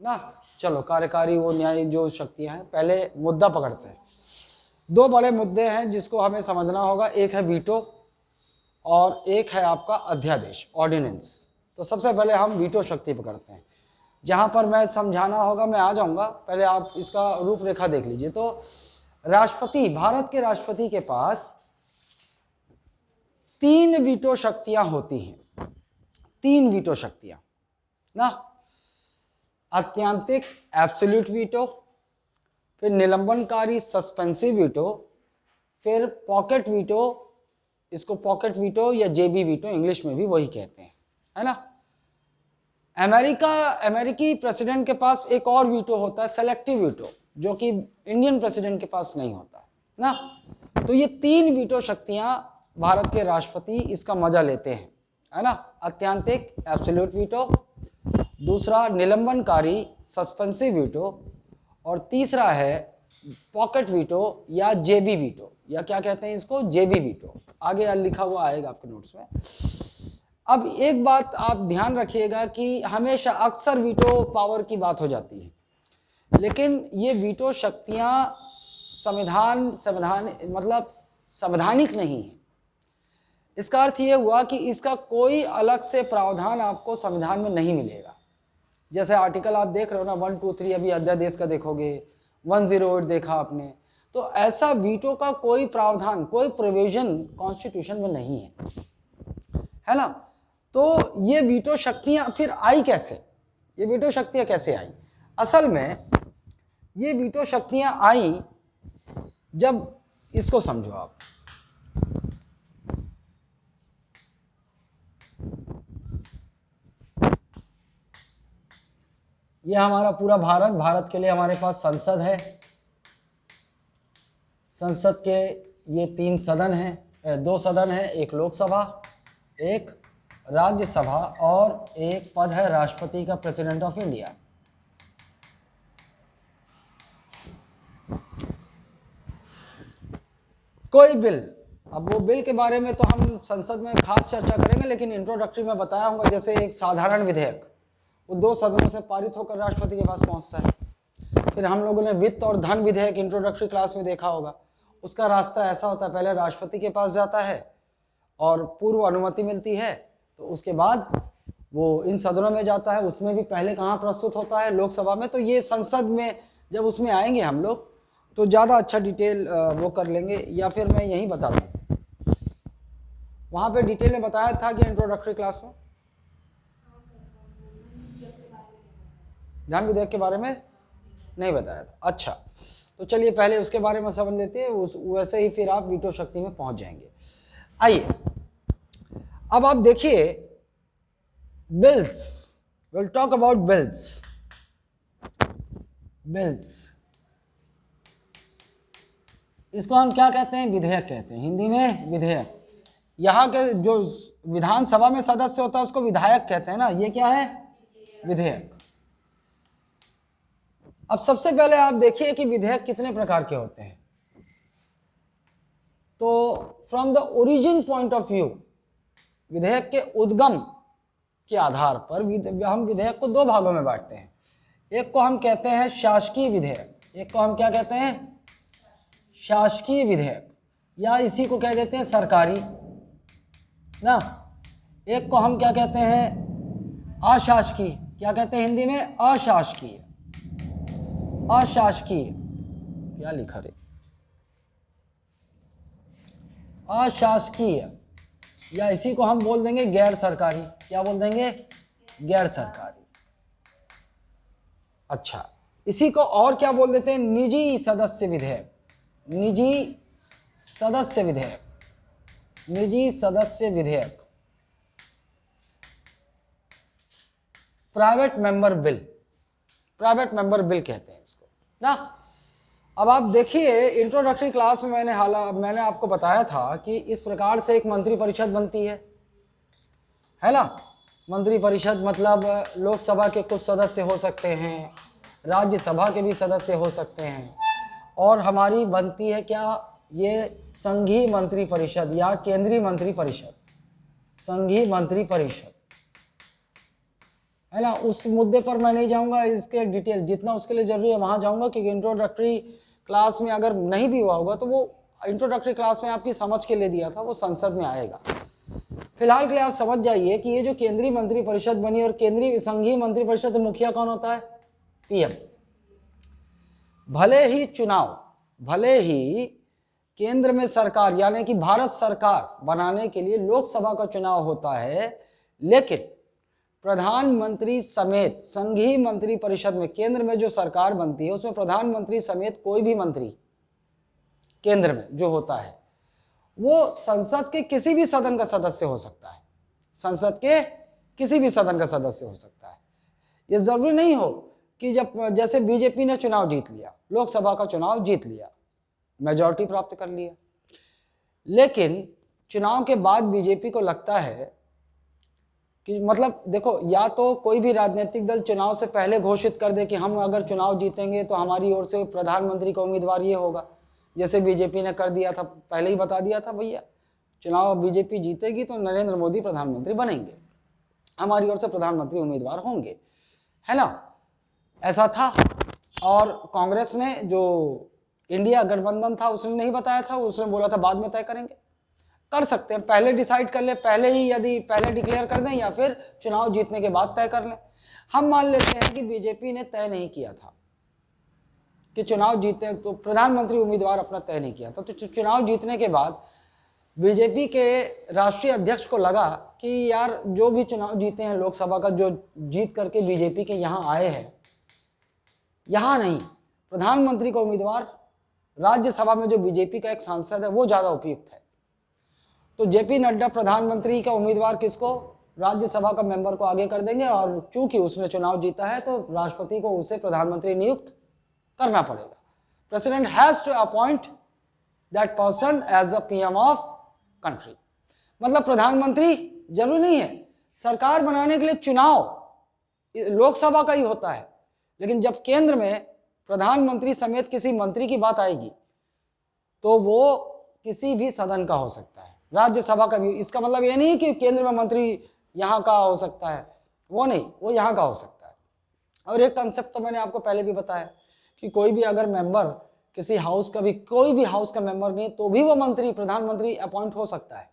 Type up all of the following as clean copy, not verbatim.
ना। चलो, कार्यकारी वो न्याय जो शक्तियां हैं, पहले मुद्दा पकड़ते हैं। दो बड़े मुद्दे हैं जिसको हमें समझना होगा, एक है वीटो और एक है आपका अध्यादेश, ऑर्डिनेंस। तो सबसे पहले हम वीटो शक्ति पकड़ते हैं। जहां पर मैं समझाना होगा मैं आ जाऊंगा, पहले आप इसका रूपरेखा देख लीजिए। तो राष्ट्रपति, भारत के राष्ट्रपति के पास 3 वीटो शक्तियां होती हैं, 3 वीटो शक्तियां ना। आत्यंतिक एब्सोल्यूट वीटो, फिर निलंबनकारी सस्पेंसिव वीटो, फिर पॉकेट वीटो, इसको पॉकेट वीटो या जेबी वीटो इंग्लिश में भी वही कहते हैं, है ना। अमेरिकी प्रेसिडेंट के पास एक और वीटो होता है, सेलेक्टिव वीटो, जो कि इंडियन प्रेसिडेंट के पास नहीं होता ना। तो ये 3 वीटो शक्तियां भारत के राष्ट्रपति इसका मजा लेते हैं, है ना। आत्यंतिक एब्सोल्यूट वीटो, दूसरा निलंबनकारी सस्पेंसिव वीटो, और तीसरा है पॉकेट वीटो या जेबी वीटो, या क्या कहते हैं इसको, जेबी वीटो। आगे लिखा हुआ आएगा आपके नोट्स में। अब एक बात आप ध्यान रखिएगा कि हमेशा अक्सर वीटो पावर की बात हो जाती है, लेकिन ये वीटो शक्तियां संवैधान मतलब संवैधानिक नहीं है। इसका अर्थ ये हुआ कि इसका कोई अलग से प्रावधान आपको संविधान में नहीं मिलेगा। जैसे आर्टिकल आप देख रहे हो ना, 1, 2, 3, अभी अध्यादेश का देखोगे, 108 देखा आपने, तो ऐसा वीटो का कोई प्रावधान, कोई प्रोविजन कॉन्स्टिट्यूशन में नहीं है ना। तो ये वीटो शक्तियां फिर आई कैसे, ये वीटो शक्तियां कैसे आई? असल में ये वीटो शक्तियां आई जब, इसको समझो आप, ये हमारा पूरा भारत के लिए हमारे पास संसद है। संसद के ये 3 सदन हैं, 2 सदन हैं, एक लोकसभा, एक राज्यसभा, और एक पद है राष्ट्रपति का, प्रेसिडेंट ऑफ इंडिया। कोई बिल, अब वो बिल के बारे में तो हम संसद में खास चर्चा करेंगे, लेकिन इंट्रोडक्टरी में बताया होगा, जैसे एक साधारण विधेयक वो 2 सदनों से पारित होकर राष्ट्रपति के पास पहुंचता है। फिर हम लोगों ने वित्त और धन विधेयक इंट्रोडक्टरी क्लास में देखा होगा, उसका रास्ता ऐसा होता है, पहले राष्ट्रपति के पास जाता है और पूर्व अनुमति मिलती है, तो उसके बाद वो इन सदनों में जाता है। उसमें भी पहले कहाँ प्रस्तुत होता है, लोकसभा में। तो ये संसद में जब उसमें आएंगे हम लोग तो ज़्यादा अच्छा डिटेल वो कर लेंगे, या फिर मैं यहीं बता दूँ, वहाँ पे डिटेल में बताया था कि इंट्रोडक्टरी क्लास में धन विधेयक के बारे में नहीं बताया था। अच्छा, तो चलिए पहले उसके बारे में समझ लेते हैं, वैसे ही फिर आप वीटो शक्ति में पहुंच जाएंगे। आइए अब आप देखिए, bills, will talk about bills. इसको हम क्या कहते हैं, विधेयक कहते हैं, हिंदी में विधेयक। यहाँ के जो विधानसभा में सदस्य होता है उसको विधायक कहते हैं ना, ये क्या है, विधेयक। अब सबसे पहले आप देखिए कि विधेयक कितने प्रकार के होते हैं। तो from the origin point of view, विधेयक के उद्गम के आधार पर हम विधेयक को 2 भागों में बांटते हैं। एक को हम कहते हैं शासकीय विधेयक, एक को हम क्या कहते हैं, शासकीय विधेयक, या इसी को कह देते हैं सरकारी ना। एक को हम क्या कहते हैं, अशासकीय, क्या कहते हैं हिंदी में, अशासकीय। अशासकीय क्या लिखा रे, अशासकीय, या इसी को हम बोल देंगे गैर सरकारी। क्या बोल देंगे, गैर सरकारी। अच्छा, इसी को और क्या बोल देते हैं, निजी सदस्य विधेयक। निजी सदस्य विधेयक, निजी सदस्य विधेयक, private member bill, private member bill कहते हैं इसको ना। अब आप देखिए, इंट्रोडक्टरी क्लास में मैंने आपको बताया था कि इस प्रकार से एक मंत्रिपरिषद बनती है ना। मंत्रिपरिषद मतलब लोकसभा के कुछ सदस्य हो सकते हैं, राज्यसभा के भी सदस्य हो सकते हैं, और हमारी बनती है क्या, ये संघीय मंत्रिपरिषद या केंद्रीय मंत्रिपरिषद, संघीय मंत्रिपरिषद। है ना। उस मुद्दे पर मैं नहीं जाऊंगा, इसके डिटेल जितना उसके लिए जरूरी है वहां जाऊंगा, क्योंकि इंट्रोडक्टरी क्लास में अगर नहीं भी हुआ होगा तो वो इंट्रोडक्टरी क्लास में आपकी समझ के लिए दिया था, वो संसद में आएगा। फिलहाल के लिए आप समझ जाइए कि ये जो केंद्रीय मंत्रिपरिषद बनी, और केंद्रीय संघीय मंत्रिपरिषद मुखिया कौन होता है? पीएम। भले ही केंद्र में सरकार यानी कि भारत सरकार बनाने के लिए लोकसभा का चुनाव होता है, लेकिन प्रधानमंत्री समेत संघीय मंत्रिपरिषद में, केंद्र में जो सरकार बनती है उसमें प्रधानमंत्री समेत कोई भी मंत्री केंद्र में जो होता है वो संसद के किसी भी सदन का सदस्य हो सकता है। संसद के किसी भी सदन का सदस्य हो सकता है। ये जरूरी नहीं हो कि जब जैसे बीजेपी ने चुनाव जीत लिया, लोकसभा का चुनाव जीत लिया, मेजॉरिटी प्राप्त कर लिया, लेकिन चुनाव के बाद बीजेपी को लगता है कि मतलब देखो, या तो कोई भी राजनीतिक दल चुनाव से पहले घोषित कर दे कि हम अगर चुनाव जीतेंगे तो हमारी ओर से प्रधानमंत्री का उम्मीदवार ये होगा, जैसे बीजेपी ने कर दिया था, पहले ही बता दिया था भैया चुनाव बीजेपी जीतेगी तो नरेंद्र मोदी प्रधानमंत्री बनेंगे, हमारी ओर से प्रधानमंत्री उम्मीदवार होंगे, है ना। ऐसा था। और कांग्रेस ने जो इंडिया गठबंधन था उसने नहीं बताया था, उसने बोला था बाद में तय करेंगे। कर सकते हैं, पहले डिसाइड कर ले, पहले ही यदि पहले डिक्लेयर कर दें या फिर चुनाव जीतने के बाद तय कर लें। हम मान लेते हैं कि बीजेपी ने तय नहीं किया था कि चुनाव जीते, तो प्रधानमंत्री उम्मीदवार अपना तय नहीं किया था, तो चुनाव जीतने के बाद बीजेपी के राष्ट्रीय अध्यक्ष को लगा कि यार जो भी चुनाव जीते हैं लोकसभा का, जो जीत करके बीजेपी के यहाँ आए हैं, यहाँ नहीं, प्रधानमंत्री का उम्मीदवार राज्यसभा में जो बीजेपी का एक सांसद है वो ज्यादा उपयुक्त है। तो जेपी नड्डा प्रधानमंत्री का उम्मीदवार किसको, राज्यसभा का मेंबर को आगे कर देंगे, और चूंकि उसने चुनाव जीता है तो राष्ट्रपति को उसे प्रधानमंत्री नियुक्त करना पड़ेगा। President has to appoint that person as a PM of country. मतलब प्रधानमंत्री जरूरी नहीं है, सरकार बनाने के लिए चुनाव लोकसभा का ही होता है, लेकिन जब केंद्र में प्रधानमंत्री समेत किसी मंत्री की बात आएगी तो वो किसी भी सदन का हो सकता है, राज्यसभा का भी। इसका मतलब ये नहीं कि केंद्र में मंत्री यहाँ का हो सकता है, वो नहीं, वो यहाँ का हो सकता है। और एक कंसेप्ट तो मैंने आपको पहले भी बताया कि कोई भी अगर मेंबर किसी हाउस का भी, कोई भी हाउस का मेंबर नहीं तो भी वो मंत्री प्रधानमंत्री अपॉइंट हो सकता है।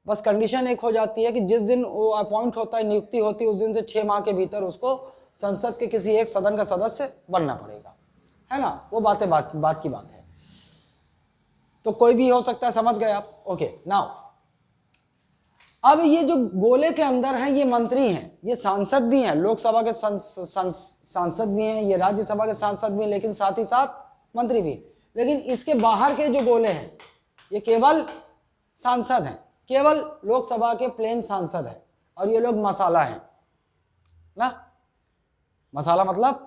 बस कंडीशन एक हो जाती है कि जिस दिन वो अपॉइंट होता है, नियुक्ति होती है, उस दिन से 6 माह के भीतर उसको संसद के किसी एक सदन का सदस्य बनना पड़ेगा, है ना। वो बात की बात है। तो कोई भी हो सकता है, समझ गए आप? ओके। नाउ अब ये जो गोले के अंदर हैं ये मंत्री हैं, ये सांसद भी हैं, लोकसभा के सांसद भी हैं, ये राज्यसभा के सांसद भी हैं, लेकिन साथ ही साथ मंत्री भी। लेकिन इसके बाहर के जो गोले हैं ये केवल सांसद हैं, केवल लोकसभा के प्लेन सांसद हैं, और ये लोग मसाला हैं ना। मसाला मतलब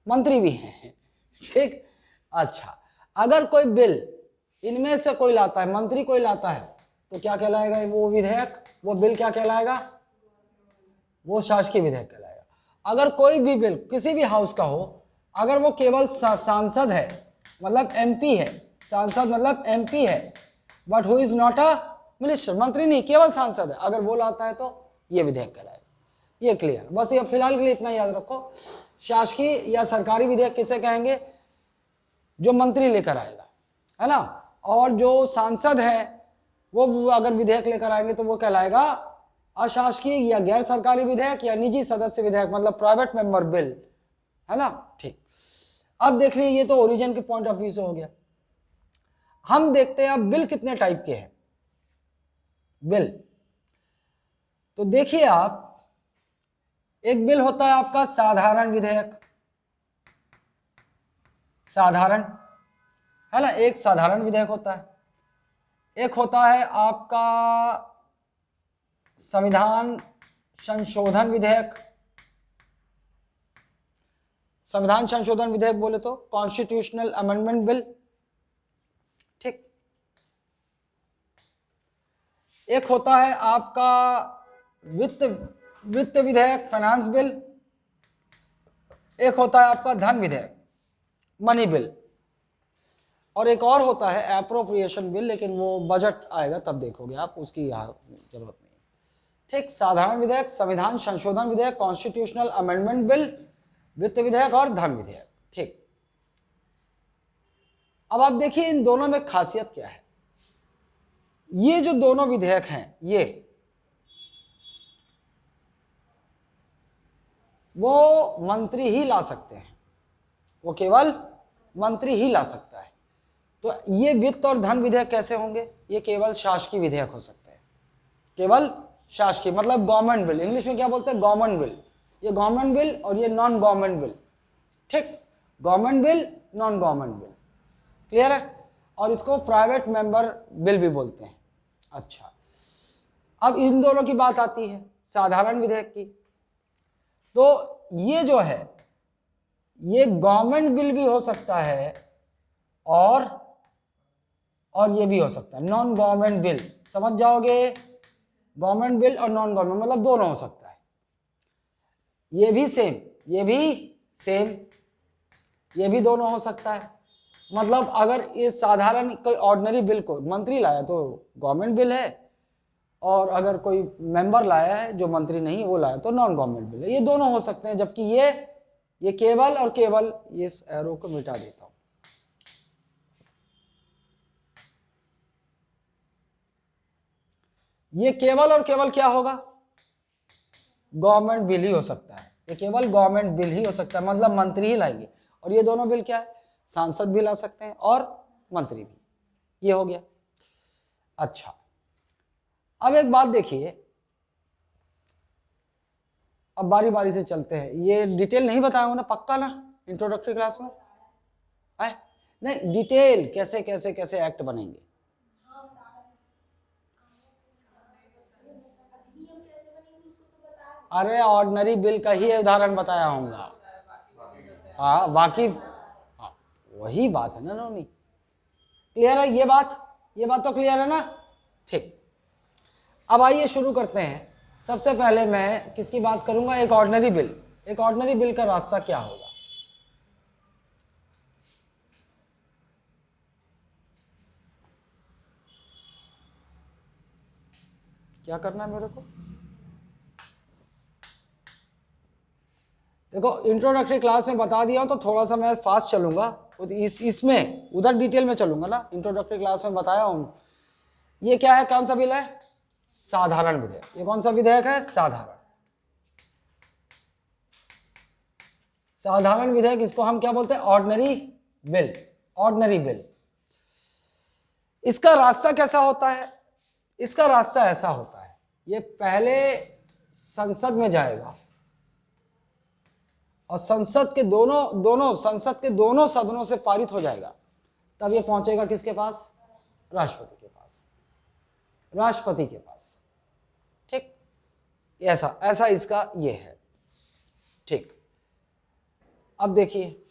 मंत्री भी हैं, ठीक। अच्छा, अगर कोई बिल इनमें से कोई लाता है, मंत्री कोई लाता है, तो क्या कहलाएगा वो विधेयक, वो बिल क्या कहलाएगा? वो शासकीय विधेयक कहलाएगा। अगर कोई भी बिल किसी भी हाउस का हो, अगर वो केवल सांसद है, मतलब एमपी है, सांसद मतलब एमपी है, but who is not a minister, मंत्री नहीं, केवल सांसद है, अगर वो लाता है तो ये विधेयक कहलाएगा। ये क्लियर? बस ये फिलहाल के लिए इतना याद रखो। शासकीय या सरकारी विधेयक किसे कहेंगे? जो मंत्री लेकर आएगा, है ना। और जो सांसद है वो अगर विधेयक लेकर आएंगे तो वो कहलाएगा अशासकीय या गैर सरकारी विधेयक या निजी सदस्य विधेयक, मतलब प्राइवेट मेंबर बिल, है ना। ठीक। अब देख लीजिए, ये तो ओरिजिन के पॉइंट ऑफ व्यू से हो गया। हम देखते हैं अब बिल कितने टाइप के हैं। बिल तो देखिए आप, एक बिल होता है आपका साधारण विधेयक, साधारण, है ना, एक साधारण विधेयक होता है। एक होता है आपका संविधान संशोधन विधेयक। संविधान संशोधन विधेयक बोले तो कॉन्स्टिट्यूशनल अमेंडमेंट बिल, ठीक। एक होता है आपका वित्त विधेयक, फाइनेंस बिल। एक होता है आपका धन विधेयक, मनी बिल। और एक और होता है एप्रोप्रिएशन बिल, लेकिन वो बजट आएगा तब देखोगे आप, उसकी यहाँ जरूरत नहीं। ठीक, साधारण विधेयक, संविधान संशोधन विधेयक, कॉन्स्टिट्यूशनल अमेंडमेंट बिल, वित्त विधेयक और धन विधेयक। ठीक, अब आप देखिए इन दोनों में खासियत क्या है। ये जो दोनों विधेयक हैं ये वो मंत्री ही ला सकते हैं, वो केवल मंत्री ही ला सकता है। तो ये वित्त और धन विधेयक कैसे होंगे? ये केवल शासकीय विधेयक हो सकते हैं, केवल शासकीय, मतलब गवर्नमेंट बिल, इंग्लिश में क्या बोलते हैं? Government bill. ये गवर्नमेंट बिल और ये नॉन गवर्नमेंट बिल। ठीक, government bill, non government bill, clear है? और इसको प्राइवेट मेंबर बिल भी बोलते हैं। अच्छा, अब इन दोनों की बात आती है साधारण विधेयक की। तो ये जो है ये गवर्नमेंट बिल भी हो सकता है और ये भी हो सकता है नॉन गवर्नमेंट बिल। समझ जाओगे, गवर्नमेंट बिल और नॉन गवर्नमेंट मतलब दोनों हो सकता है। ये भी सेम, ये भी सेम, ये भी दोनों हो सकता है। मतलब अगर इस साधारण कोई ऑर्डिनरी बिल को मंत्री लाया तो गवर्नमेंट बिल है, और अगर कोई मेंबर लाया है जो मंत्री नहीं है वो लाया तो नॉन गवर्नमेंट बिल है। ये दोनों हो सकते हैं, जबकि ये केवल और केवल, इस एरो को मिटा देता हूं, ये केवल और केवल क्या होगा? गवर्नमेंट बिल ही हो सकता है। ये केवल गवर्नमेंट बिल ही हो सकता है, मतलब मंत्री ही लाएंगे। और ये दोनों बिल क्या है? सांसद भी ला सकते हैं और मंत्री भी। ये हो गया। अच्छा, अब एक बात देखिए, अब बारी बारी से चलते हैं। ये डिटेल नहीं बताया ना, पक्का ना, इंट्रोडक्टरी क्लास में है? नहीं, डिटेल कैसे कैसे कैसे एक्ट बनेंगे, अरे ऑर्डिनरी बिल का ही उदाहरण बताया होगा। हाँ बाकी, हाँ वही बात है ना नौनी, क्लियर है ये बात? ये बात तो क्लियर है ना? ठीक, अब आइए शुरू करते हैं। सबसे पहले मैं किसकी बात करूंगा? एक ऑर्डिनरी बिल। एक ऑर्डिनरी बिल का रास्ता क्या होगा? क्या करना है मेरे को? देखो इंट्रोडक्टरी क्लास में बता दिया हूं तो थोड़ा सा मैं फास्ट चलूंगा, इसमें उधर डिटेल में चलूंगा ना। इंट्रोडक्टरी क्लास में बताया हूं। ये क्या है? कौन सा बिल है? साधारण विधेयक। ये कौन सा विधेयक है? साधारण। साधारण विधेयक, इसको हम क्या बोलते हैं? Ordinary bill. Ordinary bill. इसका रास्ता कैसा होता है? इसका रास्ता ऐसा होता है, ये पहले संसद में जाएगा और संसद के संसद के दोनों सदनों से पारित हो जाएगा, तब ये पहुंचेगा किसके पास? राष्ट्रपति के पास। राष्ट्रपति के पास। ठीक, ऐसा इसका ये है। ठीक, अब देखिए,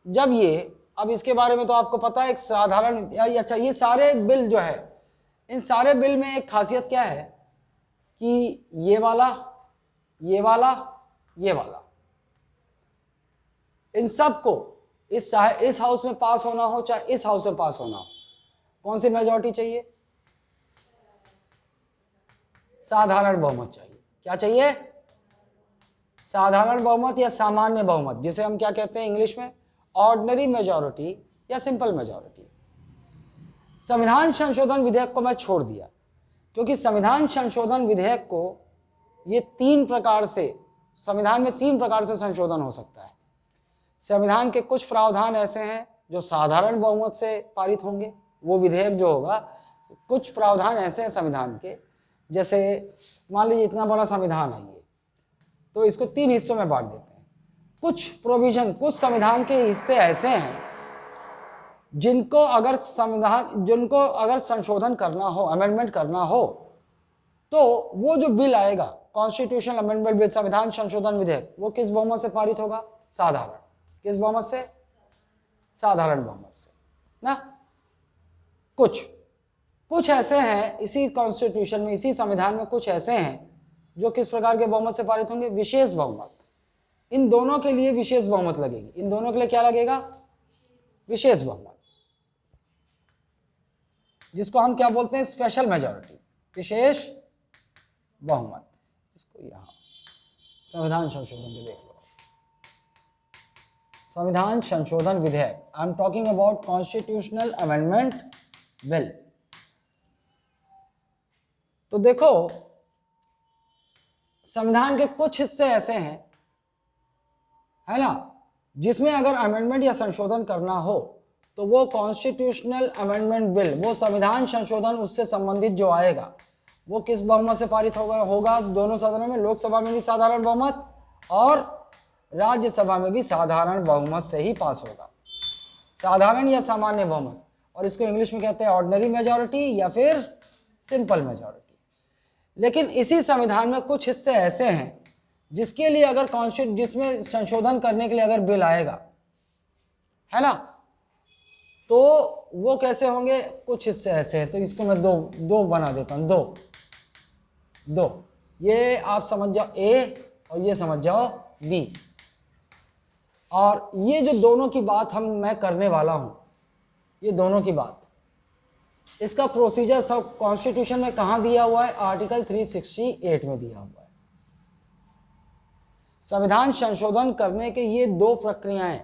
जब ये, अब इसके बारे में तो आपको पता है, एक साधारण, अच्छा ये सारे बिल जो है, इन सारे बिल में एक खासियत क्या है कि ये वाला, ये वाला, ये वाला, इन सब को इस हाउस में पास होना हो चाहे इस हाउस में पास होना हो, कौन सी मेजॉरिटी चाहिए? साधारण बहुमत चाहिए। क्या चाहिए? साधारण बहुमत या सामान्य बहुमत, जिसे हम क्या कहते हैं इंग्लिश में? ऑर्डिनरी मेजॉरिटी या सिंपल मेजॉरिटी। संविधान संशोधन विधेयक को मैं छोड़ दिया, क्योंकि संविधान संशोधन विधेयक को ये तीन प्रकार से, संविधान में तीन प्रकार से संशोधन हो सकता है। संविधान के कुछ प्रावधान ऐसे हैं जो साधारण बहुमत से पारित होंगे, वो विधेयक जो होगा, कुछ प्रावधान ऐसे हैं संविधान के, जैसे मान लीजिए इतना बड़ा संविधान है ये, तो इसको तीन हिस्सों में बांट देते हैं। कुछ प्रोविजन, कुछ संविधान के हिस्से ऐसे हैं जिनको अगर संशोधन करना हो, अमेंडमेंट करना हो, तो वो जो बिल आएगा, कॉन्स्टिट्यूशनल अमेंडमेंट बिल, संविधान संशोधन विधेयक, वो किस बहुमत से पारित होगा? साधारण। किस बहुमत से? साधारण बहुमत से ना। कुछ ऐसे हैं इसी कॉन्स्टिट्यूशन में, इसी संविधान में कुछ ऐसे हैं जो किस प्रकार के बहुमत से पारित होंगे? विशेष बहुमत। इन दोनों के लिए विशेष बहुमत लगेगी। इन दोनों के लिए क्या लगेगा? विशेष बहुमत, जिसको हम क्या बोलते हैं? स्पेशल मेजॉरिटी, विशेष बहुमत। इसको यहाँ संविधान संशोधन विधेयक, संविधान संशोधन विधेयक, I am talking about constitutional amendment bill. तो देखो संविधान के कुछ हिस्से ऐसे हैं, है ना, जिसमें अगर अमेंडमेंट या संशोधन करना हो तो वो कॉन्स्टिट्यूशनल अमेंडमेंट बिल, वो संविधान संशोधन उससे संबंधित जो आएगा वो किस बहुमत से पारित होगा दोनों सदनों में, लोकसभा में भी साधारण बहुमत और राज्यसभा में भी साधारण बहुमत से ही पास होगा, साधारण या सामान्य बहुमत, और इसको इंग्लिश में कहते हैं ऑर्डिनरी मेजॉरिटी या फिर सिंपल मेजॉरिटी। लेकिन इसी संविधान में कुछ हिस्से ऐसे हैं जिसके लिए अगर जिसमें संशोधन करने के लिए अगर बिल आएगा, है ना, तो वो कैसे होंगे, कुछ हिस्से ऐसे हैं। तो इसको मैं दो बना देता हूं, दो ये आप समझ जाओ ए और ये समझ जाओ बी। और ये जो दोनों की बात मैं करने वाला हूं, ये दोनों की बात, इसका प्रोसीजर सब कॉन्स्टिट्यूशन में कहां दिया हुआ है, आर्टिकल 368 में दिया हुआ है। संविधान संशोधन करने के ये दो प्रक्रियाएं,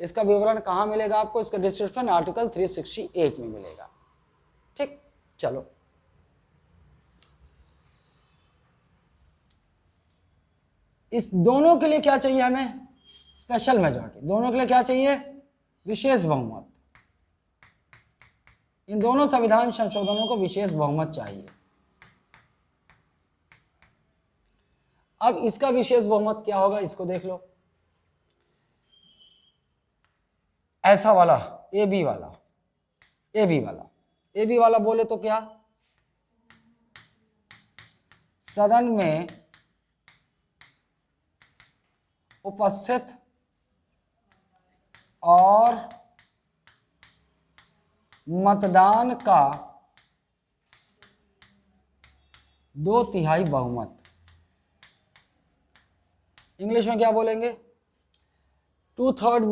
इसका विवरण कहां मिलेगा आपको, इसका डिस्क्रिप्शन आर्टिकल 368 में मिलेगा। ठीक, चलो इस दोनों के लिए क्या चाहिए हमें, स्पेशल मेजॉरिटी। दोनों के लिए क्या चाहिए, विशेष बहुमत। इन दोनों संविधान संशोधनों को विशेष बहुमत चाहिए। अब इसका विशेष बहुमत क्या होगा, इसको देख लो। ऐसा वाला ए बी वाला बोले तो क्या, सदन में उपस्थित और मतदान का 2/3 बहुमत। इंग्लिश में क्या बोलेंगे, 2/3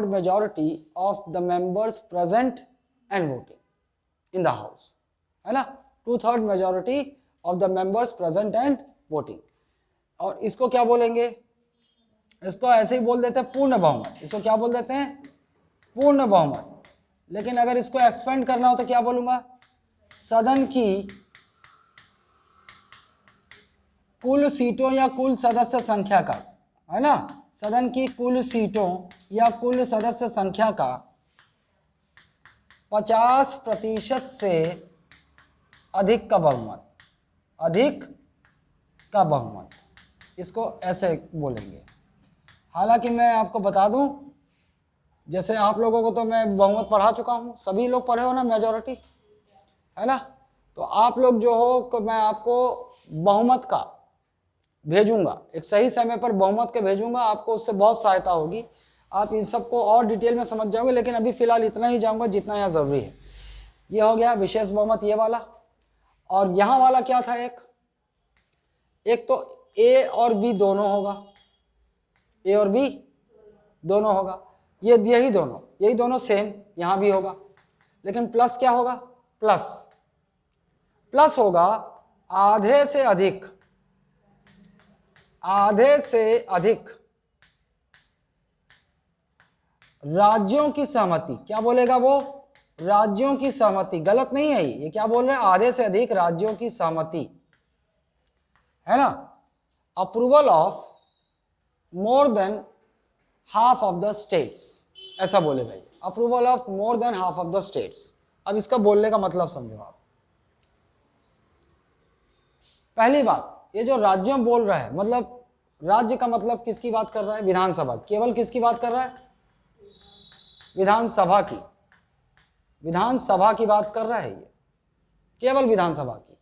majority of the members present and voting in the house, है ना, 2/3 majority of the members present and voting. और इसको क्या बोलेंगे, इसको ऐसे ही बोल देते हैं पूर्ण बहुमत। इसको क्या बोल देते हैं, पूर्ण बहुमत। लेकिन अगर इसको एक्सपेंड करना हो तो क्या बोलूंगा, सदन की कुल सीटों या कुल सदस्य संख्या का, है ना, सदन की कुल सीटों या कुल सदस्य संख्या का 50% से अधिक का बहुमत, अधिक का बहुमत, इसको ऐसे बोलेंगे। हालांकि मैं आपको बता दूं, जैसे आप लोगों को तो मैं बहुमत पढ़ा चुका हूं, सभी लोग पढ़े हो ना मेजॉरिटी, है ना, तो आप लोग जो हो, मैं आपको बहुमत का भेजूंगा, एक सही समय पर बहुमत के भेजूंगा, आपको उससे बहुत सहायता होगी, आप इन सबको और डिटेल में समझ जाओगे। लेकिन अभी फिलहाल इतना ही जाऊंगा जितना यहाँ जरूरी है। ये हो गया विशेष बहुमत, ये वाला। और यहाँ वाला क्या था, एक तो ए और बी दोनों होगा, ए और बी दोनों होगा, यही दोनों सेम यहां भी होगा। लेकिन प्लस क्या होगा, प्लस होगा आधे से अधिक राज्यों की सहमति। क्या बोलेगा वो, राज्यों की सहमति, गलत नहीं है ये क्या बोल रहे हैं, आधे से अधिक राज्यों की सहमति, है ना, approval of more than half of the states, ऐसा बोलेगा ये, approval of more than half of the states. अब इसका बोलने का मतलब समझो आप। पहली बात, ये जो राज्यों बोल रहा है, मतलब राज्य का मतलब किसकी बात कर रहा है, विधानसभा, केवल किसकी बात कर रहा है, विधानसभा की बात कर रहा है ये, केवल विधानसभा की।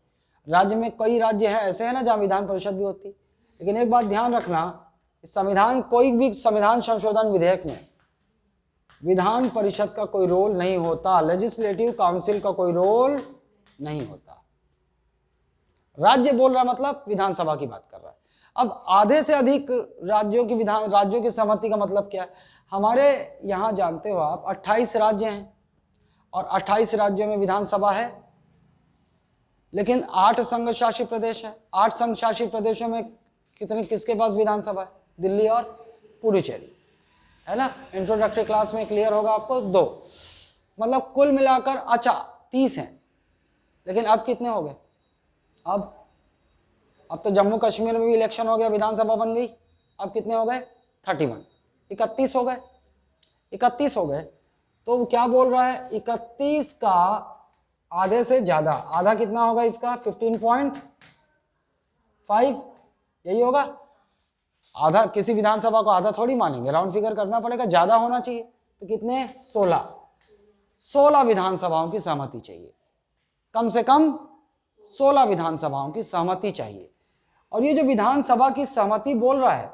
राज्य में कई राज्य हैं ऐसे हैं ना जहां विधान परिषद भी होती। लेकिन एक बात ध्यान रखना, संविधान, कोई भी संविधान संशोधन विधेयक में विधान परिषद का कोई रोल नहीं होता, लेजिस्लेटिव काउंसिल का कोई रोल नहीं होता। राज्य बोल रहा मतलब विधानसभा की बात कर रहा है। अब आधे से अधिक राज्यों की सहमति का मतलब क्या है, हमारे यहाँ जानते हो आप 28 राज्य हैं और 28 राज्यों में विधानसभा है लेकिन 8 संघ शासित प्रदेश है। 8 संघ शासित प्रदेशों में कितने, किसके पास विधानसभा है? दिल्ली और पुडुचेरी, है ना। इंट्रोडक्टरी क्लास में क्लियर होगा आपको। 2 मतलब कुल मिलाकर 30 हैं, लेकिन अब कितने हो गए? अब तो जम्मू कश्मीर में भी इलेक्शन हो गया, विधानसभा बन गई। अब कितने हो गए? 31, 31 हो गए। 31 हो गए तो क्या बोल रहा है? 31 का आधे से ज्यादा, आधा कितना होगा इसका? 15.5, यही होगा। आधा, किसी विधानसभा को आधा थोड़ी मानेंगे, राउंड फिगर करना पड़ेगा, ज्यादा होना चाहिए। तो कितने? 16 विधानसभाओं की सहमति चाहिए, कम से कम 16 विधानसभाओं की सहमति चाहिए। और ये जो विधानसभा की सहमति बोल रहा है,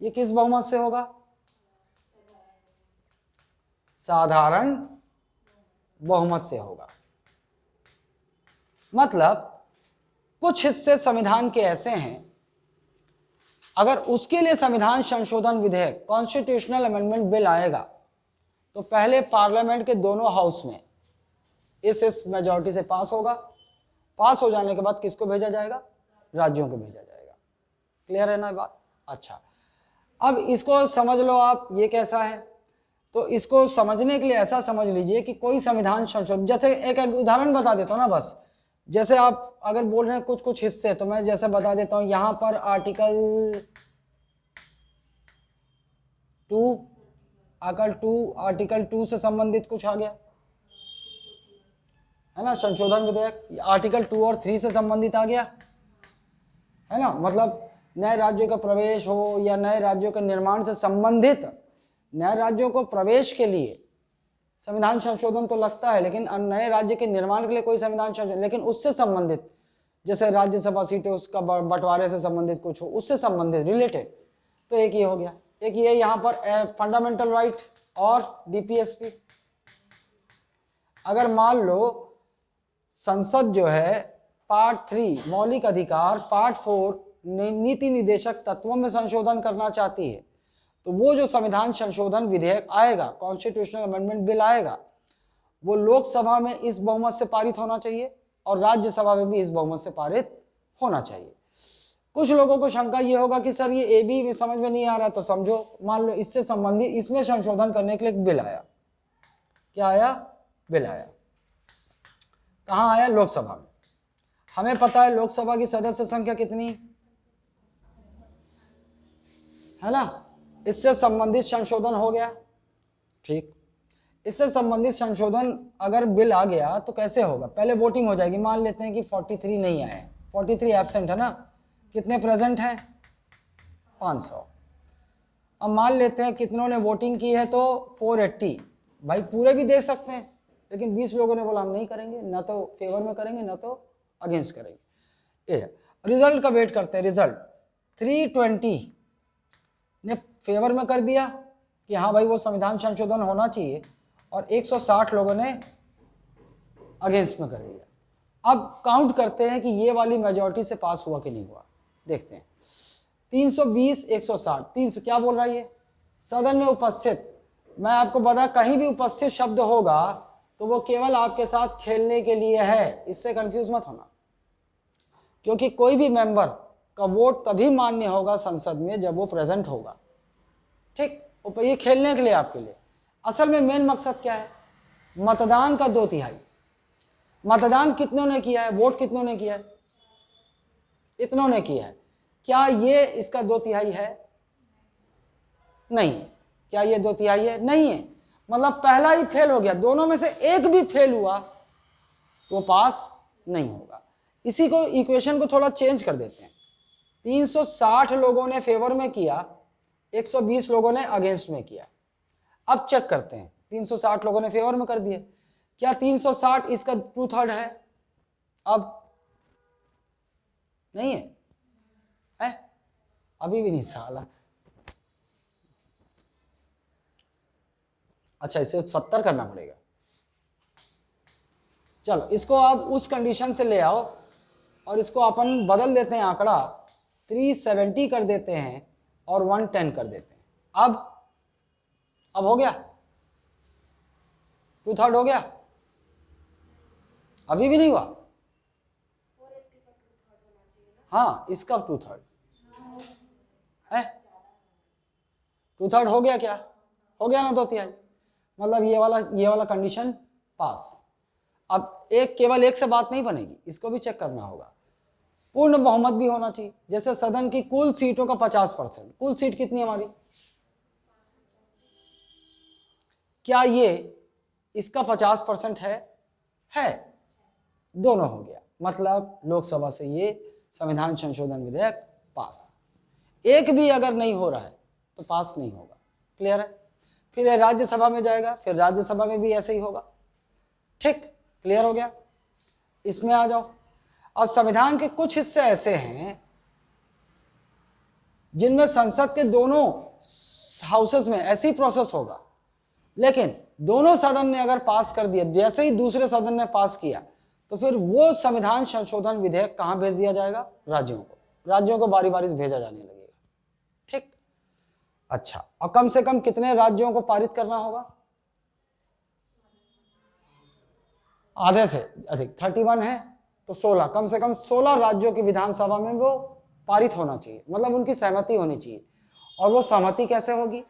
ये किस बहुमत से होगा? साधारण बहुमत से होगा। मतलब कुछ हिस्से संविधान के ऐसे हैं, अगर उसके लिए संविधान संशोधन विधेयक, कॉन्स्टिट्यूशनल अमेंडमेंट बिल आएगा, तो पहले पार्लियामेंट के दोनों हाउस में इस मेजॉरिटी से पास होगा। पास हो जाने के बाद किसको भेजा जाएगा? राज्यों को भेजा जाएगा। क्लियर है ना बात? अच्छा, अब इसको समझ लो आप, ये कैसा है। तो इसको समझने के लिए ऐसा समझ लीजिए कि कोई संविधान संशोधन, जैसे एक उदाहरण बता देता हूं ना, बस जैसे आप अगर बोल रहे हैं कुछ कुछ हिस्से, तो मैं जैसे बता देता हूं, यहां पर आर्टिकल 2 से संबंधित कुछ आ गया, है ना, संशोधन विधेयक। आर्टिकल 2 और 3 से संबंधित आ गया, है ना। मतलब नए राज्यों का प्रवेश हो या नए राज्यों के निर्माण से संबंधित, नए राज्यों को प्रवेश के लिए संविधान संशोधन तो लगता है, लेकिन नए राज्य के निर्माण के लिए कोई संविधान संशोधन, लेकिन उससे संबंधित, जैसे राज्यसभा सीटें उसका बंटवारे से संबंधित कुछ हो, उससे संबंधित रिलेटेड, तो एक ये हो गया। एक ये यहाँ पर फंडामेंटल राइट और डीपीएसपी। अगर मान लो संसद जो है पार्ट 3 मौलिक अधिकार, पार्ट 4 नीति निदेशक तत्वों में संशोधन करना चाहती है, तो वो जो संविधान संशोधन विधेयक आएगा, कॉन्स्टिट्यूशनल अमेंडमेंट बिल आएगा, वो लोकसभा में इस बहुमत से पारित होना चाहिए और राज्यसभा में भी इस बहुमत से पारित होना चाहिए। कुछ लोगों को शंका ये होगा कि सर ये ए बी समझ में नहीं आ रहा, तो समझो, मान लो इससे संबंधित, इसमें संशोधन करने के लिए एक बिल आया। क्या आया? बिल आया। कहाँ आया? लोकसभा में। हमें पता है लोकसभा की सदस्य संख्या कितनी है ना। इससे संबंधित संशोधन हो गया, ठीक। इससे संबंधित संशोधन अगर बिल आ गया तो कैसे होगा? पहले वोटिंग हो जाएगी। मान लेते हैं कि 43 नहीं आए, 43 एब्सेंट है ना। कितने प्रेजेंट हैं? 500। अब मान लेते हैं कितनों ने वोटिंग की है, तो 480। भाई पूरे भी दे सकते हैं, लेकिन 20 लोगों ने बोला हम नहीं करेंगे, ना तो फेवर में करेंगे ना तो अगेंस्ट करेंगे। रिजल्ट का वेट करते हैं। रिजल्ट 320 ने फेवर में कर दिया कि हाँ भाई वो संविधान संशोधन होना चाहिए, और 160 लोगों ने अगेंस्ट में कर दिया। अब काउंट करते हैं कि ये वाली मेजॉरिटी से पास हुआ कि नहीं हुआ, देखते हैं। 320 160, 300 क्या बोल रहा है ये? सदन में उपस्थित, मैं आपको बता, कहीं भी उपस्थित शब्द होगा तो वो केवल आपके साथ खेलने के लिए है, इससे कंफ्यूज मत होना। क्योंकि कोई भी मेंबर का वोट तभी मान्य होगा संसद में जब वो प्रेजेंट होगा, ठीक। ये खेलने के लिए, आपके लिए। असल में मेन मकसद क्या है? मतदान का 2/3। मतदान कितनों ने किया है? वोट कितनों ने किया है? इतनों ने किया है। क्या ये इसका 2/3 है? नहीं। क्या ये 2/3 है? नहीं है। मतलब पहला ही फेल हो गया, दोनों में से एक भी फेल हुआ तो पास नहीं होगा। इसी को, इक्वेशन को थोड़ा चेंज कर देते हैं। 360 लोगों ने फेवर में किया, 120 लोगों ने अगेंस्ट में किया। अब चेक करते हैं, 360 लोगों ने फेवर में कर दिए, क्या 360 इसका 2/3 है? अब नहीं है, अभी भी नहीं साला। अच्छा, इसे 70 करना पड़ेगा। चलो इसको आप उस कंडीशन से ले आओ और इसको अपन बदल देते हैं, आंकड़ा 370 कर देते हैं और 110 कर देते हैं। अब हो गया, 2/3 हो गया? अभी भी नहीं हुआ? हाँ, इसका 2/3 है। 2/3 हो गया क्या? हो गया ना 2/3। मतलब ये वाला कंडीशन पास। अब केवल एक से बात नहीं बनेगी, इसको भी चेक करना होगा। पूर्ण बहुमत भी होना चाहिए। जैसे सदन की कुल सीटों का 50%, कुल सीट कितनी हमारी, क्या ये इसका 50% है? दोनों हो गया, मतलब लोकसभा से ये संविधान संशोधन विधेयक पास। एक भी अगर नहीं हो रहा है तो पास नहीं होगा। क्लियर है? फिर ये राज्यसभा में जाएगा, फिर राज्यसभा में भी ऐसे ही होगा। ठीक, क्लियर हो गया? इसमें आ जाओ। अब संविधान के कुछ हिस्से ऐसे हैं जिनमें संसद के दोनों हाउसेस में ऐसी प्रोसेस होगा, लेकिन दोनों सदन ने अगर पास कर दिया, जैसे ही दूसरे सदन ने पास किया, तो फिर वो संविधान संशोधन विधेयक कहां भेज दिया जाएगा? राज्यों को बारी बारी से भेजा जाने लगेगा। ठीक, अच्छा, और कम से कम कितने राज्यों को पारित करना होगा? आधे से अधिक, 31 है तो 16, कम से कम 16 राज्यों की विधानसभा में वो पारित होना चाहिए, मतलब उनकी सहमति होनी चाहिए। और वो सहमति कैसे होगी?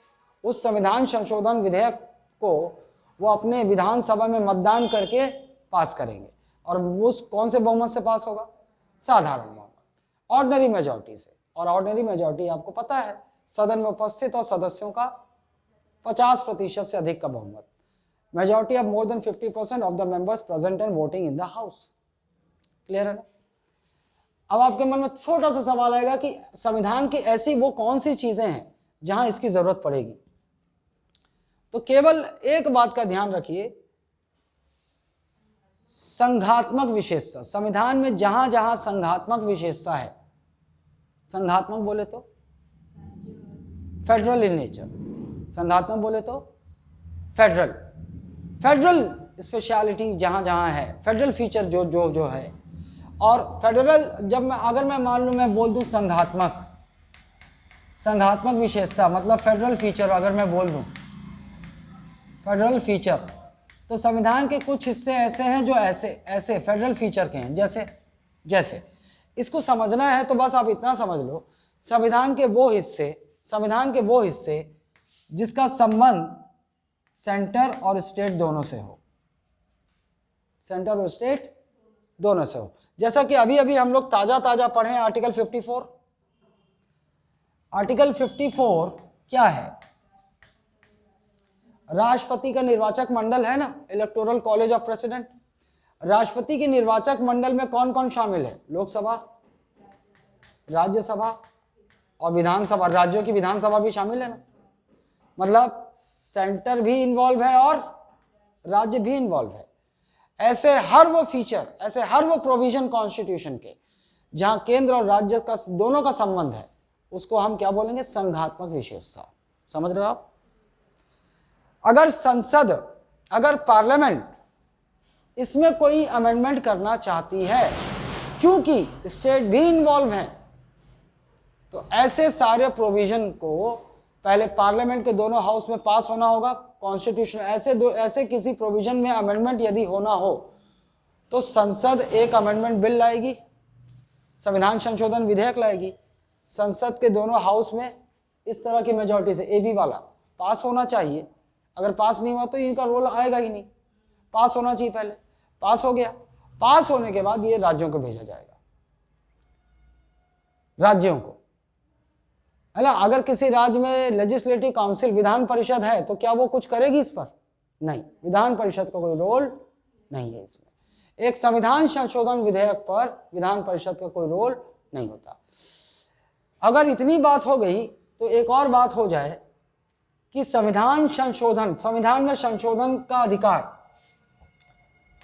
उस संविधान संशोधन विधेयक को वो अपने विधानसभा में मतदान करके पास करेंगे। और वो कौन से बहुमत से पास होगा? साधारण बहुमत, ऑर्डिनरी मेजॉरिटी से। और ऑर्डिनरी मेजॉरिटी आपको पता है, सदन में उपस्थित और सदस्यों का 50% से अधिक का बहुमत। Majority of more than 50% of the members present and voting in the house. Clear है ना? अब आपके मन में छोटा सा सवाल आएगा कि संविधान की ऐसी वो कौन सी चीजें हैं जहां इसकी जरूरत पड़ेगी। तो केवल एक बात का ध्यान रखिए, संघात्मक विशेषता। संविधान में जहां जहां संघात्मक विशेषता है, संघात्मक बोले तो फेडरल इन नेचर, संघात्मक बोले तो फेडरल स्पेशलिटी जहां जहां है, फेडरल फीचर जो है। और फेडरल, जब अगर मैं मान लूं, मैं बोल दूं संघात्मक विशेषता, मतलब फेडरल फीचर, अगर मैं बोल दूं फेडरल फीचर, तो संविधान के कुछ हिस्से ऐसे हैं जो ऐसे फेडरल फीचर के हैं। जैसे इसको समझना है तो बस आप इतना समझ लो, संविधान के वो हिस्से जिसका संबंध सेंटर और स्टेट दोनों से हो, सेंटर और स्टेट दोनों से हो। जैसा कि अभी हम लोग ताजा पढ़े आर्टिकल 54। आर्टिकल 54 क्या है? राष्ट्रपति का निर्वाचक मंडल है ना, इलेक्टोरल कॉलेज ऑफ प्रेसिडेंट। राष्ट्रपति के निर्वाचक मंडल में कौन कौन शामिल है? लोकसभा, राज्यसभा और विधानसभा। राज्यों की विधानसभा भी शामिल है ना, मतलब सेंटर भी इन्वॉल्व है और राज्य भी इन्वॉल्व है। ऐसे हर वो प्रोविजन कॉन्स्टिट्यूशन के जहां केंद्र और राज्य का दोनों का संबंध है, उसको हम क्या बोलेंगे? संघात्मक विशेषता। समझ रहे हो आप? अगर पार्लियामेंट इसमें कोई अमेंडमेंट करना चाहती है, चूंकि स्टेट भी इन्वॉल्व हैं, तो ऐसे सारे प्रोविजन को पहले पार्लियामेंट के दोनों हाउस में पास होना होगा। कॉन्स्टिट्यूशन ऐसे किसी प्रोविजन में अमेंडमेंट यदि होना हो तो संसद एक अमेंडमेंट बिल लाएगी, संविधान संशोधन विधेयक लाएगी। संसद के दोनों हाउस में इस तरह की मेजॉरिटी से एबी वाला पास होना चाहिए। अगर पास नहीं हुआ तो इनका रोल आएगा ही नहीं, पास होना चाहिए पहले। पास हो गया, पास होने के बाद ये राज्यों को भेजा जाएगा, राज्यों को, है ना। अगर किसी राज्य में लेजिस्लेटिव काउंसिल, विधान परिषद है, तो क्या वो कुछ करेगी इस पर? नहीं, विधान परिषद का कोई रोल नहीं है इसमें। एक संविधान संशोधन विधेयक पर विधान परिषद का कोई रोल नहीं होता। अगर इतनी बात हो गई तो एक और बात हो जाए कि संविधान में संशोधन का अधिकार,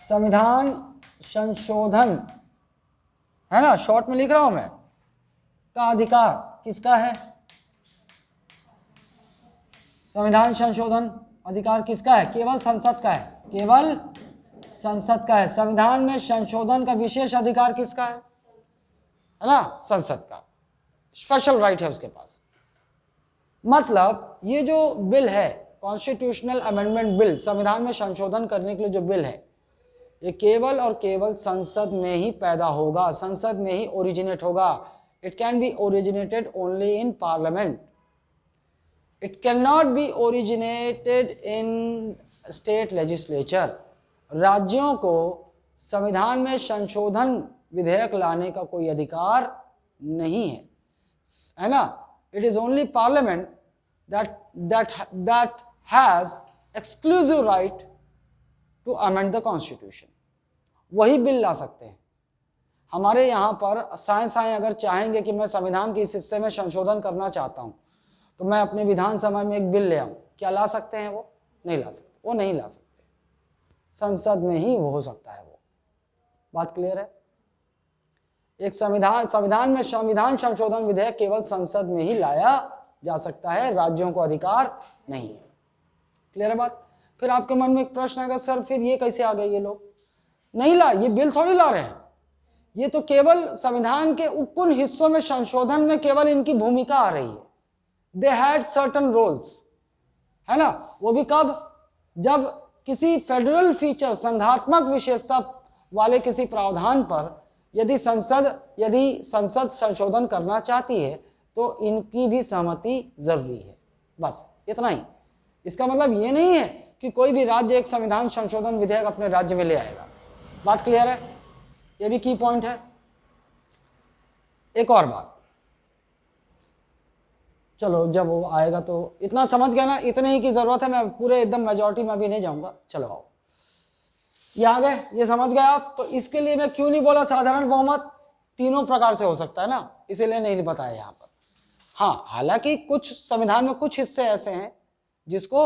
संविधान संशोधन, है ना, शॉर्ट में लिख रहा हूं मैं, का अधिकार किसका है? संविधान संशोधन अधिकार किसका है? केवल संसद का है, केवल संसद का है। संविधान में संशोधन का विशेष अधिकार किसका है ना? संसद का स्पेशल राइट है उसके पास। मतलब ये जो बिल है, कॉन्स्टिट्यूशनल अमेंडमेंट बिल, संविधान में संशोधन करने के लिए जो बिल है, ये केवल और केवल संसद में ही पैदा होगा, संसद में ही ओरिजिनेट होगा। It can be originated only in parliament, it can not be originated in state legislature. राज्यों को संविधान में संशोधन विधेयक लाने का कोई अधिकार नहीं है ना। It is only parliament that has exclusive right to amend the constitution। वही बिल ला सकते हैं। हमारे यहाँ पर साएं अगर चाहेंगे कि मैं संविधान के इस हिस्से में संशोधन करना चाहता हूँ तो मैं अपने विधानसभा में एक बिल ले आऊँ, क्या ला सकते हैं? वो नहीं ला सकते, वो नहीं ला सकते। संसद में ही वो हो सकता है। वो बात क्लियर है? एक संविधान में संविधान संशोधन विधेयक केवल संसद में ही लाया जा सकता है, राज्यों को अधिकार नहीं है। क्लियर है बात? फिर आपके मन में एक प्रश्न आएगा, सर फिर ये कैसे आ गए ये लोग? नहीं ला, ये बिल थोड़ी ला रहे हैं, ये तो केवल संविधान के उन हिस्सों में संशोधन में केवल इनकी भूमिका आ रही है। दे हैड सर्टन रोल्स, है ना। वो भी कब? जब किसी फेडरल फीचर, संघात्मक विशेषता वाले किसी प्रावधान पर यदि संसद संशोधन करना चाहती है तो इनकी भी सहमति जरूरी है। बस इतना ही। इसका मतलब ये नहीं है कि कोई भी राज्य एक संविधान संशोधन विधेयक अपने राज्य में ले आएगा। बात क्लियर है? ये भी की पॉइंट है। एक और बात, चलो जब वो आएगा तो इतना समझ गया ना, इतने ही की जरूरत है। मैं पूरे एकदम मेजॉरिटी में भी नहीं जाऊंगा। चलो आओ, ये आ गए, ये समझ गए आप। तो इसके लिए मैं क्यों नहीं बोला साधारण बहुमत? तीनों प्रकार से हो सकता है ना, इसीलिए नहीं बताया यहाँ पर। हाँ, हालांकि कुछ संविधान में कुछ हिस्से ऐसे हैं जिसको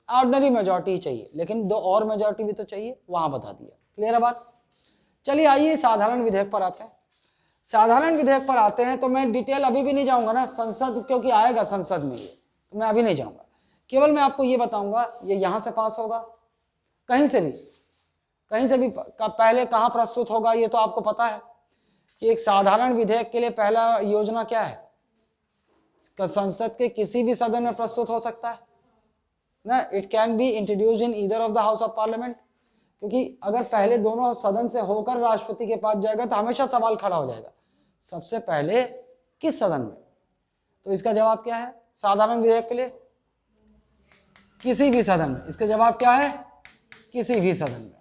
ऑर्डिनरी मेजॉरिटी चाहिए, लेकिन दो और मेजॉरिटी भी तो चाहिए, वहां बता दिया। क्लियर है बात? चलिए आइए साधारण विधेयक पर आते हैं। साधारण विधेयक पर आते हैं तो मैं डिटेल अभी भी नहीं जाऊंगा ना, संसद क्योंकि आएगा संसद में ये, तो मैं अभी नहीं जाऊंगा। केवल मैं आपको ये बताऊंगा ये यहां से पास होगा, कहीं से भी पहले कहां प्रस्तुत होगा ये तो आपको पता है कि एक साधारण विधेयक के लिए पहला योजना क्या है? संसद के किसी भी सदन में प्रस्तुत हो सकता है ना। It can be introduced in either of the house of parliament, क्योंकि अगर पहले दोनों सदन से होकर राष्ट्रपति के पास जाएगा तो हमेशा सवाल खड़ा हो जाएगा, सबसे पहले किस सदन में? तो इसका जवाब क्या है साधारण विधेयक के लिए? किसी भी सदन में। इसका जवाब क्या है? किसी भी सदन में,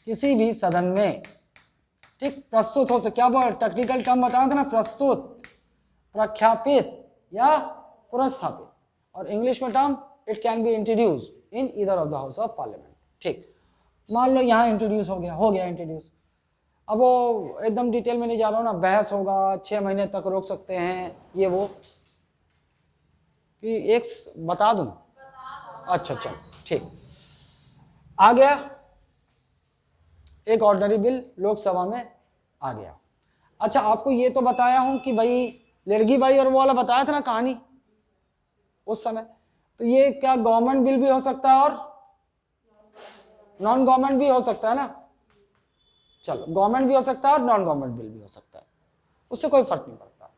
किसी भी सदन में। ठीक, प्रस्तुत हो से क्या बोल, टेक्निकल टर्म बताया था ना, प्रस्तुत, प्रख्यापित या पुरस्थापित, और इंग्लिश में term it can be introduced in either of the house of parliament. ठीक, मान लो यहाँ इंट्रोड्यूस हो गया इंट्रोड्यूस। अब वो एकदम डिटेल में नहीं जा रहा हूँ ना, बहस होगा, 6 महीने तक रोक सकते हैं ये वो, कि एक बता दूं? अच्छा चल ठीक, आ गया एक ऑर्डिनरी बिल लोकसभा में आ गया। अच्छा, आपको ये तो बताया हूं कि भाई लड़की भाई और वो वाला बताया था ना कहानी उस समय, तो ये क्या गवर्नमेंट बिल भी हो सकता है और नॉन गवर्नमेंट भी हो सकता है ना। चलो, गवर्नमेंट भी हो सकता है और नॉन गवर्नमेंट बिल भी हो सकता है, उससे कोई फर्क नहीं पड़ता।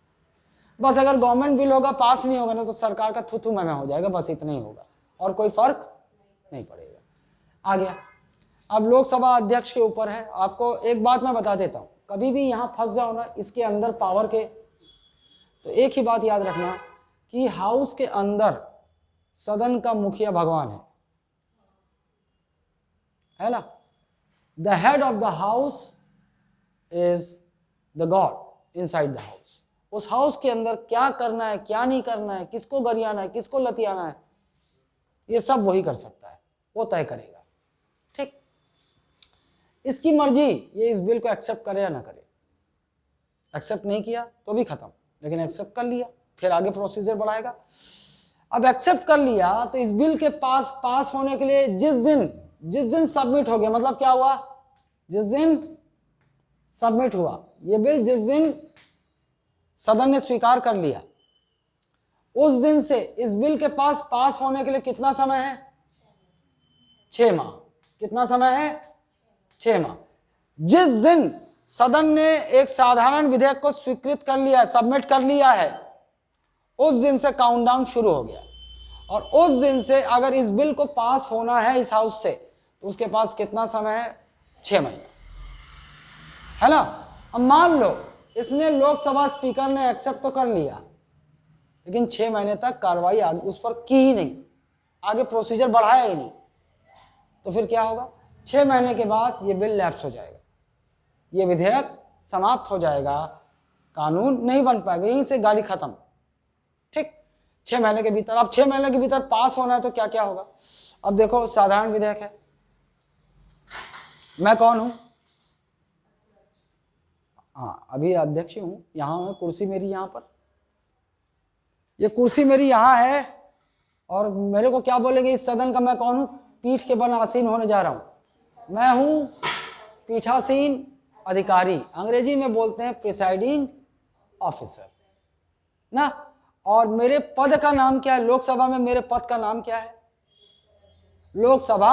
बस अगर गवर्नमेंट बिल होगा, पास नहीं होगा ना, तो सरकार का थू में हो जाएगा, बस इतना ही होगा और कोई फर्क नहीं पड़ेगा। आ गया। अब लोकसभा अध्यक्ष के ऊपर है। आपको एक बात मैं बता देता हूं, कभी भी यहां फंस जाओ ना इसके अंदर पावर के, तो एक ही बात याद रखना कि हाउस के अंदर सदन का मुखिया भगवान है ना। The head of the house is the God inside the house. उस हाउस के अंदर क्या करना है, क्या नहीं करना है, किसको गरियाना है, किसको लतियाना है, ये सब वही कर सकता है, वो तय करेगा। ठीक, इसकी मर्जी ये इस बिल को एक्सेप्ट करे या ना करे। एक्सेप्ट नहीं किया तो भी खत्म, लेकिन एक्सेप्ट कर लिया, फिर आगे प्रोसीजर बढ़ाएगा। अब एक्सेप्ट कर लिया तो इस बिल के पास होने के लिए जिस दिन सबमिट हो गया, मतलब क्या हुआ, जिस दिन सबमिट हुआ ये बिल, जिस दिन सदन ने स्वीकार कर लिया, उस दिन से इस बिल के पास होने के लिए कितना समय है? 6 माह। कितना समय है? 6 माह। जिस दिन सदन ने एक साधारण विधेयक को स्वीकृत कर लिया है, सबमिट कर लिया है, उस दिन से काउंटडाउन शुरू हो गया। और उस दिन से अगर इस बिल को पास होना है इस हाउस से, तो उसके पास कितना समय है? 6 महीने, है ना। अब मान लो इसने लोकसभा स्पीकर ने एक्सेप्ट तो कर लिया, लेकिन 6 महीने तक कार्रवाई उस पर की ही नहीं, आगे प्रोसीजर बढ़ाया ही नहीं, तो फिर क्या होगा? 6 महीने के बाद ये बिल लैप्स हो जाएगा, ये विधेयक समाप्त हो जाएगा, कानून नहीं बन पाएगा, यहीं से गाड़ी खत्म। ठीक, 6 महीने के भीतर। अब 6 महीने के भीतर पास होना है तो क्या क्या होगा? अब देखो, साधारण विधेयक है, मैं कौन हूं? हाँ, अभी अध्यक्ष हूं, यहां है कुर्सी मेरी, यहां पर ये कुर्सी मेरी यहां है, और मेरे को क्या बोलेंगे इस सदन का? मैं कौन हूं? पीठ के बल आसीन होने जा रहा हूं, मैं हूं पीठासीन अधिकारी, अंग्रेजी में बोलते हैं प्रिसाइडिंग ऑफिसर ना। और मेरे पद का नाम क्या है लोकसभा में? मेरे पद का नाम क्या है? लोकसभा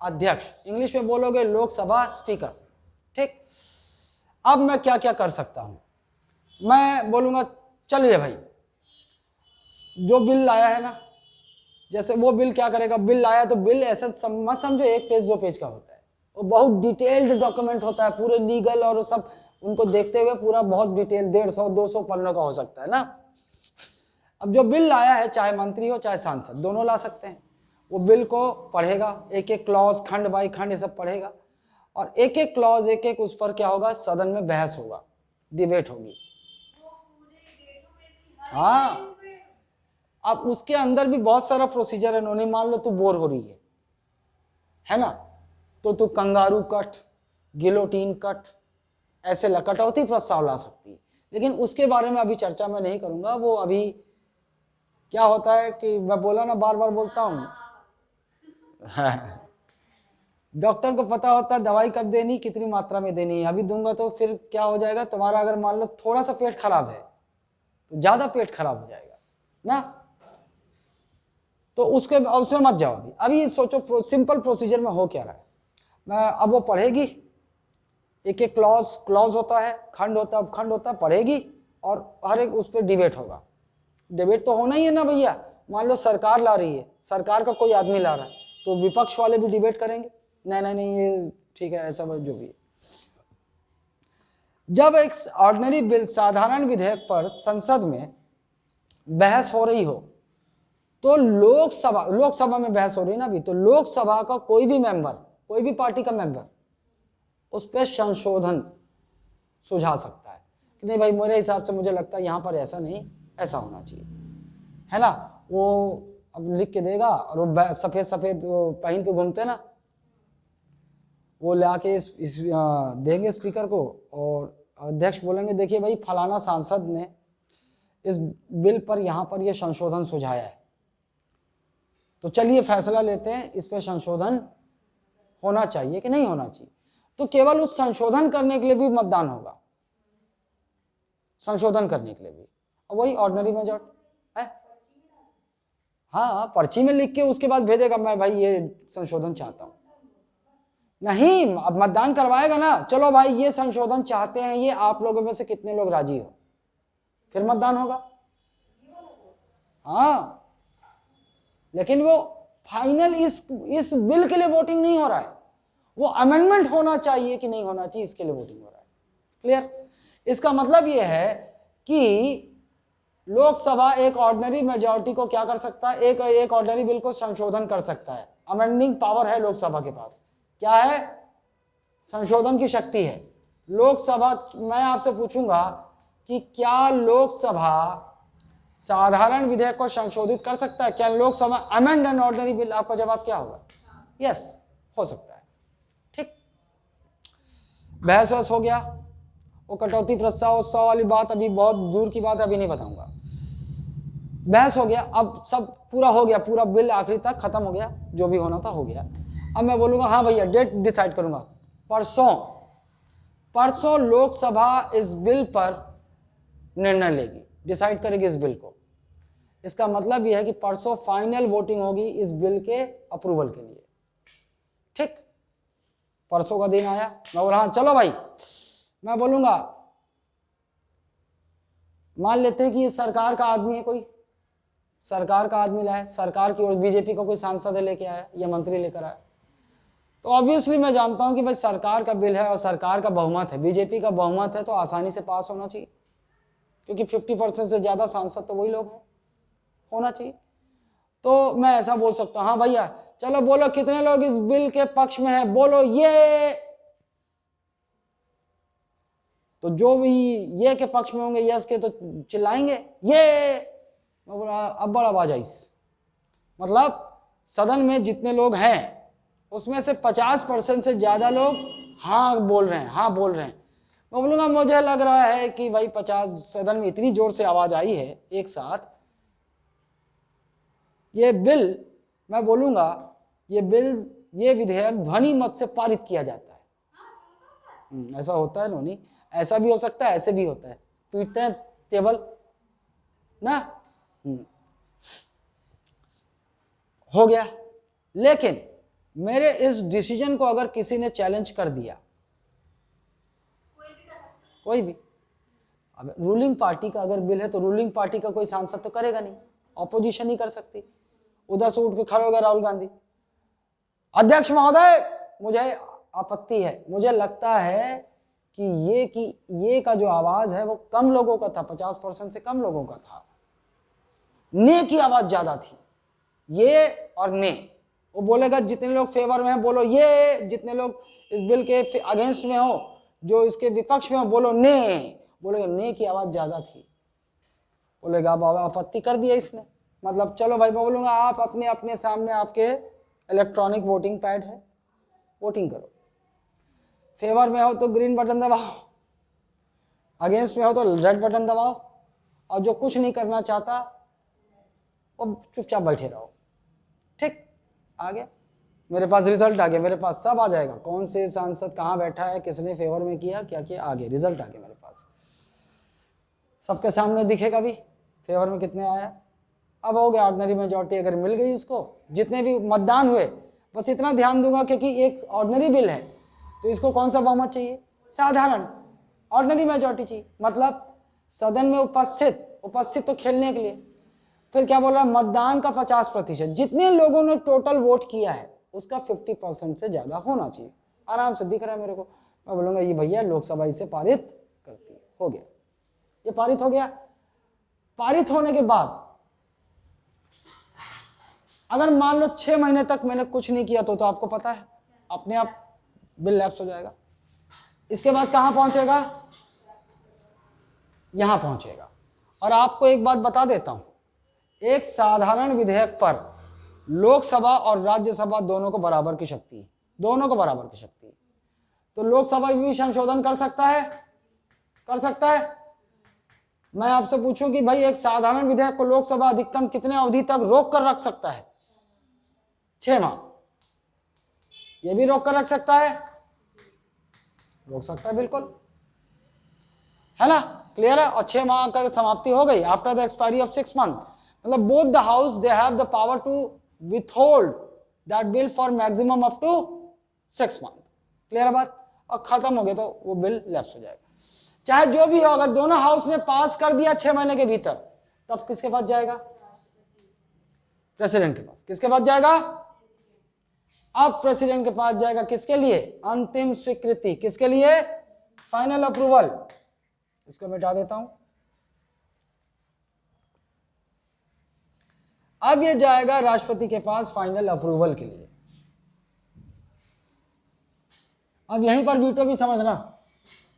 अध्यक्ष, इंग्लिश में बोलोगे लोकसभा स्पीकर। ठीक, अब मैं क्या क्या कर सकता हूं? मैं बोलूंगा चलिए भाई, जो बिल लाया है ना, जैसे वो बिल क्या करेगा? बिल लाया तो बिल ऐसा मत समझो 1 पेज 2 पेज का होता है, वो बहुत डिटेल्ड डॉक्यूमेंट होता है, पूरे लीगल और सब उनको देखते हुए पूरा बहुत डिटेल 150-200 पन्नों का हो सकता है ना। अब जो बिल लाया है, चाहे मंत्री हो चाहे सांसद, दोनों ला सकते हैं, वो बिल को पढ़ेगा, एक एक क्लॉज खंड बाई खंड ये सब पढ़ेगा, और एक एक क्लॉज एक एक उस पर क्या होगा? सदन में बहस होगा, डिबेट होगी। हाँ, अब उसके अंदर भी बहुत सारा प्रोसीजर है। उन्होंने मान लो तू बोर हो रही है ना, तो तू कंगारू कट, गिलोटीन कट, ऐसे कटौती प्रस्ताव ला सकती है, लेकिन उसके बारे में अभी चर्चा मैं नहीं करूंगा। वो अभी क्या होता है कि मैं बोला ना, बार बार बोलता हूं डॉक्टर को पता होता है दवाई कब देनी, कितनी मात्रा में देनी है। अभी दूंगा तो फिर क्या हो जाएगा तुम्हारा? अगर मान लो थोड़ा सा पेट खराब है तो ज्यादा पेट खराब हो जाएगा ना, तो उसमें मत जाओ। अभी सोचो सिंपल प्रोसीजर में हो क्या रहा है। मैं अब वो पढ़ेगी, एक एक क्लॉज होता है, खंड होता है, उपखंड होता है, पढ़ेगी, और हर एक उस पर डिबेट होगा। डिबेट तो होना ही है ना भैया। मान लो सरकार ला रही है, सरकार का कोई आदमी ला रहा है, तो विपक्ष वाले भी डिबेट करेंगे, नहीं नहीं नहीं ये ठीक है, ऐसा जो भी है। जब एक ऑर्डिनरी बिल, साधारण विधेयक पर संसद में बहस हो रही हो, तो लोकसभा में बहस हो रही है ना अभी, तो लोकसभा का कोई भी मेंबर, कोई भी पार्टी का मेंबर उस पर संशोधन सुझा सकता है कि नहीं भाई, मेरे हिसाब से मुझे लगता है यहां पर ऐसा नहीं, ऐसा होना चाहिए, है ना। वो अब लिख के देगा, और वो सफेद सफेद पहन के घूमते ना, वो लाके इस देंगे स्पीकर को, और अध्यक्ष बोलेंगे देखिए भाई फलाना सांसद ने इस बिल पर यहां पर यह संशोधन सुझाया है, तो चलिए फैसला लेते हैं इस पर संशोधन होना चाहिए कि नहीं होना चाहिए। तो केवल उस संशोधन करने के लिए भी मतदान होगा, संशोधन करने के लिए भी, और वही ऑर्डिनरी मेजॉरिटी है। हाँ, पर्ची में लिख के उसके बाद भेजेगा, मैं भाई ये संशोधन चाहता हूं। नहीं, अब मतदान करवाएगा ना, चलो भाई ये संशोधन चाहते हैं, ये आप लोगों में से कितने लोग राजी हो, फिर मतदान होगा। हाँ, लेकिन वो फाइनल इस बिल के लिए वोटिंग नहीं हो रहा है, वो अमेंडमेंट होना चाहिए कि नहीं होना चाहिए, इसके लिए वोटिंग हो रहा है। क्लियर? इसका मतलब यह है कि लोकसभा एक ऑर्डिनरी मेजॉरिटी को क्या कर सकता है? एक ऑर्डिनरी बिल को संशोधन कर सकता है। अमेंडिंग पावर है लोकसभा के पास। क्या है? संशोधन की शक्ति है लोकसभा। मैं आपसे पूछूंगा कि क्या लोकसभा साधारण विधेयक को संशोधित कर सकता है? क्या Lok Sabha amend an ordinary bill? आपका जवाब क्या होगा? यस, हो सकता है। ठीक, बहस हो गया। वो कटौती प्रस्ताव वाली बात अभी बहुत दूर की बात है, अभी नहीं बताऊंगा। बहस हो गया, अब सब पूरा हो गया, पूरा बिल आखिरी तक खत्म हो गया, जो भी होना था हो गया। अब मैं बोलूंगा हाँ भैया डेट डिसाइड करूंगा, परसों लोकसभा इस बिल पर निर्णय लेगी, डिसाइड करेगी इस बिल को। इसका मतलब यह है कि परसों फाइनल वोटिंग होगी इस बिल के अप्रूवल के लिए। ठीक, परसों का दिन आया, मैं बोला हाँ चलो भाई, मैं बोलूंगा मान लेते हैं कि ये सरकार का आदमी है, कोई सरकार का आदमी लाया, सरकार की ओर बीजेपी का कोई सांसद है लेके आया या मंत्री लेकर आया, तो ऑब्वियसली मैं जानता हूं कि भाई सरकार का बिल है और सरकार का बहुमत है, बीजेपी का बहुमत है, तो आसानी से पास होना चाहिए, क्योंकि 50% से ज्यादा सांसद तो वही लोग हैं, होना चाहिए। तो मैं ऐसा बोल सकता हूं, हाँ भैया चलो बोलो कितने लोग इस बिल के पक्ष में हैं, बोलो ये। तो जो भी ये के पक्ष में होंगे, यस के, तो चिल्लाएंगे ये। मैं बोला अब बड़ा आवाज आई, मतलब सदन में जितने लोग हैं उसमें से 50% से ज्यादा लोग हाँ बोल रहे हैं, हाँ बोल रहे हैं। मैं बोलूंगा मुझे लग रहा है कि भाई 50 सदन में इतनी जोर से आवाज आई है एक साथ, ये बिल, मैं बोलूंगा ये बिल, ये विधेयक ध्वनि मत से पारित किया जाता है। ऐसा होता है नोनी, ऐसा भी हो सकता है, ऐसे भी होता है, पीटते हैं टेबल ना। हो गया। लेकिन मेरे इस डिसीजन को अगर किसी ने चैलेंज कर दिया, कोई भी, अब रूलिंग पार्टी का अगर बिल है तो रूलिंग पार्टी का कोई सांसद तो करेगा नहीं, ऑपोजिशन ही कर सकती। उधर से उठ के खड़े होगा राहुल गांधी, अध्यक्ष महोदय मुझे आपत्ति है, मुझे लगता है कि ये का जो आवाज है वो कम लोगों का था, 50% से कम लोगों का था, ने की आवाज ज्यादा थी, ये और ने। वो बोलेगा जितने लोग फेवर में हैं बोलो ये, जितने लोग इस बिल के अगेंस्ट में हो, जो इसके विपक्ष में हो बोलो ने। बोलेगा ने की आवाज ज्यादा थी, बोलेगा अब आपत्ति कर दिया इसने, मतलब चलो भाई मैं बोलूंगा आप अपने अपने सामने आपके इलेक्ट्रॉनिक वोटिंग पैड है, वोटिंग करो। फेवर में हो तो ग्रीन बटन दबाओ, अगेंस्ट में हो तो रेड बटन दबाओ, और जो कुछ नहीं करना चाहता वो चुपचाप बैठे रहो। ठीक, आ गया मेरे पास रिजल्ट, आ गया मेरे पास, सब आ जाएगा, कौन से सांसद कहाँ बैठा है, किसने फेवर में किया, क्या किया, आ गया रिजल्ट, आ गया मेरे पास, सबके सामने दिखेगा भी फेवर में कितने आया। अब हो गया ऑर्डिनरी मेजॉरिटी अगर मिल गई उसको, जितने भी मतदान हुए, बस इतना ध्यान दूंगा क्योंकि एक ऑर्डिनरी बिल है तो इसको कौन सा बहुमत चाहिए, साधारण ऑर्डिनरी मेजॉरिटी चाहिए, मतलब सदन में उपस्थित तो खेलने के लिए। फिर क्या बोल रहा है, मतदान का 50%, जितने लोगों ने टोटल वोट किया है उसका 50% से ज्यादा होना चाहिए। आराम से दिख रहा है मेरे को, मैं बोलूंगा ये भैया लोकसभा इसे पारित करती है, हो गया, ये पारित हो गया। पारित होने के बाद अगर मान लो 6 महीने तक मैंने कुछ नहीं किया तो आपको पता है अपने आप बिल लैप्स हो जाएगा। इसके बाद कहां पहुंचेगा, यहां पहुंचेगा। और आपको एक बात बता देता हूं, एक साधारण विधेयक पर लोकसभा और राज्यसभा दोनों को बराबर की शक्ति है, दोनों को बराबर की शक्ति है। तो लोकसभा भी संशोधन कर सकता है, कर सकता है। मैं आपसे पूछूं कि भाई एक साधारण विधेयक को लोकसभा अधिकतम कितने अवधि तक रोक कर रख सकता है, 6 माह। यह भी रोक कर रख सकता है, रोक सकता है बिल्कुल, है ना, क्लियर है। और 6 माह का समाप्ति हो गई after the expiry of 6 month, मतलब both the house they have the power to withhold that bill for maximum up to 6 month, clear है बात। और खत्म हो गया तो वो बिल लैप्स हो जाएगा। चाहे जो भी हो, अगर दोनों हाउस ने पास कर दिया 6 महीने के भीतर, तब किसके पास जाएगा, प्रेसिडेंट के पास। किसके पास जाएगा, अब प्रेसिडेंट के पास जाएगा, किसके लिए, अंतिम स्वीकृति, किसके लिए, फाइनल अप्रूवल। इसको मिटा देता हूं, अब ये जाएगा राष्ट्रपति के पास फाइनल अप्रूवल के लिए। अब यहीं पर वीटो भी समझना,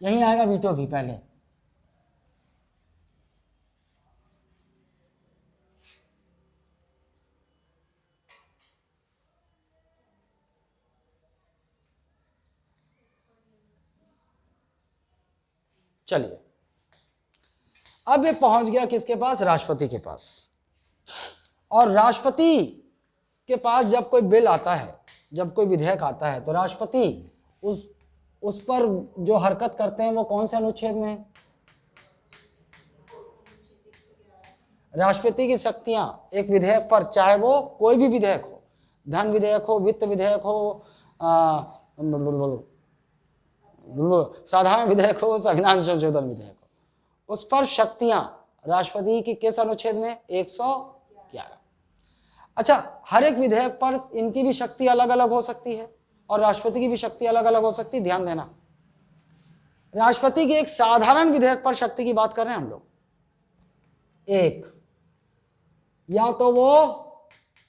यहीं आएगा वीटो भी पहले। चलिए, अब ये पहुंच गया किसके पास, राष्ट्रपति के पास। और राष्ट्रपति के पास जब कोई बिल आता है, जब कोई विधेयक आता है, तो राष्ट्रपति उस पर जो हरकत करते हैं वो कौन से अनुच्छेद में है। राष्ट्रपति की शक्तियां एक विधेयक पर, चाहे वो कोई भी विधेयक हो, धन विधेयक हो, वित्त विधेयक हो, साधारण विधेयक हो, संविधान संशोधन विधेयक हो, उस पर शक्तियां राष्ट्रपति की किस अनुच्छेद में, 111। अच्छा, हर एक विधेयक पर इनकी भी शक्ति अलग अलग हो सकती है, और राष्ट्रपति की भी शक्ति अलग अलग हो सकती है, ध्यान देना। राष्ट्रपति के एक साधारण विधेयक पर शक्ति की बात कर रहे हैं हम लोग। एक, या तो वो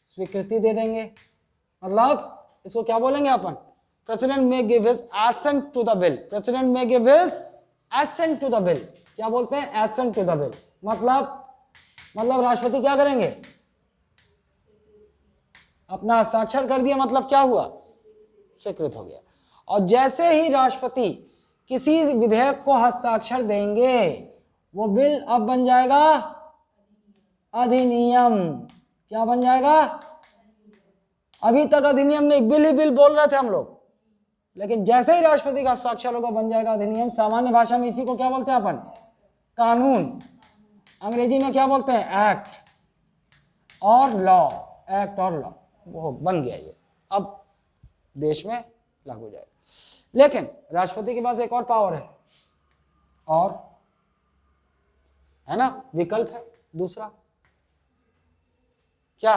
स्वीकृति दे देंगे, मतलब इसको क्या बोलेंगे अपन, president may give his assent to the bill. President may give his assent to the bill, क्या बोलते हैं, एसेंट टू द बिल। मतलब राष्ट्रपति क्या करेंगे, अपना हस्ताक्षर कर दिया, मतलब क्या हुआ, स्वीकृत हो गया। और जैसे ही राष्ट्रपति किसी विधेयक को हस्ताक्षर देंगे, वो बिल अब बन जाएगा अधिनियम। क्या बन जाएगा, अभी तक अधिनियम नहीं, बिल ही बिल बोल रहे थे हम लोग, लेकिन जैसे ही राष्ट्रपति का हस्ताक्षर होगा बन जाएगा अधिनियम। सामान्य भाषा में इसी को क्या बोलते हैं अपन, कानून। अंग्रेजी में क्या बोलते हैं, एक्ट और लॉ, एक्ट और लॉ। वो बन गया ये, अब देश में लागू हो जाएगा। लेकिन राष्ट्रपति के पास एक और पावर है, और है ना, विकल्प है दूसरा, क्या,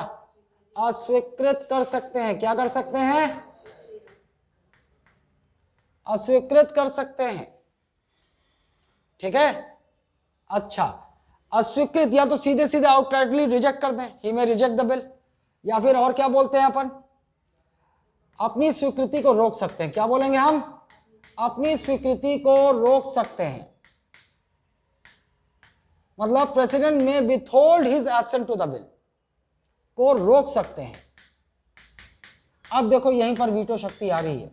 अस्वीकृत कर सकते हैं। क्या कर सकते हैं, अस्वीकृत कर सकते हैं, ठीक है। अच्छा, अस्वीकृत या तो सीधे सीधे आउटराइटली रिजेक्ट कर दें, ही में रिजेक्ट द बिल, या फिर और क्या बोलते हैं अपन, अपनी स्वीकृति को रोक सकते हैं। क्या बोलेंगे हम, अपनी स्वीकृति को रोक सकते हैं, मतलब प्रेसिडेंट में withhold his assent to the bill को रोक सकते हैं। अब देखो यहीं पर वीटो शक्ति आ रही है।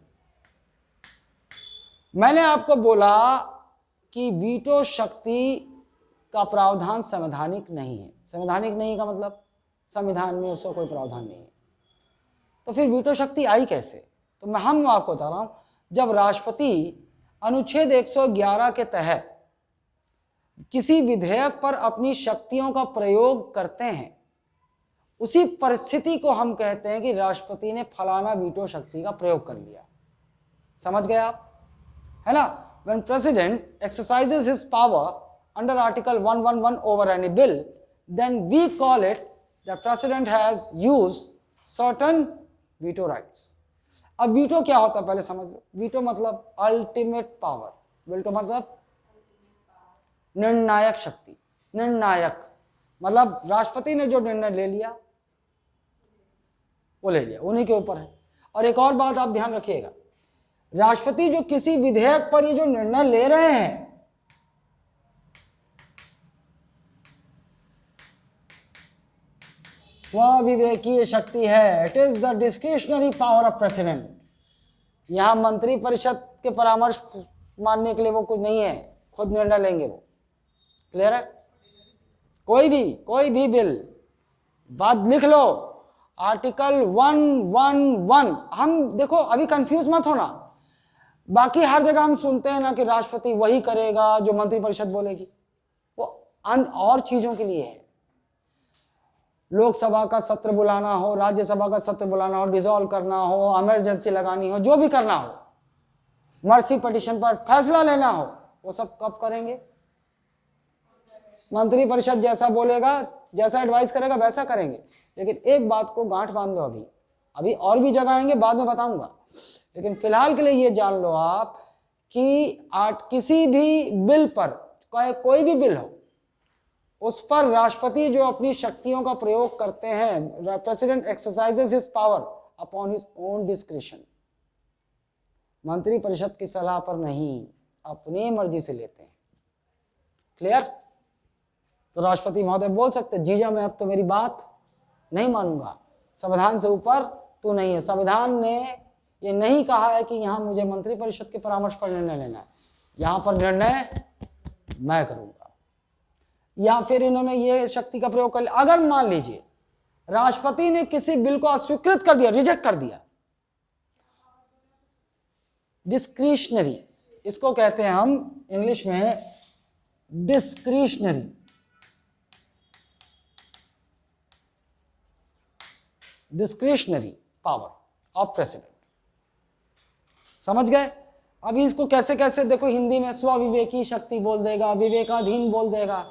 मैंने आपको बोला कि वीटो शक्ति का प्रावधान संवैधानिक नहीं है। संवैधानिक नहीं का मतलब संविधान में उसका कोई प्रावधान नहीं है, तो फिर वीटो शक्ति आई कैसे। तो हम आपको बता रहा हूं, जब राष्ट्रपति अनुच्छेद 111 के तहत किसी विधेयक पर अपनी शक्तियों का प्रयोग करते हैं, उसी परिस्थिति को हम कहते हैं कि राष्ट्रपति ने फलाना वीटो शक्ति का प्रयोग कर लिया। समझ गए आप, है ना। When president exercises his power under Article 111 over any bill, then we call it that president has used certain veto rights. अब वीटो क्या होता है पहले समझ लो। वीटो मतलब अल्टीमेट पावर, वीटो मतलब निर्णायक शक्ति। निर्णायक मतलब राष्ट्रपति ने जो निर्णय ले लिया वो ले लिया, उन्हीं के ऊपर है। और एक और बात आप ध्यान रखिएगा, राष्ट्रपति जो किसी विधेयक पर ये जो निर्णय ले रहे हैं, स्वविवेकीय शक्ति है। It is the discretionary power of president. यहां मंत्री परिषद के परामर्श मानने के लिए वो कुछ नहीं है, खुद निर्णय लेंगे वो। क्लियर है। कोई भी बिल, बात लिख लो, आर्टिकल 111। हम देखो अभी कंफ्यूज मत होना, बाकी हर जगह हम सुनते हैं ना कि राष्ट्रपति वही करेगा जो मंत्रिपरिषद बोलेगी, वो और चीजों के लिए है। लोकसभा का सत्र बुलाना हो, राज्यसभा का सत्र बुलाना हो, डिसॉल्व करना हो, इमरजेंसी लगानी हो, जो भी करना हो, मर्सी पिटीशन पर फैसला लेना हो, वो सब कब करेंगे, मंत्रिपरिषद जैसा बोलेगा, जैसा एडवाइस करेगा वैसा करेंगे। लेकिन एक बात को गांठ बांध लो, अभी और भी जगह आएंगे, बाद में बताऊंगा, लेकिन फिलहाल के लिए ये जान लो आप कि किसी भी बिल पर, कोई भी बिल हो, उस पर राष्ट्रपति जो अपनी शक्तियों का प्रयोग करते हैं, president exercises his power upon his own discretion. मंत्रिपरिषद की सलाह पर नहीं, अपनी मर्जी से लेते हैं। क्लियर। तो राष्ट्रपति महोदय बोल सकते, जीजा मैं अब तो मेरी बात नहीं मानूंगा, संविधान से ऊपर तू नहीं है। संविधान ने ये नहीं कहा है कि यहां मुझे मंत्रिपरिषद के परामर्श पर निर्णय लेना है, यहां पर निर्णय मैं करूंगा। या फिर इन्होंने ये शक्ति का प्रयोग कर लिया। अगर मान लीजिए राष्ट्रपति ने किसी बिल को अस्वीकृत कर दिया, रिजेक्ट कर दिया, डिस्क्रिशनरी, इसको कहते हैं हम इंग्लिश में discretionary. Discretionary power of president. समझ गए। अभी इसको कैसे कैसे देखो, हिंदी में स्वविवेकी शक्ति बोल देगा, विवेकाधीन बोल देगा।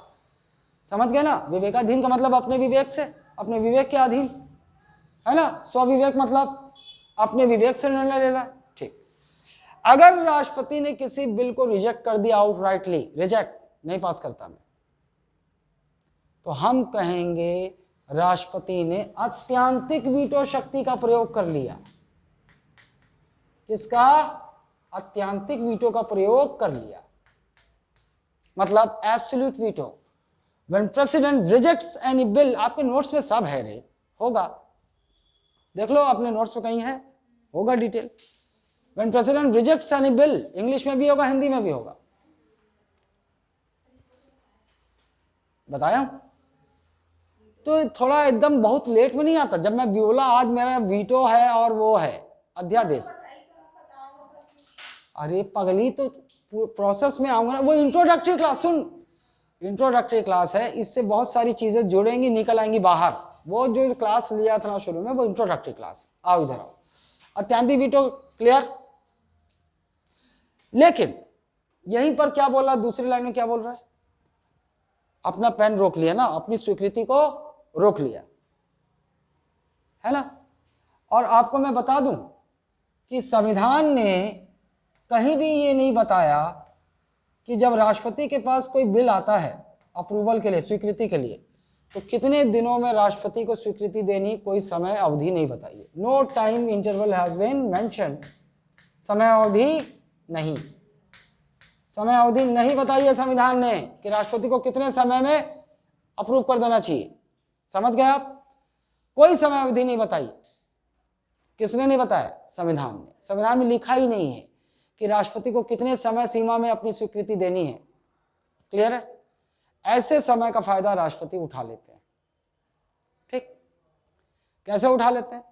समझ गए ना। विवेकाधीन का मतलब अपने विवेक से, अपने विवेक के अधीन, है ना। स्वविवेक मतलब अपने विवेक से निर्णय लेना। ठीक, अगर राष्ट्रपति ने किसी बिल को रिजेक्ट कर दिया आउटराइटली, रिजेक्ट, नहीं पास करता मैं, तो हम कहेंगे राष्ट्रपति ने अत्यंतिक वीटो शक्ति का प्रयोग कर लिया। किसका? अत्यंतिक वीटो का प्रयोग कर लिया, मतलब absolute veto. When president rejects any bill, आपके नोट्स में सब है रे, होगा, देख लो अपने नोट्स में कहीं है, होगा detail. When president rejects any bill, English में भी होगा, हिंदी में भी होगा, बताया। तो थोड़ा एकदम बहुत लेट में नहीं आता, जब मैं बोला आज मेरा वीटो है और वो है अध्यादेश, अरे पगली तो प्रोसेस में आऊंगा ना, वो इंट्रोडक्टरी क्लास सुन, इंट्रोडक्टरी क्लास है, इससे बहुत सारी चीजें जुड़ेंगी, निकल आएंगी बाहर। वो जो क्लास लिया था ना शुरू में, वो इंट्रोडक्टरी क्लास। आओ इधर आओ, अत्यंतिक वीटो क्लियर। लेकिन यहीं पर क्या बोला, दूसरी लाइन में क्या बोल रहा है? अपना पेन रोक लिया ना, अपनी स्वीकृति को रोक लिया, है ना। और आपको मैं बता दूं कि संविधान ने कहीं भी ये नहीं बताया कि जब राष्ट्रपति के पास कोई बिल आता है अप्रूवल के लिए, स्वीकृति के लिए, तो कितने दिनों में राष्ट्रपति को स्वीकृति देनी, कोई समय अवधि नहीं बताई है। No time interval has been mentioned, समय अवधि नहीं, समय अवधि नहीं बताई है संविधान ने कि राष्ट्रपति को कितने समय में अप्रूव कर देना चाहिए। समझ गए आप? कोई समय अवधि नहीं बताई। किसने नहीं बताया? संविधान ने। संविधान में लिखा ही नहीं है कि राष्ट्रपति को कितने समय सीमा में अपनी स्वीकृति देनी है। क्लियर है? ऐसे समय का फायदा राष्ट्रपति उठा लेते हैं। ठीक, कैसे उठा लेते हैं?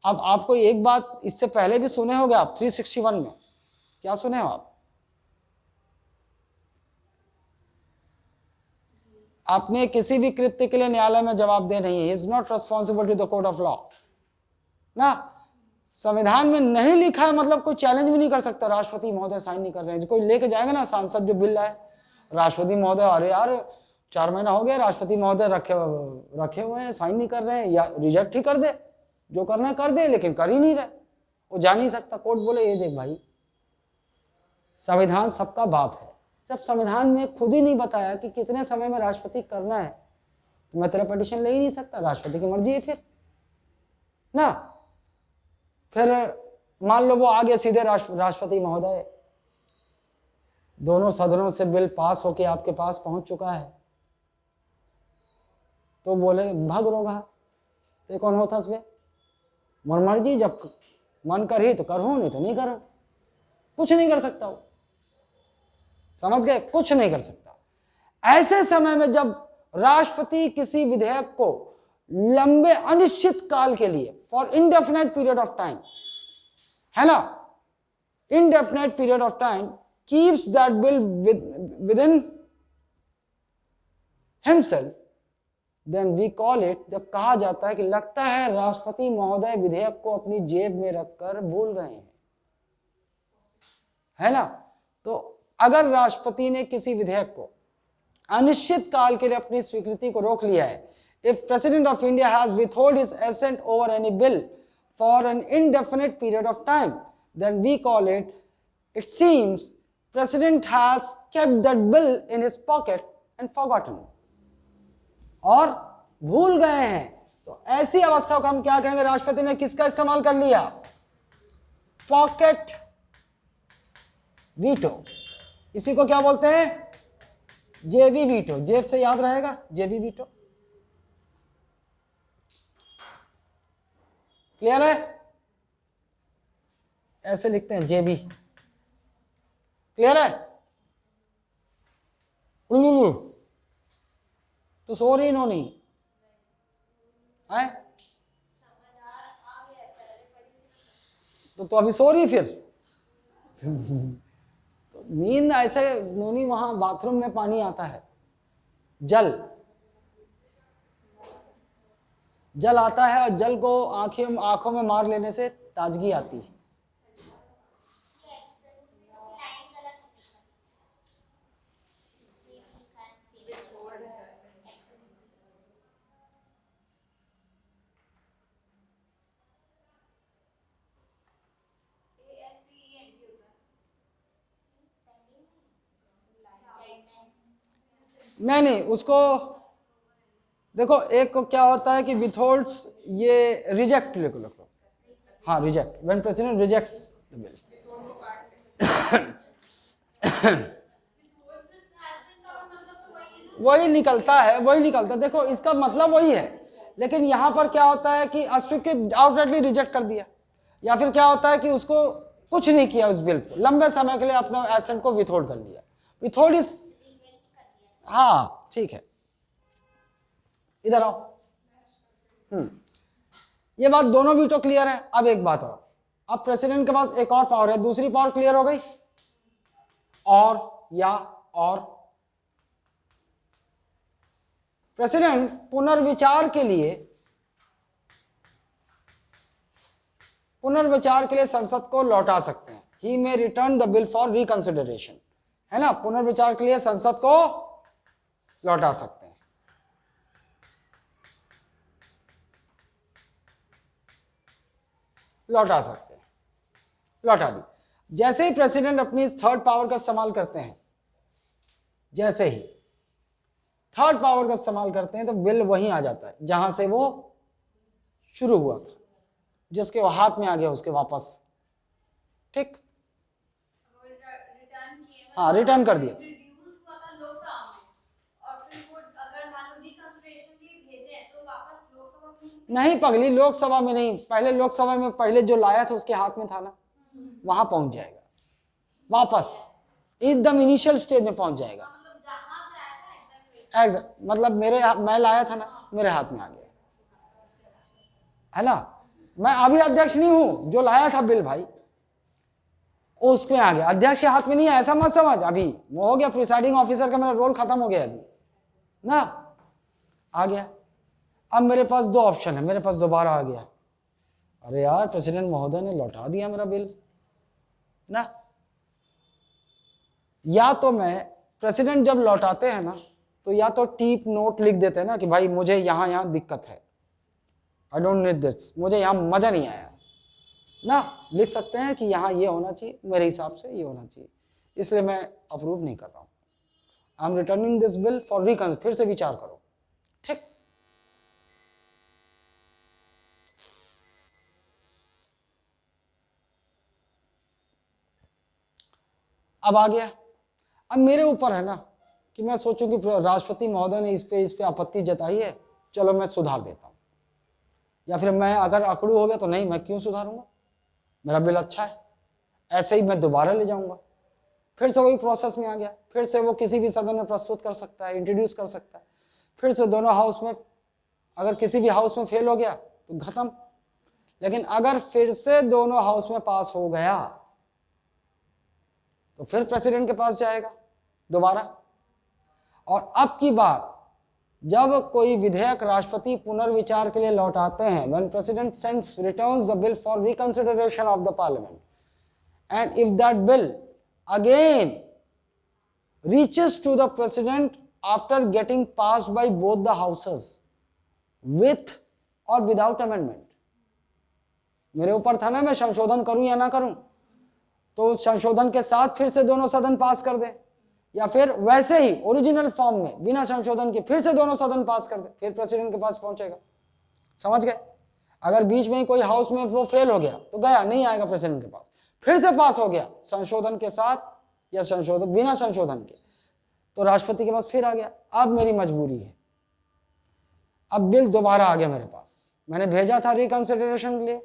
अब आपको एक बात इससे पहले भी सुने होंगे आप 361 में, क्या सुने हो आप? आपने किसी भी कृत्य के लिए न्यायालय में जवाबदेह नहीं है, is not responsible to the court of law ना। संविधान में नहीं लिखा है, मतलब कोई चैलेंज भी नहीं कर सकता। राष्ट्रपति महोदय साइन नहीं कर रहे हैं, कोई लेके जाएगा ना, सांसद जो बिल लाए, राष्ट्रपति महोदय, अरे यार 4 महीना हो गया, राष्ट्रपति महोदय रखे हुए हैं, साइन नहीं कर रहे हैं, या रिजेक्ट ही कर दे, जो करना है कर दे, लेकिन कर ही नहीं रहे, वो जा नहीं सकता। कोर्ट बोले ये देख भाई, संविधान सबका बाप है। जब संविधान में खुद ही नहीं बताया कि कितने समय में राष्ट्रपति करना है, तो मैं तेरा पिटीशन ले ही नहीं सकता, राष्ट्रपति की मर्जी है फिर ना। फिर मान लो वो आ गया सीधे राष्ट्रपति महोदय, दोनों सदनों से बिल पास होके आपके पास पहुंच चुका है, तो बोले भाग रोगा, तो कौन होता इसमें? मन मर्जी, जब मन कर ही तो करो, नहीं तो नहीं करो, कुछ नहीं कर सकता वो। समझ गए? कुछ नहीं कर सकता। ऐसे समय में जब राष्ट्रपति किसी विधेयक को लंबे अनिश्चित काल के लिए, for indefinite period of time, है ना, indefinite period of time, keeps that bill within himself, then we call it, जब कहा जाता है कि लगता है राष्ट्रपति महोदय विधेयक को अपनी जेब में रखकर भूल गए हैं, है ना। तो अगर राष्ट्रपति ने किसी विधेयक को अनिश्चित काल के लिए अपनी स्वीकृति को रोक लिया है, if President of India has withhold his assent over any bill for an indefinite period of time, then we call it, it seems President has kept that bill in his pocket and forgotten, और भूल गए हैं। तो ऐसी अवस्था को हम क्या कहेंगे? राष्ट्रपति ने किसका इस्तेमाल कर लिया? Pocket veto. इसी को क्या बोलते हैं? जेबी वीटो। जेब से याद रहेगा, जेबी वीटो। क्लियर है? ऐसे लिखते हैं जेबी। क्लियर है? तो सो रही नो नहीं है तो अभी सो रही फिर तो नींद ऐसे नोनी, वहां बाथरूम में पानी आता है, जल आता है, और जल को आंखों में मार लेने से ताजगी आती है। नहीं नहीं, उसको देखो, एक को क्या होता है कि विथहोल्ड्स, ये रिजेक्ट लिखो लिखो, हाँ reject, when president rejects the bill. वही निकलता है, वही निकलता है, देखो इसका मतलब वही है, लेकिन यहां पर क्या होता है कि अस्वीकृत, आउटराइटली रिजेक्ट कर दिया, या फिर क्या होता है कि उसको कुछ नहीं किया उस बिल को, लंबे समय के लिए अपने एसेंट को विथहोल्ड कर लिया। विथहोल्ड इज, हाँ ठीक है, इधर आओ। ये बात दोनों वीटो क्लियर है। अब एक बात और, अब प्रेसिडेंट के पास एक और पावर है, दूसरी पावर क्लियर हो गई, और या और प्रेसिडेंट पुनर्विचार के लिए संसद को लौटा सकते हैं। He may return the bill for reconsideration, है ना, पुनर्विचार के लिए संसद को लौटा सकते हैं। लौटा दी। जैसे ही प्रेसिडेंट अपनी थर्ड पावर का इस्तेमाल करते हैं, जैसे ही थर्ड पावर का इस्तेमाल करते हैं, तो बिल वहीं आ जाता है जहां से वो शुरू हुआ था, जिसके वो हाथ में आ गया उसके वापस, ठीक, हाँ रिटर्न कर दिया। नहीं पगली, लोकसभा में नहीं, पहले लोकसभा में पहले जो लाया था उसके हाथ में था ना, वहां पहुंच जाएगा वापस, एकदम इनिशियल स्टेज में पहुंच जाएगा। मतलब मैं लाया था ना, मेरे हाथ में आ गया, है ना, मैं अभी अध्यक्ष नहीं हूं, जो लाया था बिल भाई उसमें आ गया, अध्यक्ष के हाथ में नहीं है, ऐसा मत समझ। अभी वो हो गया, प्रिसाइडिंग ऑफिसर का मेरा रोल खत्म हो गया अभी ना, आ गया। अब मेरे पास दो ऑप्शन है, मेरे पास दोबारा आ गया, अरे यार प्रेसिडेंट महोदय ने लौटा दिया मेरा बिल ना। या तो मैं, प्रेसिडेंट जब लौटाते हैं ना, तो या तो टीप नोट लिख देते हैं ना कि भाई मुझे यहां दिक्कत है, आई डोंट नीड दिस, मुझे यहां मजा नहीं आया ना, लिख सकते हैं कि यहां ये होना चाहिए, मेरे हिसाब से ये होना चाहिए, इसलिए मैं अप्रूव नहीं कर रहा हूं, I am returning this bill for recon, फिर से विचार करो, ठीक। अब आ गया, अब मेरे ऊपर है ना कि मैं सोचूं कि राष्ट्रपति महोदय ने इस पे आपत्ति जताई है, चलो मैं सुधार देता हूं, या फिर मैं अगर अकड़ू हो गया तो नहीं, मैं क्यों सुधारूंगा, मेरा बिल अच्छा है, ऐसे ही मैं दोबारा ले जाऊंगा, फिर से वही प्रोसेस में आ गया, फिर से वो किसी भी सदन में प्रस्तुत कर सकता है, इंट्रोड्यूस कर सकता है, फिर से दोनों हाउस में, अगर किसी भी हाउस में फेल हो गया तो खत्म, लेकिन अगर फिर से दोनों हाउस में पास हो गया तो फिर प्रेसिडेंट के पास जाएगा दोबारा। और अब की बार जब कोई विधेयक राष्ट्रपति पुनर्विचार के लिए लौटाते हैं, when president sends returns the bill for reconsideration of the parliament, and if that bill again reaches to the president after getting passed by both the houses with or without amendment, मेरे ऊपर था ना मैं संशोधन करूं या ना करूं, तो संशोधन के साथ फिर से दोनों सदन पास कर दे, या फिर वैसे ही ओरिजिनल फॉर्म में बिना संशोधन के फिर से दोनों सदन पास कर दे, फिर प्रेसिडेंट के पास पहुंचेगा, समझ गए। अगर बीच में कोई हाउस में वो फेल हो गया तो गया, नहीं आएगा प्रेसिडेंट के पास, फिर से पास हो गया संशोधन के साथ या संशोधन बिना संशोधन के, तो राष्ट्रपति के पास फिर आ गया। अब मेरी मजबूरी है, अब बिल दोबारा आ गया मेरे पास, मैंने भेजा था रिकंसिडरेशन के लिए,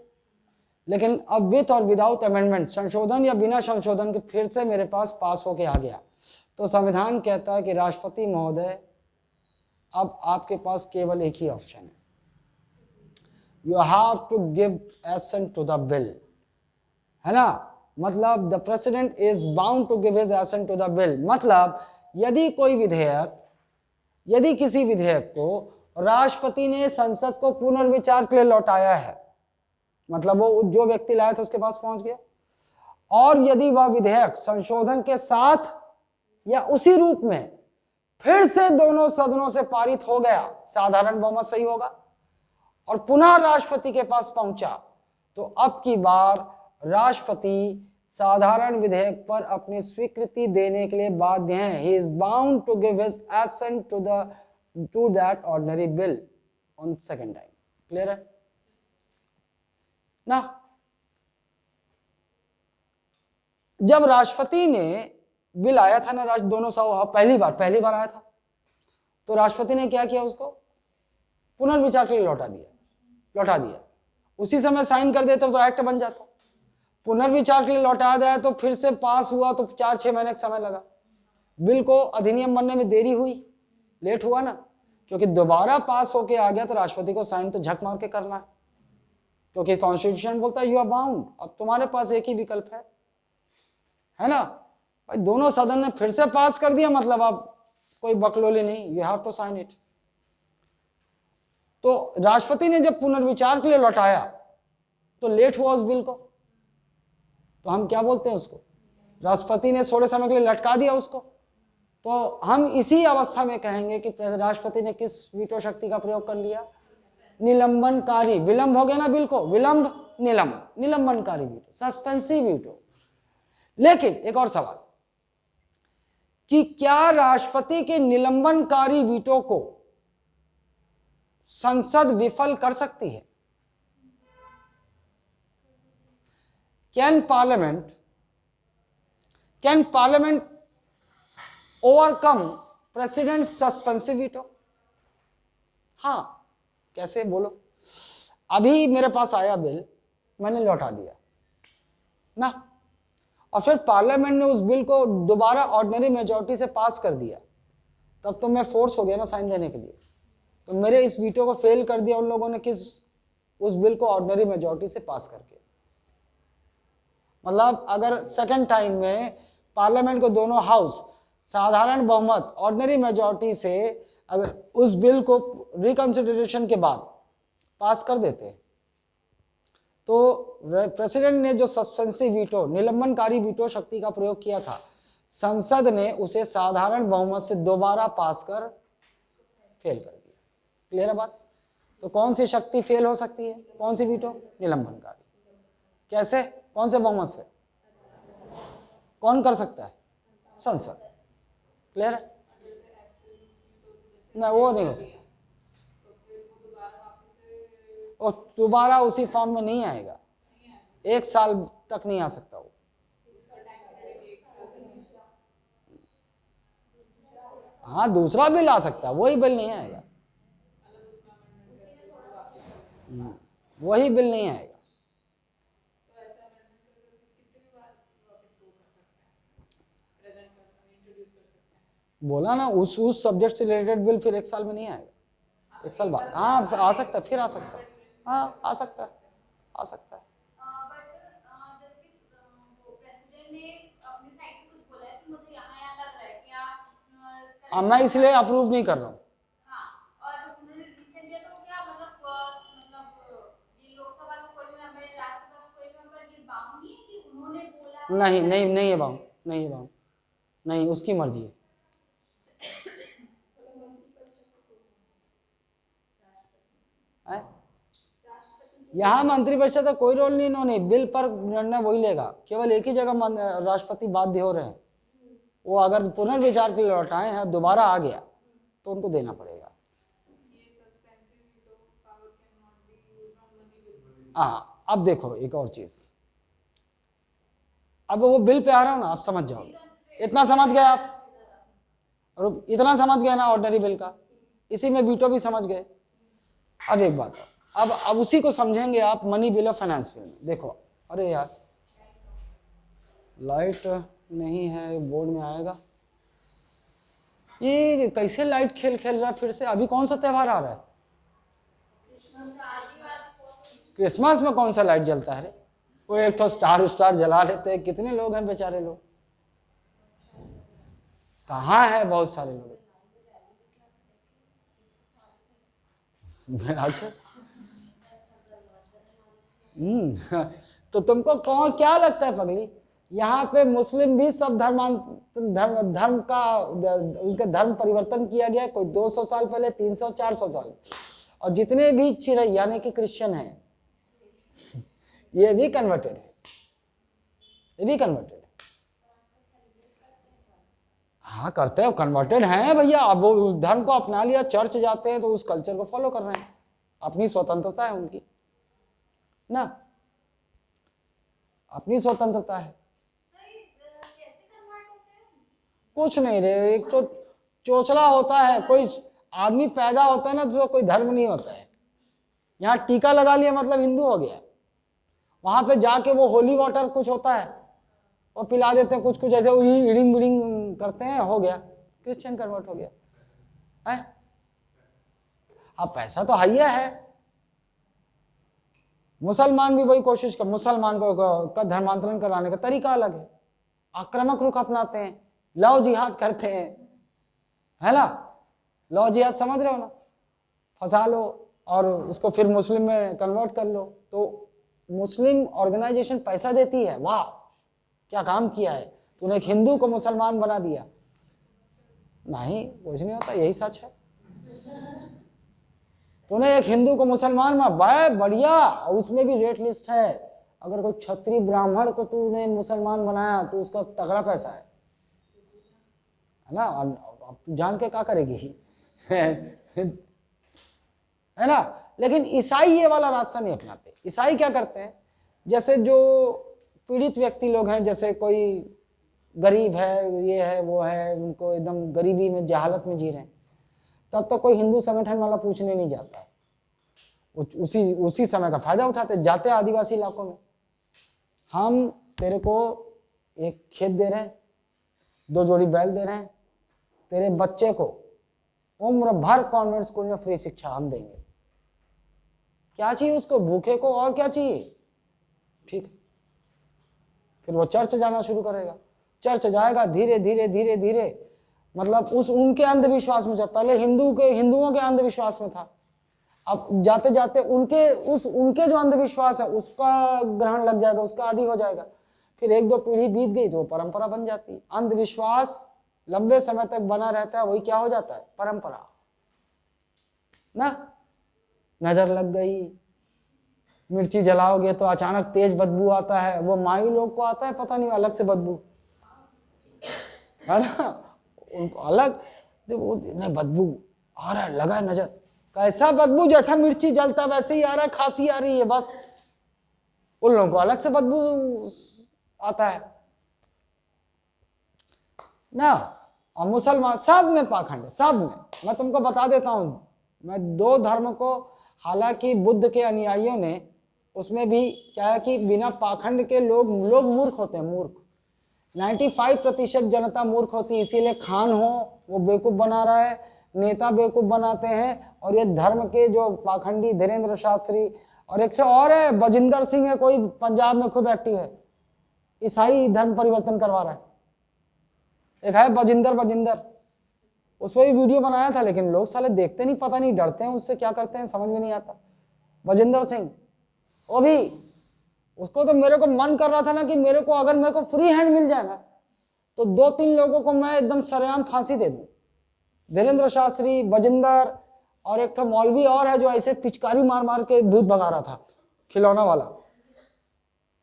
लेकिन अब विथ और विदाउट अमेंडमेंट, संशोधन या बिना संशोधन के फिर से मेरे पास होके आ गया, तो संविधान कहता है कि राष्ट्रपति महोदय अब आपके पास केवल एक ही ऑप्शन है, you have to give assent to the bill, है ना, मतलब the president is bound to give his assent to the bill, मतलब यदि किसी विधेयक को राष्ट्रपति ने संसद को पुनर्विचार के लिए लौटाया है, मतलब वो जो व्यक्ति लाया था उसके पास पहुंच गया, और यदि वह विधेयक संशोधन के साथ या उसी रूप में फिर से दोनों सदनों से पारित हो गया, साधारण बहुमत सही होगा, और पुनः राष्ट्रपति के पास पहुंचा, तो अब की बार राष्ट्रपति साधारण विधेयक पर अपनी स्वीकृति देने के लिए बाध्य हैं। He is bound to give his assent to that ordinary bill on second time. Clear है ना? जब राष्ट्रपति ने बिल आया था ना, दोनों सभा पहली बार आया था, तो राष्ट्रपति ने क्या किया, उसको पुनर्विचार के लिए लौटा दिया। उसी समय साइन कर देते तो एक्ट बन जाता। पुनर्विचार के लिए लौटा दिया तो फिर से पास हुआ तो 4-6 महीने का समय लगा। बिल को अधिनियम बनने में देरी हुई, लेट हुआ ना, क्योंकि दोबारा पास होके आ गया तो राष्ट्रपति को साइन तो झक मार के करना है, क्योंकि कॉन्स्टिट्यूशन बोलता है यू आर बाउंड। अब तुम्हारे पास एक ही विकल्प है ना भाई, दोनों सदन ने फिर से पास कर दिया, मतलब अब कोई बकलोली नहीं, you have to sign it. तो राष्ट्रपति ने जब पुनर्विचार के लिए लौटाया तो लेट हुआ उस बिल को, तो हम क्या बोलते हैं उसको, राष्ट्रपति ने थोड़े समय के लिए लटका दिया उसको। तो हम इसी अवस्था में कहेंगे कि राष्ट्रपति ने किस वीटो शक्ति का प्रयोग कर लिया, निलंबनकारी। विलंब हो गया ना बिल को, विलंब निलंबनकारी वीटो, सस्पेंसिव वीटो। लेकिन एक और सवाल कि क्या राष्ट्रपति के निलंबनकारी वीटो को संसद विफल कर सकती है? Can parliament overcome president suspensive veto? हाँ, कैसे बोलो। अभी मेरे पास आया बिल, मैंने लौटा दिया ना, और फिर पार्लियामेंट ने उस बिल को दोबारा ऑर्डिनरी मेजॉरिटी से पास कर दिया, तब तो मैं फोर्स हो गया ना साइन देने के लिए। तो मेरे इस वीटो को फेल कर दिया उन लोगों ने, किस उस बिल को ऑर्डिनरी मेजॉरिटी से पास करके। मतलब अगर सेकंड टाइम में पार्लियामेंट को दोनों हाउस साधारण बहुमत ऑर्डिनरी मेजॉरिटी से अगर उस बिल को रिकंसिडरेशन के बाद पास कर देते, तो प्रेसिडेंट ने जो सस्पेंसिव वीटो, निलंबनकारी वीटो शक्ति का प्रयोग किया था, संसद ने उसे साधारण बहुमत से दोबारा पास कर फेल कर दिया। क्लियर है बात? तो कौन सी शक्ति फेल हो सकती है, कौन सी वीटो? निलंबनकारी। कैसे, कौन से बहुमत से? कौन कर सकता है? संसद। क्लियर है? नहीं, वो नहीं हो सकता, और दोबारा उसी फॉर्म में नहीं आएगा, 1 साल तक नहीं आ सकता वो। हाँ, दूसरा बिल आ सकता है, वही बिल नहीं आएगा, वही बिल नहीं आएगा। बोला ना, उस सब्जेक्ट से रिलेटेड बिल फिर 1 साल में नहीं आएगा, 1 साल बाद। हाँ, आ सकता है, फिर आ सकता है, हाँ आ सकता है, आ सकता है। मैं इसलिए अप्रूव नहीं कर रहा हूँ। नहीं नहीं नहीं है बाउंड, नहीं है बाउंड, नहीं, उसकी मर्जी है। यहाँ मंत्रिपरिषद का कोई रोल नहीं, इन्होंने बिल पर निर्णय वही लेगा, केवल एक ही जगह राष्ट्रपति बाध्य हो रहे हैं, वो अगर पुनर्विचार के लिए लौटाए हैं, दोबारा आ गया तो उनको देना पड़ेगा। हाँ, अब देखो एक और चीज, अब वो बिल पे आ रहा हूं ना, आप समझ जाओगे। इतना समझ गए आप, और इतना समझ गए ना ऑर्डिनरी बिल का, इसी में वीटो भी समझ गए। अब एक बात, अब उसी को समझेंगे आप money bill of finance bill में। देखो, अरे यार लाइट नहीं है, बोर्ड में आएगा। ये कैसे लाइट खेल रहा है फिर से? अभी कौन सा त्यौहार आ रहा है? क्रिसमस में कौन सा लाइट जलता है? वो एक तो स्टार जला लेते हैं। कितने लोग हैं बेचारे लोग, कहाँ है बहुत सारे लोग। अच्छा, तो तुमको कौन क्या लगता है पगली, यहाँ पे मुस्लिम भी सब धर्म का उनका धर्म परिवर्तन किया गया, कोई 200 साल पहले, 300 400 साल, और जितने भी चिरई यानी कि क्रिश्चियन हैं, ये भी कन्वर्टेड है। ये भी कन्वर्टेड है। हाँ करते हैं, कन्वर्टेड हैं भैया। अब वो उस धर्म को अपना लिया, चर्च जाते हैं तो उस कल्चर को फॉलो कर रहे हैं, अपनी स्वतंत्रता है उनकी ना, अपनी स्वतंत्रता है। कुछ नहीं रे, एक तो चोचला होता है, कोई आदमी पैदा होता है ना तो कोई धर्म नहीं होता है। यहाँ टीका लगा लिया मतलब हिंदू हो गया, वहां पे जाके वो होली वाटर कुछ होता है वो पिला देते हैं, कुछ कुछ ऐसे इडिंग बिडिंग करते हैं, हो गया क्रिश्चियन कन्वर्ट हो गया है। अब पैसा तो हाइया है। मुसलमान भी वही कोशिश कर, मुसलमान को का धर्मांतरण कराने का तरीका अलग है, आक्रामक रुख अपनाते हैं, लव जिहाद करते हैं, है ना। लव जिहाद समझ रहे हो ना, फंसा लो और उसको फिर मुस्लिम में कन्वर्ट कर लो, तो मुस्लिम ऑर्गेनाइजेशन पैसा देती है, वाह क्या काम किया है तूने, एक हिंदू को मुसलमान बना दिया। नहीं कुछ नहीं होता, यही सच है। तूने एक हिंदू को मुसलमान बना, बढ़िया, और उसमें भी रेट लिस्ट है। अगर कोई क्षत्रिय ब्राह्मण को तूने मुसलमान बनाया तो उसका तगड़ा पैसा है ना। अब तू जान के क्या करेगी है ना। लेकिन ईसाई ये वाला रास्ता नहीं अपनाते। ईसाई क्या करते हैं, जैसे जो पीड़ित व्यक्ति लोग हैं, जैसे कोई गरीब है, ये है वो है, उनको एकदम गरीबी में जहालत में जी रहे हैं, तब तो कोई हिंदू संगठन वाला पूछने नहीं जाता है, उसी समय का फायदा उठाते। जाते आदिवासी इलाकों में, हम तेरे को एक खेत दे रहे हैं, 2 जोड़ी बैल दे रहे हैं, तेरे बच्चे को उम्र भर कॉन्वेंट स्कूल में फ्री शिक्षा हम देंगे। क्या चाहिए उसको, भूखे को और क्या चाहिए, ठीक। फिर वो चर्च जाना शुरू करेगा, चर्च जाएगा, धीरे धीरे धीरे धीरे मतलब उस उनके अंधविश्वास में, जब पहले हिंदुओं के अंधविश्वास में था, अब जाते जाते उनके जो अंधविश्वास है उसका ग्रहण लग जाएगा, उसका आदी हो जाएगा। फिर 1-2 पीढ़ी बीत गई तो वो परंपरा बन जाती है। अंधविश्वास लंबे समय तक बना रहता है, वही क्या हो जाता है, परंपरा ना। नजर लग गई, मिर्ची जलाओगे तो अचानक तेज बदबू आता है, वो मायू लोग को आता है पता नहीं अलग से बदबू, है ना, उनको अलग नहीं बदबू आ रहा है, लगा है नजर, कैसा बदबू, जैसा मिर्ची जलता वैसे ही आ रहा है, खांसी आ रही है, बस उन लोगों को अलग से बदबू आता है ना। और मुसलमान सब में पाखंड है, सब में। मैं तुमको बता देता हूं, मैं 2 धर्म को, हालांकि बुद्ध के अनुयायियों ने उसमें भी क्या है कि बिना पाखंड के लोग मूर्ख होते हैं, मूर्ख 95% जनता मूर्ख होती है, इसीलिए खान हो वो बेवकूफ बना रहा है, नेता बेवकूफ बनाते हैं। और ये धर्म के जो पाखंडी धीरेन्द्र शास्त्री, और एक और है बजिंदर सिंह है, कोई पंजाब में खूब एक्टिव है, ईसाई धर्म परिवर्तन करवा रहा है। एक है बजिंदर, उस पर भी वीडियो बनाया था, लेकिन लोग साले देखते नहीं, पता नहीं डरते हैं उससे, क्या करते हैं समझ में नहीं आता। बजिंदर सिंह वो भी, उसको तो मेरे को मन कर रहा था ना कि मेरे को फ्री हैंड मिल जाए ना तो 2-3 लोगों को मैं एकदम सरेआम फांसी दे दूं। धीरेन्द्र शास्त्री, बजिंदर, और एक तो मौलवी और है जो ऐसे पिचकारी मार मार के भूत भगा रहा था, खिलौना वाला।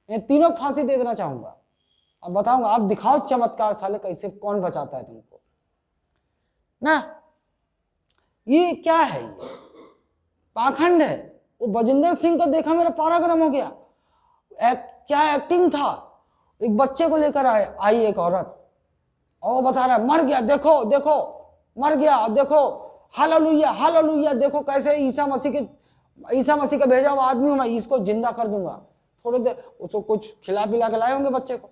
ये तीनों फांसी दे देना चाहूंगा। अब बताऊंगा, आप दिखाओ चमत्कार साले, कैसे कौन बचाता है तुमको ना। ये क्या है, ये पाखंड है। वो बजिंदर सिंह को देखा मेरा पारा गर्म हो गया। क्या एक्टिंग था। एक बच्चे को लेकर आई एक औरत, और वो बता रहा है मर गया, देखो देखो मर गया, देखो हालेलुया हालेलुया, देखो कैसे ईसा मसीह का भेजा हुआ आदमी हूं मैं, इसको जिंदा कर दूंगा। थोड़ी देर उसको कुछ खिला पिला के लाए होंगे बच्चे को,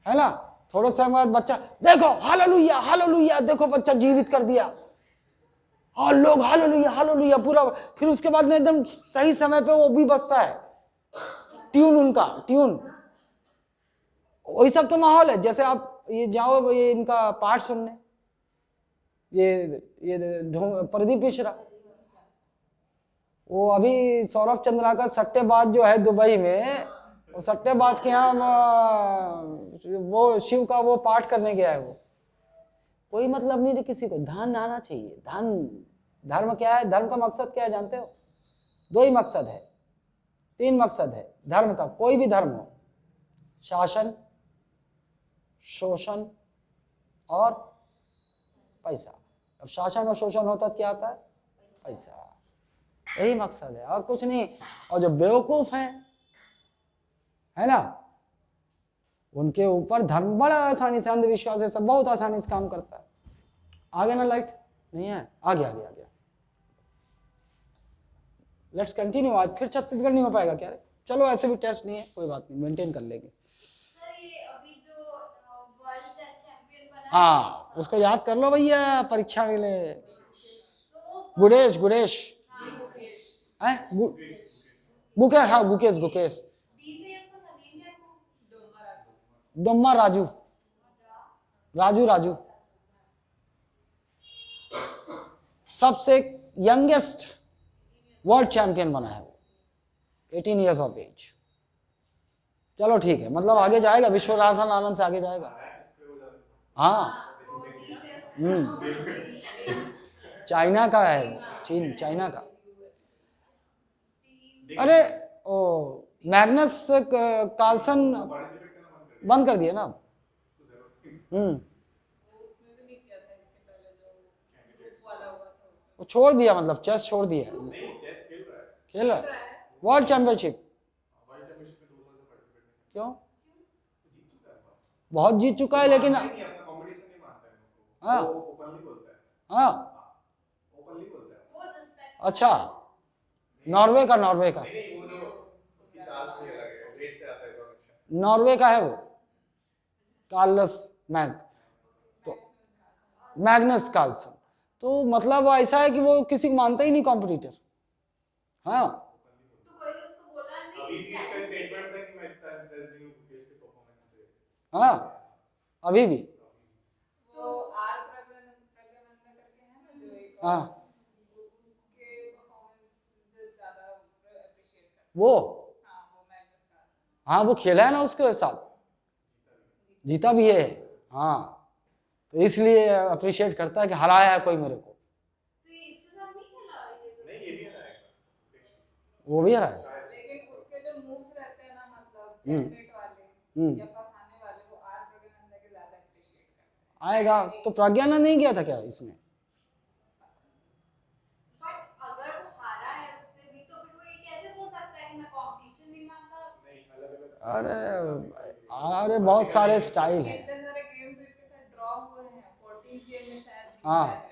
है ना। थोड़े समय बाद बच्चा, देखो हालेलुया हालेलुया, देखो बच्चा जीवित कर दिया, और लोग हालेलुया हालेलुया पूरा। फिर उसके बाद में एकदम सही समय पे वो भी बजता है ट्यून, उनका ट्यून। वही सब तो माहौल है। जैसे आप ये जाओ ये इनका पाठ सुनने, ये प्रदीप मिश्रा, वो अभी सौरभ चंद्रा का सट्टेबाज जो है दुबई में, वो सट्टेबाज के यहाँ वो शिव का वो पाठ करने गया है। वो कोई मतलब नहीं किसी को, ध्यान आना चाहिए। धर्म क्या है, धर्म का मकसद क्या है जानते हो? 2 ही मकसद है, 3 मकसद है धर्म का, कोई भी धर्म हो। शासन, शोषण और पैसा। अब शासन और शोषण होता तो क्या आता है? पैसा। यही मकसद है और कुछ नहीं। और जो बेवकूफ है ना, उनके ऊपर धर्म बड़ा आसानी से, अंधविश्वास है सब बहुत आसानी से काम करता है। आगे ना लाइट नहीं है, आगे आगे आगे। Let's continue. आज फिर छत्तीसगढ़ नहीं हो पाएगा क्या रे? चलो ऐसे भी टेस्ट नहीं है, कोई बात नहीं, मेंटेन कर लेंगे। सर ये अभी जो वर्ल्ड चेस चैंपियन बना हाँ उसको याद कर लो भैया, परीक्षा के लिए। तो गुरेश, गुरेश है गुकेश, हाँ गुकेश, गुकेश। बी से उसका सरनेम क्या है? डोम्मा राजू, राजू राजू। सबसे यंगेस्ट वर्ल्ड चैंपियन बना है वो, 18 ईयर्स ऑफ एज। चलो ठीक है, मतलब आगे जाएगा, विश्वनाथन आनंद से आगे जाएगा। हाँ चाइना का है वो, चीन, चाइना का। अरे ओ मैग्नस कार्लसन बंद कर दिया ना। वो छोड़ दिया, मतलब चेस छोड़ दिया। नहीं चेस खेल रहा है वर्ल्ड चैंपियनशिप। क्यों? बहुत जीत चुका है लेकिन कंपटीशन नहीं मानता है उनको। हाँ वो ओपनली बोलता है। हाँ ओपनली बोलता है। वो जो स्पेक्स अच्छा, नॉर्वे का, नॉर्वे का, नहीं वो जो उसकी चाल थोड़ी अलग है, वेट से आता है तो अच्छा। नॉर्वे का है वो, कार्लस मैग, तो मैग्नस कार्लसन। तो मतलब वो ऐसा है कि वो किसी को मानता ही नहीं कॉम्पिटिटर। हाँ तो कोई उसको बोला नहीं। अभी भी इसका स्टेटमेंट था कि मैं इतना इम्प्रेस नहीं हूं मुकेश के परफॉर्मेंस से। हाँ अभी भी। तो आर प्रज्ञानंद करके है ना जो एक, हाँ उसके परफॉर्मेंस ज्यादा अप्रिशिएट करते वो, हैं। हाँ वो मैग्नस कार्लसन। हाँ वो खेला है ना उसके साथ, जीता भी है। हाँ तो इसलिए अप्रिशिएट करता है कि हराया है कोई मेरे को। तो ये इसके साथ नहीं खेला ये जो नहीं ये भी हराएगा। वो भी हरा है। लेकिन उसके जो मूव्स रहते हैं ना, मतलब चेकमेट वाले या फंसाने वाले, वो आर प्रज्ञानंद के ज्यादा अप्रिशिएट करते हैं। आएगा तो प्रज्ञानंद नहीं गया था क्या इसमें? बट अगर वो हारा है उससे भी तो फिर वो ये कैसे बोल सकता है कि मैं कंपटीशन नहीं मानता? नहीं अलग-अलग। अरे अरे बहुत सारे स्टाइल हैं। इतने सारे गेम तो इसके साथ ड्रॉ हुए हैं, 14 गेम में शायद जीता हाँ। है।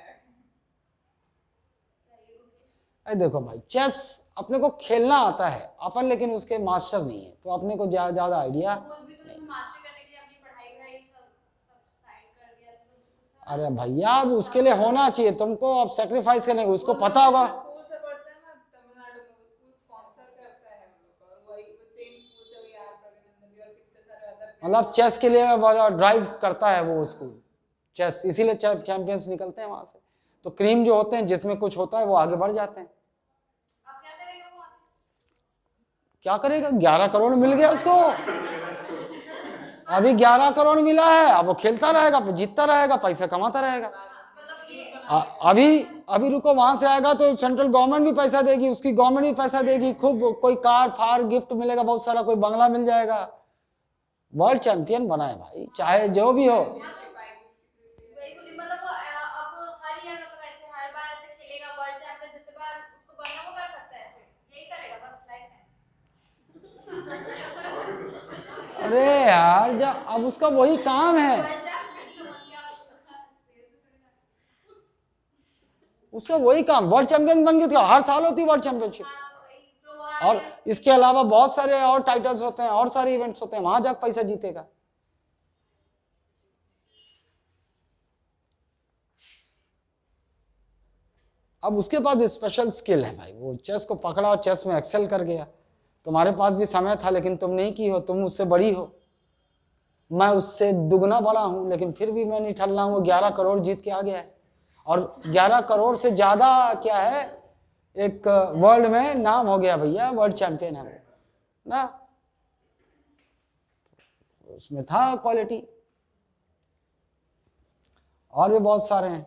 अरे देखो भाई, चेस अपने को खेलना आता है अपन, लेकिन उसके मास्टर नहीं है, तो अपने को ज्यादा आइडिया। वो भी तो इसमें मास्टर करने के लिए अपनी पढ़ाई वढ़ाई सब साइड कर दिया, सब कुछ। अरे भैया अब उसके लिए होना चाहिए तुमको, अब सेक्रीफाइस करने को, उसको पता होगा। स्कूल से पढ़ते हैं ना तमिलनाडु में, वो स्कूल स्पॉन्सर करता है उन लोग, और वही सेम स्कूल से वही आर प्रज्ञानंद भी और कितने सारे अदर, मतलब चेस के लिए ड्राइव करता है वो स्कूल, चेस, इसीलिए चैंपियंस निकलते हैं वहां से। तो क्रीम जो होते हैं, जिसमें कुछ होता है वो आगे बढ़ जाते हैं। अब क्या करेगा वो आगे? क्या करेगा? 11 करोड़ मिल गया उसको, अभी 11 करोड़ मिला है, अब वो खेलता रहेगा, जीतता रहेगा, पैसा कमाता रहेगा। मतलब ये अभी रुको, वहां से आएगा तो सेंट्रल गवर्नमेंट भी पैसा देगी, उसकी गवर्नमेंट भी पैसा देगी, खूब कोई कार फार गिफ्ट मिलेगा बहुत सारा, कोई बंगला मिल जाएगा। वर्ल्ड चैंपियन बना है भाई, चाहे जो भी हो। वही बोली, मतलब वो अब हर ईयर मतलब ऐसे हर बार ऐसे खेलेगा वर्ल्ड चैंपियन, जितने बार उसको बनना वो कर सकता है, ऐसे यही करेगा बस लाइफ में। अरे यार जब अब उसका वही काम है, वर्ल्ड चैंपियन तो बन गया, उसका वही काम, वर्ल्ड चैंपियन बन गया था, हर साल होती है वर्ल्ड चैंपियनशिप। और इसके अलावा बहुत सारे और टाइटल्स होते हैं, और सारे इवेंट्स होते हैं, वहां जाकर पैसा जीतेगा। अब उसके पास स्पेशल स्किल है भाई, वो चेस को पकड़ा और चेस में एक्सेल कर गया। तुम्हारे पास भी समय था लेकिन तुम नहीं की हो, तुम उससे बड़ी हो, मैं उससे दुगना बड़ा हूं, लेकिन फिर भी मैं नहीं ठल रहा हूं। वो 11 करोड़ जीत के आ गया है, और 11 करोड़ से ज्यादा क्या है, एक वर्ल्ड में नाम हो गया भैया, वर्ल्ड चैंपियन है वो ना, उसमें था क्वालिटी। और भी बहुत सारे हैं।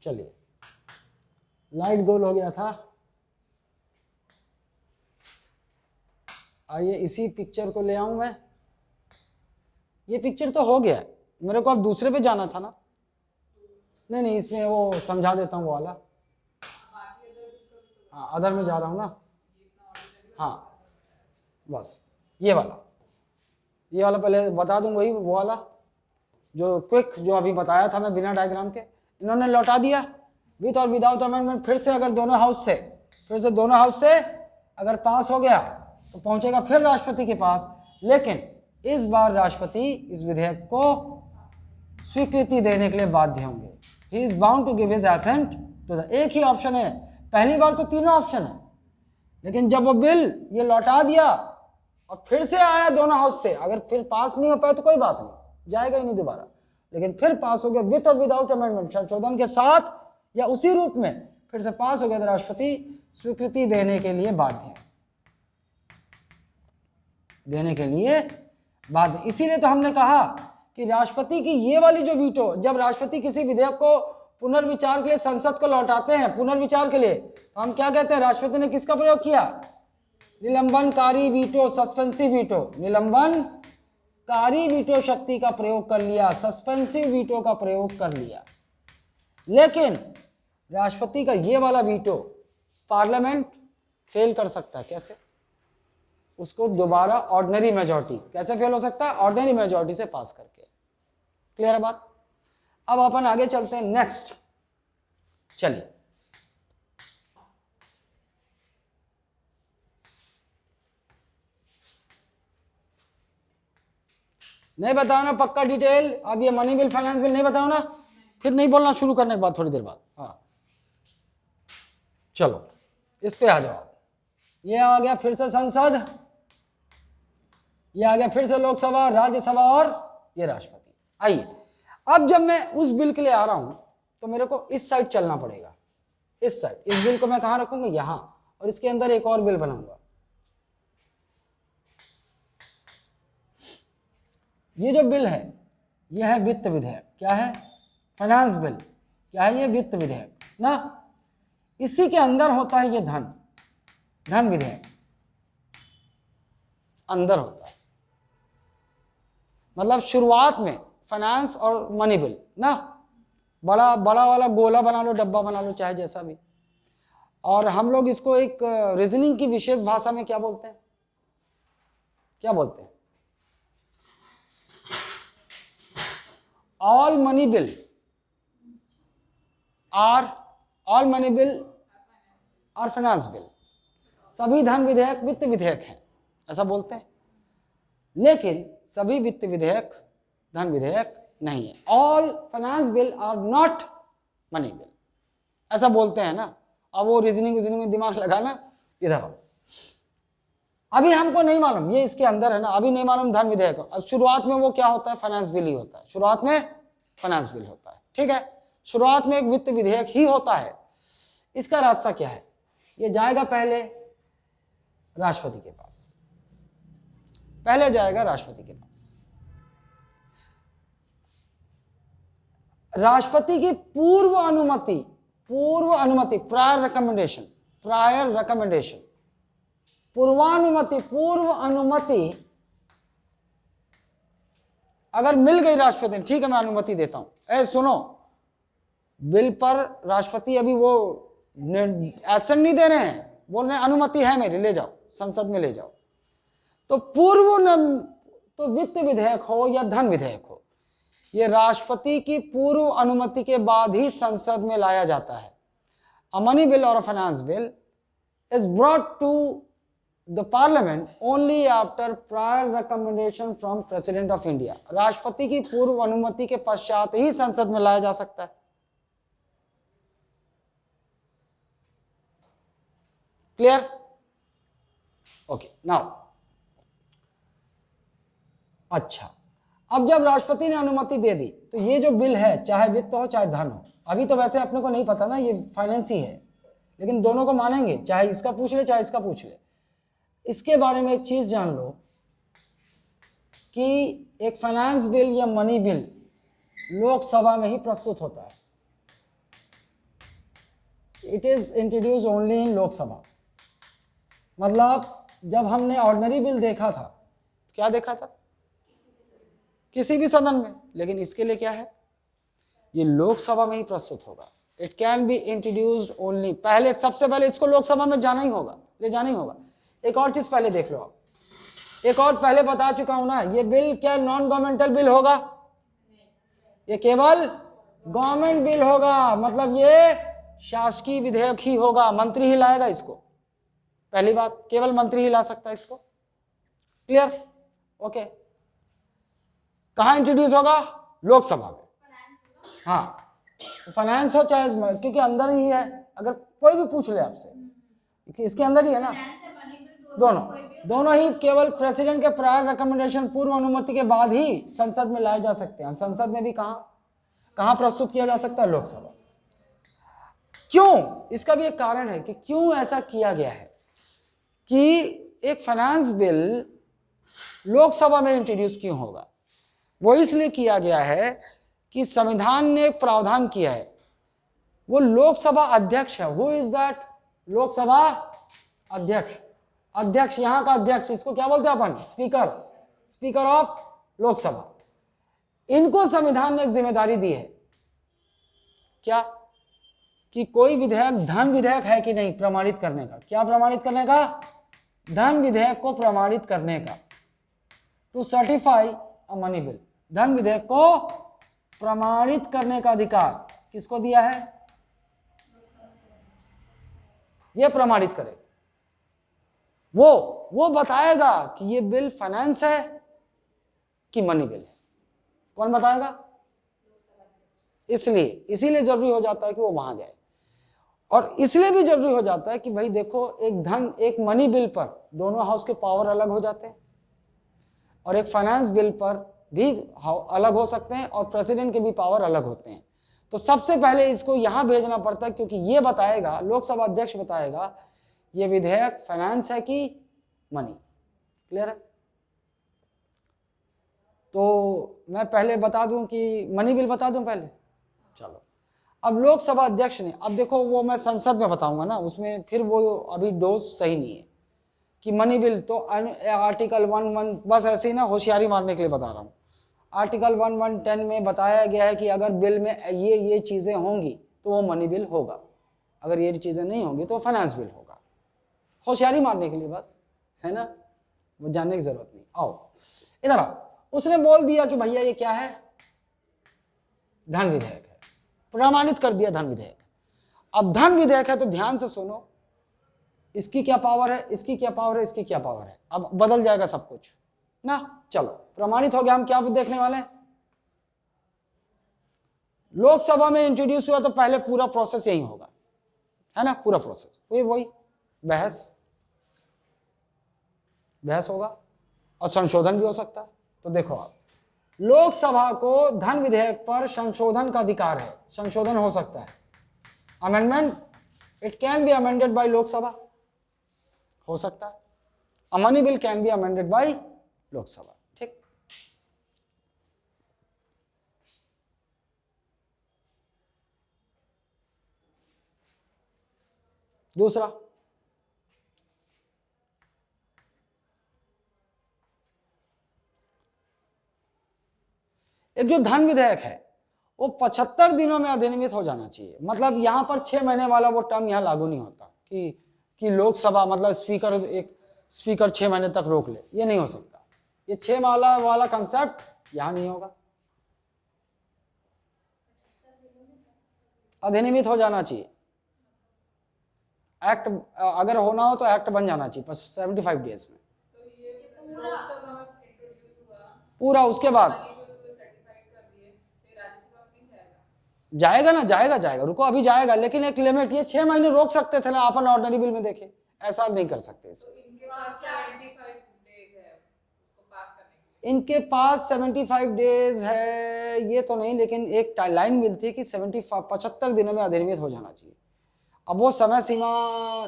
चलिए, लाइट गोल हो गया था। आइए इसी पिक्चर को ले आऊं मैं। ये पिक्चर तो हो गया है, मेरे को अब दूसरे पे जाना था ना। नहीं नहीं, इसमें वो समझा देता हूँ वो वाला। हाँ अदर में जा रहा हूँ ना। हाँ बस ये वाला पहले बता दूं, वही वो वाला जो क्विक जो अभी बताया था मैं बिना डायग्राम के। इन्होंने लौटा दिया विथ और विदाउट अमेंडमेंट। फिर से अगर दोनों हाउस से अगर पास हो गया तो पहुंचेगा फिर राष्ट्रपति के पास। लेकिन इस बार राष्ट्रपति इस विधेयक को स्वीकृति देने के लिए बाध्य होंगे। He is bound to give his assent to the. एक ही ऑप्शन है, पहली बार तो तीनों ऑप्शन है, लेकिन जब वो बिल ये लौटा दिया और फिर से आया दोनों हाउस से, अगर फिर पास नहीं हो पाया तो कोई बात नहीं, जाएगा ही नहीं दोबारा। लेकिन फिर पास हो गया विथ और विदाउट अमेंडमेंट, संशोधन के साथ या उसी रूप में फिर से पास हो गया तो राष्ट्रपति स्वीकृति देने के लिए बाध्य इसीलिए तो हमने कहा कि राष्ट्रपति की ये वाली जो वीटो, जब राष्ट्रपति किसी विधेयक को पुनर्विचार के लिए संसद को लौटाते हैं पुनर्विचार के लिए, तो हम क्या कहते हैं, राष्ट्रपति ने किसका प्रयोग किया, निलंबनकारी वीटो, सस्पेंसिव वीटो, निलंबनकारी वीटो शक्ति का प्रयोग कर लिया, सस्पेंसिव वीटो का प्रयोग कर लिया। लेकिन राष्ट्रपति का ये वाला वीटो पार्लियामेंट फेल कर सकता है। कैसे? उसको दोबारा ऑर्डिनरी मेजॉरिटी, कैसे फेल हो सकता है, ऑर्डिनरी मेजॉरिटी से पास करके। क्लियर है बात? अब अपन आगे चलते हैं नेक्स्ट। चलिए नहीं बताओ ना पक्का डिटेल, अब ये मनी बिल फाइनेंस बिल नहीं बताओ ना, फिर नहीं बोलना शुरू करने के बाद थोड़ी देर बाद। हाँ चलो इस पे आ जाओ। ये आ गया फिर से संसद, ये आ गया फिर से लोकसभा, राज्यसभा और ये राष्ट्रपति। आइए अब जब मैं उस बिल के लिए आ रहा हूं तो मेरे को इस साइड चलना पड़ेगा, इस साइड। इस बिल को मैं कहां रखूंगा, यहां, और इसके अंदर एक और बिल बनाऊंगा। ये जो बिल है ये है वित्त विधेयक। क्या है? Finance bill. क्या है ये? वित्त विधेयक ना। इसी के अंदर होता है ये धन विधेयक अंदर होता है। मतलब शुरुआत में फाइनेंस और मनी बिल ना, बड़ा वाला गोला बना लो, डब्बा बना लो, चाहे जैसा भी। और हम लोग इसको एक रीजनिंग की विशेष भाषा में क्या बोलते हैं, क्या बोलते हैं? All money bill are finance bill. सभी धन विधेयक वित्त विधेयक हैं, ऐसा बोलते हैं। लेकिन सभी वित्त विधेयक धन विधेयक नहीं है। All finance bill are not money bill, ऐसा बोलते हैं ना। अब वो रीजनिंग में दिमाग लगाना, इधर आओ। अभी हमको नहीं मालूम, ये इसके अंदर है ना, अभी नहीं मालूम धन विधेयक। अब शुरुआत में वो क्या होता है, फाइनेंस बिल ही होता है। शुरुआत में फाइनेंस बिल होता है, ठीक है। शुरुआत में एक वित्त विधेयक ही होता है। इसका रास्ता क्या है? ये जाएगा पहले राष्ट्रपति के पास, पहले जाएगा राष्ट्रपति के पास। राष्ट्रपति की पूर्व अनुमति, प्रायर रिकमेंडेशन, पूर्व अनुमति अगर मिल गई राष्ट्रपति, ठीक है मैं अनुमति देता हूं। सुनो, बिल पर राष्ट्रपति अभी वो एसेंट नहीं दे रहे हैं, बोल रहे हैं अनुमति है मेरी, ले जाओ संसद में ले जाओ। तो तो वित्त विधेयक हो या धन विधेयक हो, ये राष्ट्रपति की पूर्व अनुमति के बाद ही संसद में लाया जाता है। अ मनी बिल और a finance bill is brought to the parliament only after prior recommendation from president of India. राष्ट्रपति की पूर्व अनुमति के पश्चात ही संसद में लाया जा सकता है। क्लियर? ओके नाउ, अच्छा अब जब राष्ट्रपति ने अनुमति दे दी तो ये जो बिल है, चाहे वित्त हो चाहे धन हो, अभी तो वैसे अपने को नहीं पता ना, ये फाइनेंस ही है, लेकिन दोनों को मानेंगे, चाहे इसका पूछ ले चाहे इसका पूछ ले। इसके बारे में एक चीज जान लो कि एक फाइनेंस बिल या मनी बिल लोकसभा में ही प्रस्तुत होता है। It is introduce only in Lok Sabha. मतलब जब हमने ऑर्डिनरी बिल देखा था, क्या देखा था? किसी भी सदन में, लेकिन इसके लिए क्या है? ये लोकसभा में ही प्रस्तुत होगा। It can be introduced only, पहले सबसे पहले इसको लोकसभा में जाना ही होगा, ले जाना ही होगा। एक और चीज पहले देख लो आप, एक और पहले बता चुका हूं ना, ये बिल क्या नॉन गवर्नमेंटल बिल होगा? ये केवल गवर्नमेंट बिल होगा, मतलब ये शासकीय विधेयक ही होगा, मंत्री ही लाएगा इसको। पहली बात, केवल मंत्री ही ला सकता है इसको। क्लियर? ओके। कहां इंट्रोड्यूस होगा? लोकसभा में। हाँ, फाइनेंस हो चाहे, क्योंकि अंदर ही है, अगर कोई भी पूछ ले आपसे, इसके अंदर ही है ना, दोनों ही केवल प्रेसिडेंट के प्रायर रिकमेंडेशन, पूर्व अनुमति के बाद ही संसद में लाए जा सकते हैं। संसद में भी कहां प्रस्तुत किया जा सकता है? लोकसभा। क्यों? इसका भी एक कारण है कि क्यों ऐसा किया गया है कि एक फाइनेंस बिल लोकसभा में इंट्रोड्यूस क्यों होगा। वो इसलिए किया गया है कि संविधान ने एक प्रावधान किया है, वो लोकसभा अध्यक्ष है। Who is that? लोकसभा अध्यक्ष। अध्यक्ष, यहां का अध्यक्ष, इसको क्या बोलते हैं अपन? Speaker, speaker of Lok Sabha. इनको संविधान ने एक जिम्मेदारी दी है, क्या? कि कोई विधेयक धन विधेयक है कि नहीं, प्रमाणित करने का। क्या प्रमाणित करने का? धन विधेयक को प्रमाणित करने का। To certify a money bill, धन विधेयक को प्रमाणित करने का अधिकार किसको दिया है? ये प्रमाणित करे, वो बताएगा कि ये बिल फाइनेंस है कि मनी बिल है। कौन बताएगा? इसीलिए जरूरी हो जाता है कि वो वहां जाए। और इसलिए भी जरूरी हो जाता है कि भाई देखो, एक मनी बिल पर दोनों हाउस के पावर अलग हो जाते हैं, और एक फाइनेंस बिल पर भी अलग हो सकते हैं, और प्रेसिडेंट के भी पावर अलग होते हैं। तो सबसे पहले इसको यहां भेजना पड़ता है, क्योंकि ये बताएगा, लोकसभा अध्यक्ष बताएगा ये विधेयक फाइनेंस है कि मनी। क्लियर है? तो मैं पहले बता दूं कि मनी बिल बता दूं पहले? चलो, अब लोकसभा अध्यक्ष ने, अब देखो वो मैं संसद में बताऊंगा ना, उसमें फिर वो अभी डोज सही नहीं है कि मनी बिल तो आर्टिकल 1 बस ऐसे ही ना होशियारी मारने के लिए बता रहा हूँ। आर्टिकल 110 में बताया गया है कि अगर बिल में ये चीज़ें होंगी तो वो मनी बिल होगा, अगर ये चीज़ें नहीं होंगी तो फाइनेंस बिल होगा। होशियारी मारने के लिए बस, है ना, वो जानने की जरूरत नहीं। आओ इधर आओ। उसने बोल दिया कि भैया ये क्या है? धन विधेयक है, प्रमाणित कर दिया धन विधेयक। अब धन विधेयक है तो ध्यान से सुनो, इसकी क्या पावर है, इसकी क्या पावर है, इसकी क्या पावर है, अब बदल जाएगा सब कुछ ना। चलो, प्रमाणित हो गया। हम क्या देखने वाले हैं? लोकसभा में इंट्रोड्यूस हुआ तो पहले पूरा प्रोसेस यही होगा, है ना, पूरा प्रोसेस वही बहस होगा और संशोधन भी हो सकता है। तो देखो आप, लोकसभा को धन विधेयक पर संशोधन का अधिकार है, संशोधन हो सकता है। Amendment, it can be amended bye Lok Sabha, हो सकता है। अ money bill can be amended bye Lok Sabha. ठीक, दूसरा, एक जो धन विधेयक है वो 75 दिनों में अधिनियमित हो जाना चाहिए। मतलब यहां पर 6 महीने वाला वो टर्म यहां लागू नहीं होता कि लोकसभा मतलब स्पीकर 6 महीने तक रोक ले, ये नहीं हो सकता। ये 6 माला वाला कंसेप्ट यहां नहीं होगा। अधिनियमित हो जाना चाहिए। एक्ट अगर होना हो तो एक्ट बन जाना चाहिए 75 डेज में। तो ये लोकसभा में इंट्रोड्यूस हुआ पूरा उसके बाद सर्टिफाइड कर दिए, फिर राज्यसभा में नहीं जाएगा? जाएगा, रुको, अभी जाएगा, लेकिन एक लिमिट, ये 6 महीने रोक सकते थे ना, अपन ऑर्डिनरी बिल में देखे, ऐसा नहीं कर सकते इसको। तो इनके पास 75 डेज है उसको पास करने के लिए। इनके पास 75 डेज है ये तो नहीं, लेकिन एक लाइन मिलती है कि 75 दिनों में अधिनियमित हो जाना चाहिए। अब वो समय सीमा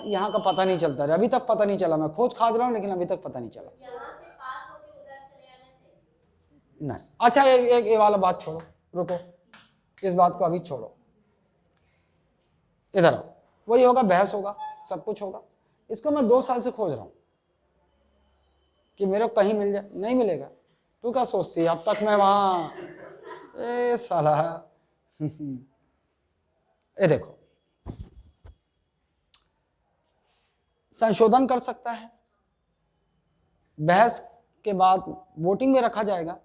यहाँ का पता नहीं चलता, अभी तक पता नहीं चला। मैं खोज खाज रहा हूँ लेकिन अभी तक पता नहीं चला। यहाँ से पास होके उधर चले आना चाहिए। नहीं, अच्छा एक ये वाला बात छोड़ो, रुको, इस बात को अभी छोड़ो, इधर आओ। वही होगा, बहस होगा, सब कुछ होगा। इसको मैं 2 साल से खोज रहा हूँ, कि मेरे को कहीं मिल जाए, नहीं मिलेगा। तू क्या सोचती है अब तक मैं वहां, ए साला ये देखो, संशोधन कर सकता है, बहस के बाद वोटिंग में रखा जाएगा,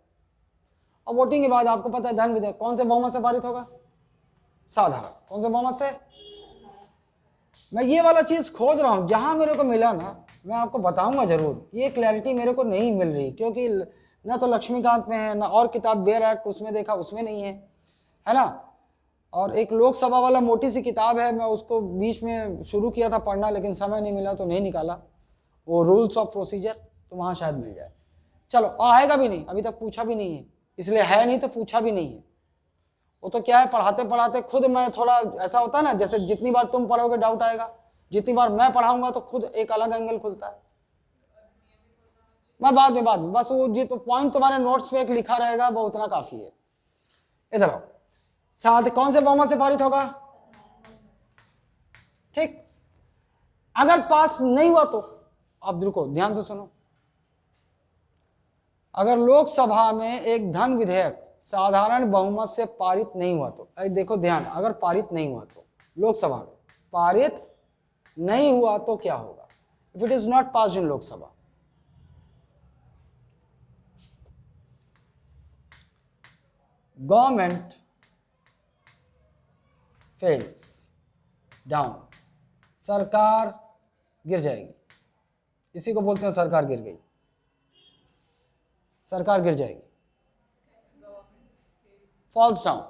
और वोटिंग के बाद आपको पता है धन विधेयक कौन से बहुमत से पारित होगा? साधारण। कौन से बहुमत से? मैं ये वाला चीज खोज रहा हूं, जहां मेरे को मिला ना मैं आपको बताऊंगा जरूर। ये क्लैरिटी मेरे को नहीं मिल रही, क्योंकि ना तो लक्ष्मीकांत में है, ना और किताब बेयर एक्ट उसमें देखा, उसमें नहीं है ना। और एक लोकसभा वाला मोटी सी किताब है, मैं उसको बीच में शुरू किया था पढ़ना, लेकिन समय नहीं मिला तो नहीं निकाला, वो रूल्स ऑफ प्रोसीजर, तो वहाँ शायद मिल जाए। चलो, आएगा भी नहीं, अभी तक पूछा भी नहीं है, इसलिए है नहीं तो पूछा भी नहीं है। वो तो क्या है, पढ़ाते पढ़ाते खुद मैं थोड़ा ऐसा होता है ना, जैसे जितनी बार तुम पढ़ोगे डाउट आएगा, जितनी बार मैं पढ़ाऊंगा तो खुद एक अलग एंगल खुलता है। मैं बाद में बस वो जी तो पॉइंट तुम्हारे नोट्स पे एक लिखा रहेगा, वो उतना काफी है। इधर आओ, साथ कौन से बहुमत से पारित होगा? ठीक। अगर पास नहीं हुआ तो, अब रुको ध्यान से सुनो, अगर लोकसभा में एक धन विधेयक साधारण बहुमत से पारित नहीं हुआ तो, देखो ध्यान, अगर पारित नहीं हुआ तो, लोकसभा में पारित नहीं हुआ तो क्या होगा? If it is not passed in Lok Sabha, government fails down, सरकार गिर जाएगी। इसी को बोलते हैं सरकार गिर गई, सरकार गिर जाएगी। फॉल्स डाउन,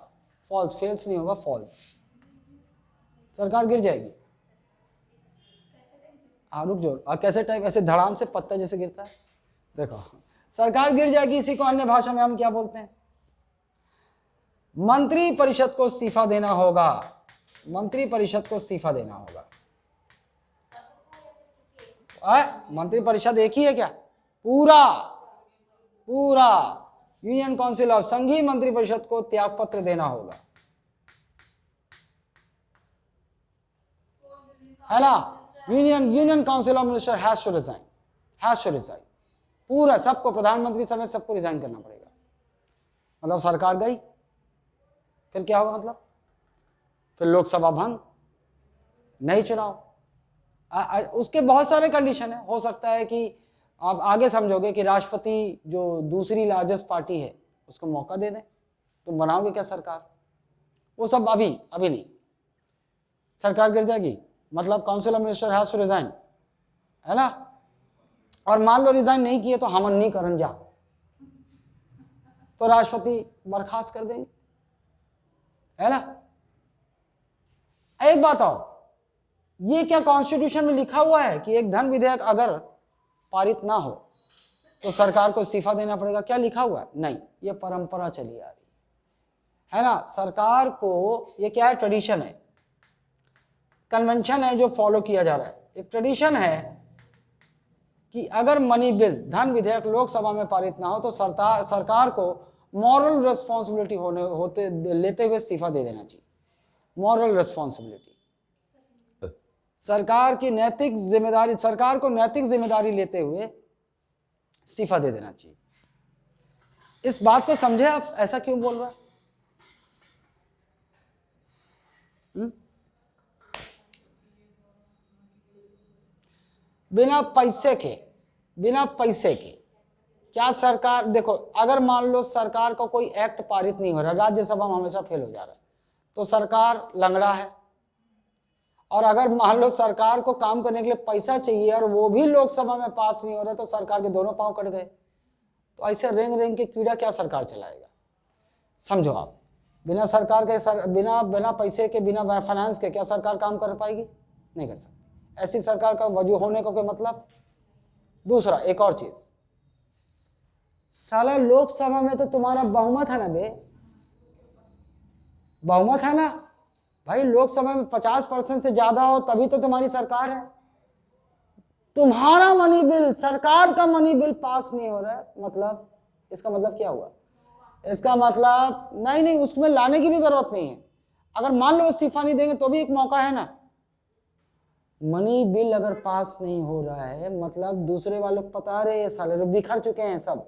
फॉल्स, फेल्स नहीं होगा, फॉल्स, सरकार गिर जाएगी। रुक जाओ, कैसे टाइप, ऐसे धड़ाम से पत्ता जैसे गिरता है, देखो सरकार गिर जाएगी। इसी को अन्य भाषा में हम क्या बोलते हैं? मंत्री परिषद को इस्तीफा देना होगा, मंत्री परिषद को इस्तीफा देना होगा। मंत्री परिषद एक ही है क्या? पूरा यूनियन काउंसिल ऑफ, संघीय मंत्री परिषद को त्याग पत्र देना होगा, है ना। Union council of minister has to resign, पूरा सबको, प्रधानमंत्री समेत सबको रिजाइन करना पड़ेगा। मतलब सरकार गई, फिर क्या होगा? मतलब फिर लोकसभा भंग, नहीं चुनाव। उसके बहुत सारे कंडीशन है। हो सकता है कि आप आगे समझोगे कि राष्ट्रपति जो दूसरी लार्जेस्ट पार्टी है उसको मौका दे दें, तुम बनाओगे क्या सरकार? वो सब अभी नहीं, सरकार गिर जाएगी, मतलब council of minister has to resign, है ना। और मान लो रिजाइन नहीं किए तो हमन नहीं करन जा, तो राष्ट्रपति बर्खास्त कर देंगे, है ना। एक बात और, ये क्या कॉन्स्टिट्यूशन में लिखा हुआ है कि एक धन विधेयक अगर पारित ना हो तो सरकार को इस्तीफा देना पड़ेगा? क्या लिखा हुआ है? नहीं, ये परंपरा चली आ रही है ना। सरकार को ये क्या है? ट्रेडिशन है, कन्वेंशन है जो फॉलो किया जा रहा है। एक ट्रेडिशन है कि अगर मनी बिल, धन विधेयक लोकसभा में पारित ना हो तो सरकार को मॉरल रिस्पॉन्सिबिलिटी लेते हुए इस्तीफा दे देना चाहिए। मॉरल रिस्पॉन्सिबिलिटी, सरकार की नैतिक जिम्मेदारी, सरकार को नैतिक जिम्मेदारी लेते हुए इस्तीफा दे देना चाहिए। इस बात को समझे आप? ऐसा क्यों बोल रहा है? बिना पैसे के क्या सरकार, देखो अगर मान लो सरकार का कोई एक्ट पारित नहीं हो रहा, राज्यसभा में हमेशा फेल हो जा रहा है, तो सरकार लंगड़ा है। और अगर मान लो सरकार को काम करने के लिए पैसा चाहिए और वो भी लोकसभा में पास नहीं हो रहा, तो सरकार के दोनों पांव कट गए। तो ऐसे रेंग के कीड़ा क्या सरकार चलाएगा? समझो आप, बिना सरकार के बिना पैसे के, बिना फाइनेंस के क्या सरकार काम कर पाएगी? नहीं कर सकती। ऐसी सरकार का वजूद होने का कोई मतलब। दूसरा, एक और चीज, साला लोकसभा में तो तुम्हारा बहुमत है ना बे, बहुमत है ना भाई। लोकसभा में 50% से ज्यादा हो तभी तो तुम्हारी सरकार है। तुम्हारा मनी बिल, सरकार का मनी बिल पास नहीं हो रहा है, मतलब इसका मतलब क्या हुआ? इसका मतलब नहीं, उसमें लाने की भी जरूरत नहीं है। अगर मान लो इस्तीफा नहीं देंगे तो भी एक मौका है ना, मनी बिल अगर पास नहीं हो रहा है मतलब दूसरे वालों को पता रहे साले बिखर चुके हैं सब,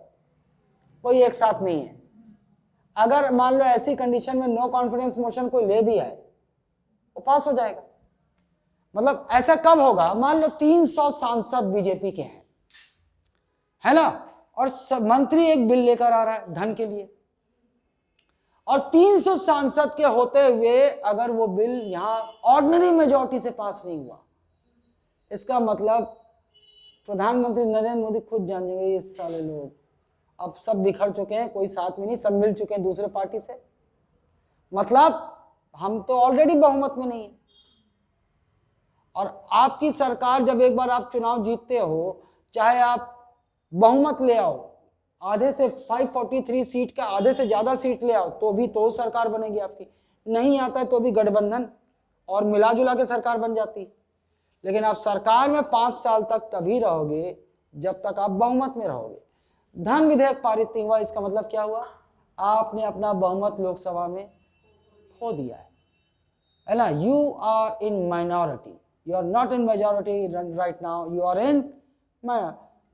कोई एक साथ नहीं है। अगर मान लो ऐसी कंडीशन में नो कॉन्फिडेंस मोशन कोई ले भी आए वो पास हो जाएगा। मतलब ऐसा कब होगा, मान लो 300 सांसद बीजेपी के हैं, है ना, और मंत्री एक बिल लेकर आ रहा है धन के लिए, और 300 सांसद के होते हुए अगर वो बिल यहां ऑर्डिनरी मेजॉरिटी से पास नहीं हुआ, इसका मतलब प्रधानमंत्री नरेंद्र मोदी खुद जान जाएंगे ये साले लोग अब सब बिखर चुके हैं, कोई साथ में नहीं, सब मिल चुके हैं दूसरे पार्टी से, मतलब हम तो ऑलरेडी बहुमत में नहीं है। और आपकी सरकार जब एक बार आप चुनाव जीतते हो, चाहे आप बहुमत ले आओ, आधे से 543 सीट का आधे से ज्यादा सीट ले आओ तो भी तो सरकार बनेगी आपकी, नहीं आता है तो भी गठबंधन और मिलाजुला के सरकार बन जाती। लेकिन आप सरकार में 5 साल तक तभी रहोगे जब तक आप बहुमत में रहोगे। धन विधेयक पारित नहीं हुआ, इसका मतलब क्या हुआ, आपने अपना बहुमत लोकसभा में खो दिया है ना। You are in minority, you are not in majority right now, you are in.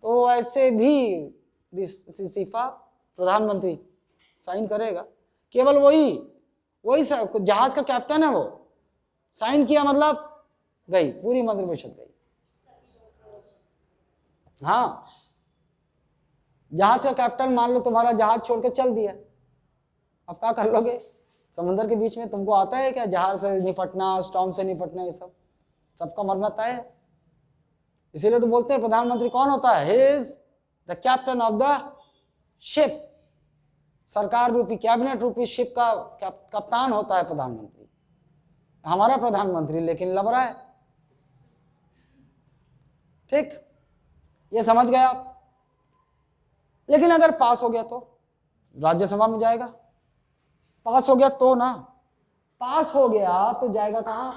तो ऐसे भी इस्तीफा प्रधानमंत्री साइन करेगा, केवल वही जहाज का कैप्टन है वो साइन किया, मतलब गई पूरी मंत्रिपरिषद गई। हाँ, जहाज का कैप्टन मान लो तुम्हारा जहाज छोड़ के चल दिया, अब क्या कर लोगे समुद्र के बीच में, तुमको आता है क्या जहाज से निपटना, स्टॉर्म से निपटना, ये सब सबका मरना तय है। इसीलिए तो बोलते हैं प्रधानमंत्री कौन होता है, he is the captain of the ship, सरकार रूपी कैबिनेट रूपी शिप का कप्तान होता है प्रधानमंत्री। हमारा प्रधानमंत्री लेकिन लबरा है, ठीक, ये समझ गए आप। लेकिन अगर पास हो गया तो राज्यसभा में जाएगा, पास हो गया तो ना, पास हो गया तो जाएगा कहां।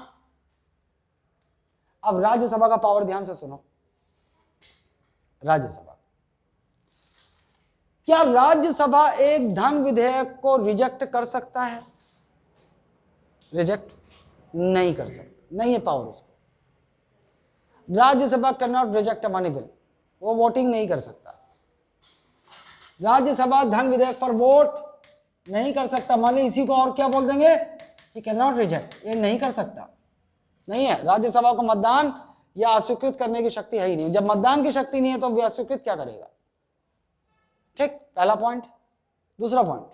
अब राज्यसभा का पावर ध्यान से सुनो, राज्यसभा, क्या राज्यसभा एक धन विधेयक को रिजेक्ट कर सकता है, रिजेक्ट नहीं कर सकता, नहीं है पावर उसको। Rajya Sabha can not reject a money bill, वो वोटिंग नहीं कर सकता। राज्यसभा धन विधेयक पर वोट नहीं कर सकता, मान ली इसी को और क्या बोल देंगे, ही कैन नॉट रिजेक्ट, ये नहीं कर सकता, नहीं है। राज्यसभा को मतदान या अस्वीकृत करने की शक्ति है ही नहीं, जब मतदान की शक्ति नहीं है तो वह अस्वीकृत क्या करेगा, ठीक, पहला पॉइंट। दूसरा पॉइंट,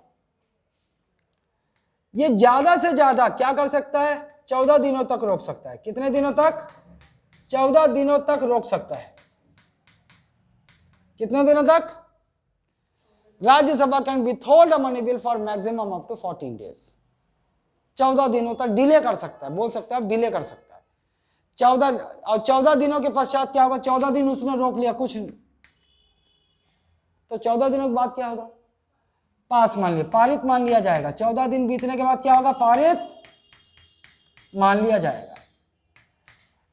ये ज्यादा से ज्यादा क्या कर सकता है, 14 दिनों तक रोक सकता है। कितने दिनों तक, 14 दिनों तक रोक सकता है। कितने दिनों तक, Rajya Sabha can withhold a money bill for maximum up to 14 days, 14 दिनों तक डिले कर सकता है, बोल सकता है डिले कर सकता है 14, और 14 दिनों के पश्चात क्या होगा, 14 दिन उसने रोक लिया कुछ नहीं, तो 14 दिनों के बाद क्या होगा, पास मान लिया, पारित मान लिया जाएगा। 14 दिन बीतने के बाद क्या होगा, पारित मान लिया जाएगा।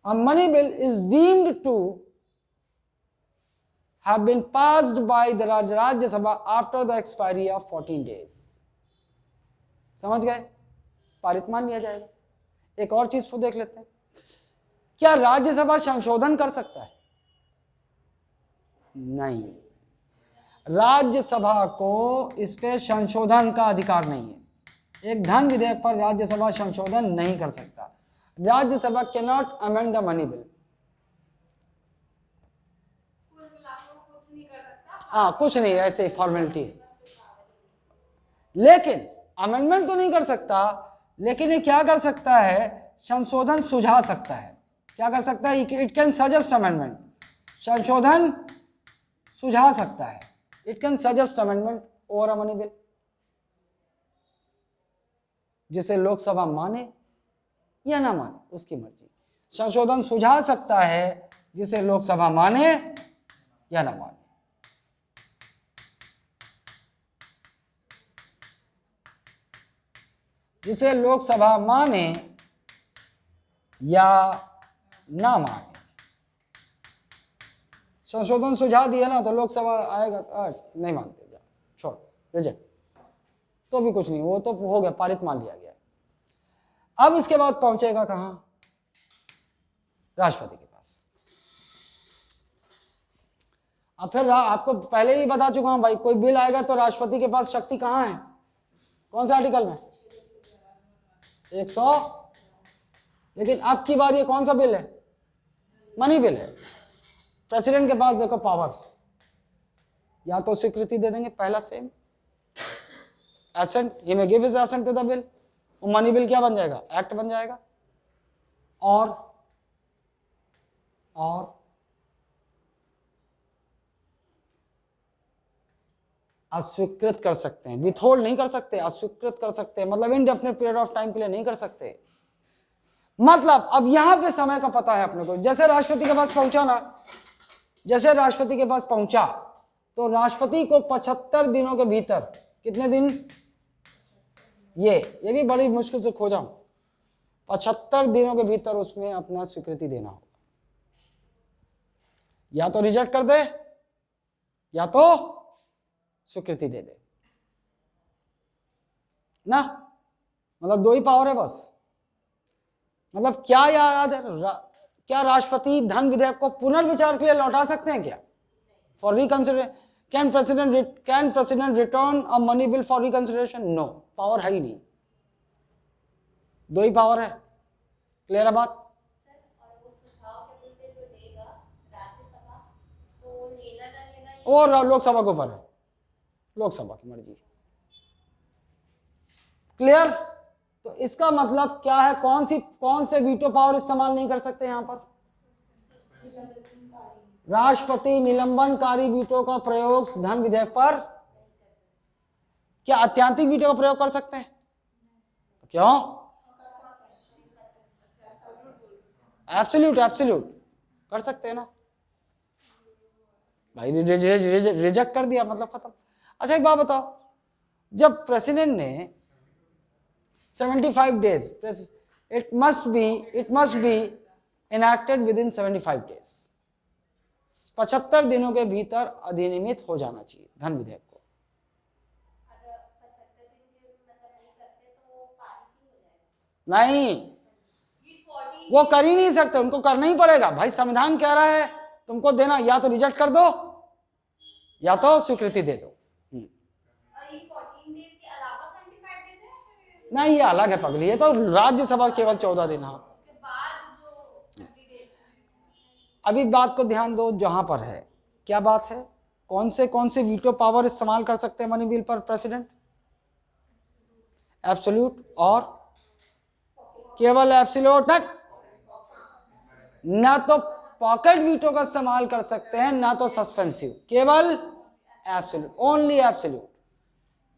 A money bill is deemed to have been passed by the Rajya Sabha after the expiry of 14 days. समझ गए, पारित मान लिया जाएगा। एक और चीज को देख लेते हैं, क्या राज्यसभा संशोधन कर सकता है, नहीं, राज्यसभा को इस पे संशोधन का अधिकार नहीं है। एक धन विधेयक पर राज्यसभा संशोधन नहीं कर सकता। Rajya Sabha can not amend the money bill, कुल मिलाकर कुछ नहीं कर सकता। हाँ कुछ नहीं, ऐसे फॉर्मेलिटी है। लेकिन अमेंडमेंट तो नहीं कर सकता, लेकिन ये क्या कर सकता है, संशोधन सुझा सकता है। क्या कर सकता है, इट कैन सजेस्ट अमेंडमेंट, संशोधन सुझा सकता है, it can suggest amendment over a money bill, जिसे लोकसभा माने या ना माने उसकी मर्जी। संशोधन सुझा सकता है जिसे लोकसभा माने या ना माने। जिसे लोकसभा माने या ना माने, संशोधन सुझा दिया ना तो लोकसभा आएगा, नहीं मानते, जा छोड़, रिजेक्ट, तो भी कुछ नहीं, वो तो हो गया, पारित मान लिया गया। अब इसके बाद पहुंचेगा कहां, राष्ट्रपति के पास। अब फिर आपको पहले ही बता चुका हूं भाई, कोई बिल आएगा तो राष्ट्रपति के पास शक्ति कहां है, कौन से आर्टिकल में, 100। लेकिन अब की बार ये कौन सा बिल है, मनी बिल है। प्रेसिडेंट के पास देखो पावर, या तो स्वीकृति दे देंगे, पहला same assent, he may give his assent to the bill, money bill क्या बन जाएगा, एक्ट बन जाएगा। और अस्वीकृत कर सकते हैं, विथहोल्ड नहीं कर सकते, अस्वीकृत कर सकते हैं, मतलब इनडेफिनेट पीरियड ऑफ टाइम के लिए नहीं कर सकते। मतलब अब यहां पे समय का पता है अपने को। जैसे राष्ट्रपति के पास पहुंचा ना, जैसे राष्ट्रपति के पास पहुंचा तो राष्ट्रपति को 75 दिनों के भीतर, कितने दिन, ये भी बड़ी मुश्किल से खोजा हूं, 75 दिनों के भीतर उसमें अपना स्वीकृति देना होगा। या तो रिजेक्ट कर दे या तो स्वीकृति दे दे ना, मतलब दो ही पावर है बस। मतलब क्या याद है, क्या राष्ट्रपति धन विधेयक को पुनर्विचार के लिए लौटा सकते हैं क्या, for reconsideration? Can president return a money bill for reconsideration? No, power है ही नहीं, दो ही पावर है। क्लियर है बात? सर, और वो सुझाव के मुद्दे जो देगा राज्यसभा, तो लेना ना लेना ये और लोकसभा के ऊपर है, लोकसभा की मर्जी। क्लियर? तो इसका मतलब क्या है, कौन से वीटो पावर इस्तेमाल नहीं कर सकते यहां पर? राष्ट्रपति निलंबनकारी वीटो का प्रयोग धन विधेयक पर, क्या अत्यांतिक वीटो का प्रयोग कर सकते हैं? क्यों? एब्सोल्यूट कर सकते हैं ना भाई, रिजेक्ट कर दिया मतलब खत्म। अच्छा एक बात बताओ, जब प्रेसिडेंट ने 75 days, it must be enacted within 75 days, 75 दिनों के भीतर अधिनियमित हो जाना चाहिए धन विधेयक को। अगर 75 दिन के मतलब नहीं करते तो वो पारित ही हो जाएगा। नहीं, ये 14 वो कर ही नहीं सकते, उनको करना ही पड़ेगा भाई। संविधान कह रहा है तुमको देना, या तो रिजेक्ट कर दो या तो स्वीकृति दे दो। और ये 14 डेज के अलावा 75 डेज है, फिर नहीं, ये अलग है पगली, ये तो राज्यसभा केवल 14 दिन। हाँ, उसके बाद जो 20 डेज अभी बात को ध्यान दो जहां पर है, क्या बात है, कौन से वीटो पावर इस्तेमाल कर सकते हैं मनी बिल पर प्रेसिडेंट? एब्सोल्यूट और केवल एब्सोल्यूट, ना तो पॉकेट वीटो का इस्तेमाल कर सकते हैं ना तो सस्पेंसिव, केवल एब्सोल्यूट, ओनली एब्सोल्यूट।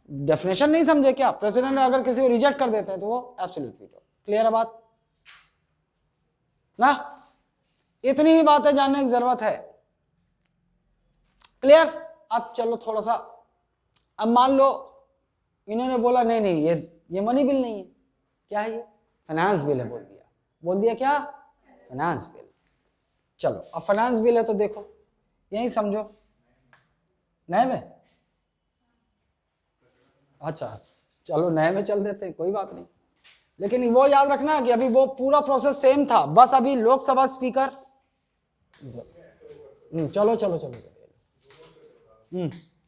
डेफिनेशन नहीं समझे क्या? प्रेसिडेंट अगर किसी को रिजेक्ट कर देते हैं तो वो एब्सोल्यूट वीटो। क्लियर है बात ना? इतनी ही बातें जानने की जरूरत है। क्लियर? अब चलो थोड़ा सा, अब मान लो इन्होंने बोला नहीं ये मनी बिल नहीं है, क्या है ये, फाइनेंस बिल है, बोल दिया क्या, फाइनेंस बिल। चलो अब फाइनेंस बिल है तो देखो यही समझो, नए में, अच्छा चलो नए में चल देते हैं, कोई बात नहीं। लेकिन वो याद रखना कि अभी वो पूरा प्रोसेस सेम था, बस अभी लोकसभा स्पीकर, चलो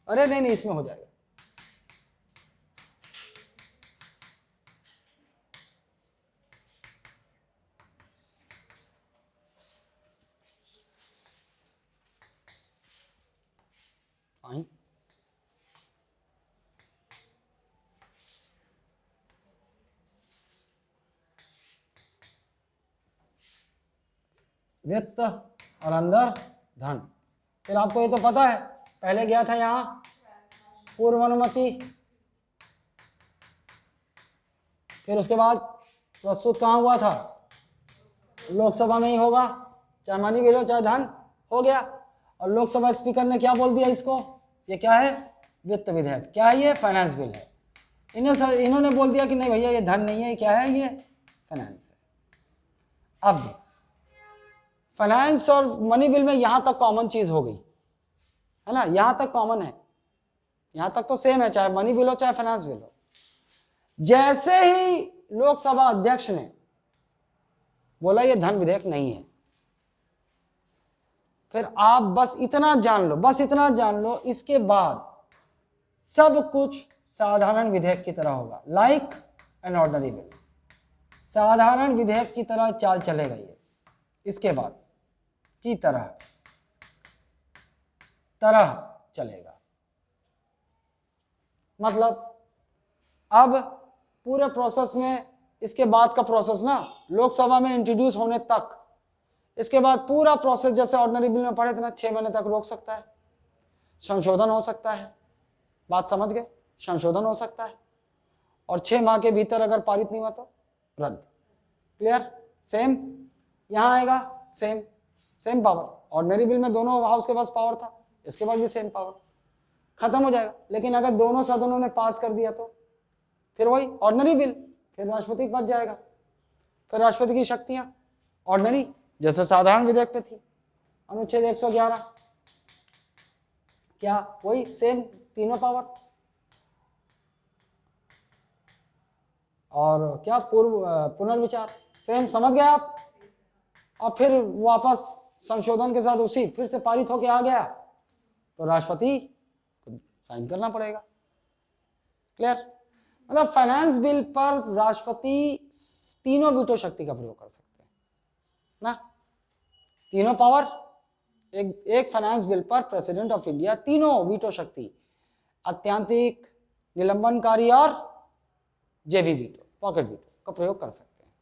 अरे नहीं इसमें हो जाएगा। आई वित्त और अंदर धन। फिर आपको ये तो पता है, पहले गया था यहां पूर्व अनुमति, फिर उसके बाद प्रस्तुत कहां हुआ था, लोकसभा में ही होगा, चाहे मनी बिल हो चाहे धन, हो गया। और लोकसभा स्पीकर ने क्या बोल दिया इसको, ये क्या है, वित्त विधेयक। क्या है ये, फाइनेंस बिल है। इन्होंने बोल दिया कि नहीं भैया ये धन नहीं है, क्या है ये, फाइनेंस है। अब देखो फाइनेंस और मनी बिल में यहां तक कॉमन चीज हो गई है ना, यहां तक कॉमन है, यहां तक तो सेम है, चाहे मनी बिल हो चाहे फाइनेंस बिल हो। जैसे ही लोकसभा अध्यक्ष ने बोला ये धन विधेयक नहीं है, फिर आप बस इतना जान लो, बस इतना जान लो, इसके बाद सब कुछ साधारण विधेयक की तरह होगा, लाइक एन ऑर्डिनरी बिल। साधारण विधेयक की तरह चाल चलेगा ये, इसके बाद की तरह चलेगा। मतलब अब पूरे प्रोसेस में, इसके बाद का प्रोसेस ना, लोकसभा में इंट्रोड्यूस होने तक, इसके बाद पूरा प्रोसेस जैसे ऑर्डिनरी बिल में पढ़े थे ना, 6 महीने तक रोक सकता है, संशोधन हो सकता है। बात समझ गए? संशोधन हो सकता है, और 6 माह के भीतर अगर पारित नहीं हुआ तो रद्द। क्लियर? सेम यहां आएगा, सेम पावर। ऑर्डिनरी बिल में दोनों हाउस के पास पावर था, इसके बाद भी सेम पावर, खत्म हो जाएगा। लेकिन अगर दोनों सदनों ने पास कर दिया तो फिर वही ऑर्डिनरी बिल, फिर राष्ट्रपति के पास जाएगा। फिर राष्ट्रपति की शक्तियां ऑर्डिनरी जैसे साधारण विधेयक पे थी, अनुच्छेद 111, क्या वही सेम, तीनों पावर। और क्या पुनर्विचार, सेम, समझ गए आप? अब फिर वापस संशोधन के साथ उसी फिर से पारित होके आ गया तो राष्ट्रपति को साइन करना पड़ेगा। क्लियर? मतलब फाइनेंस बिल पर राष्ट्रपति तीनों वीटो शक्ति का प्रयोग कर सकते हैं ना, तीनों पावर। एक फाइनेंस बिल पर प्रेसिडेंट ऑफ इंडिया तीनों वीटो शक्ति, अत्यंतिक, निलंबनकारी और जेवी वीटो, पॉकेट वीटो का प्रयोग कर सकते हैं।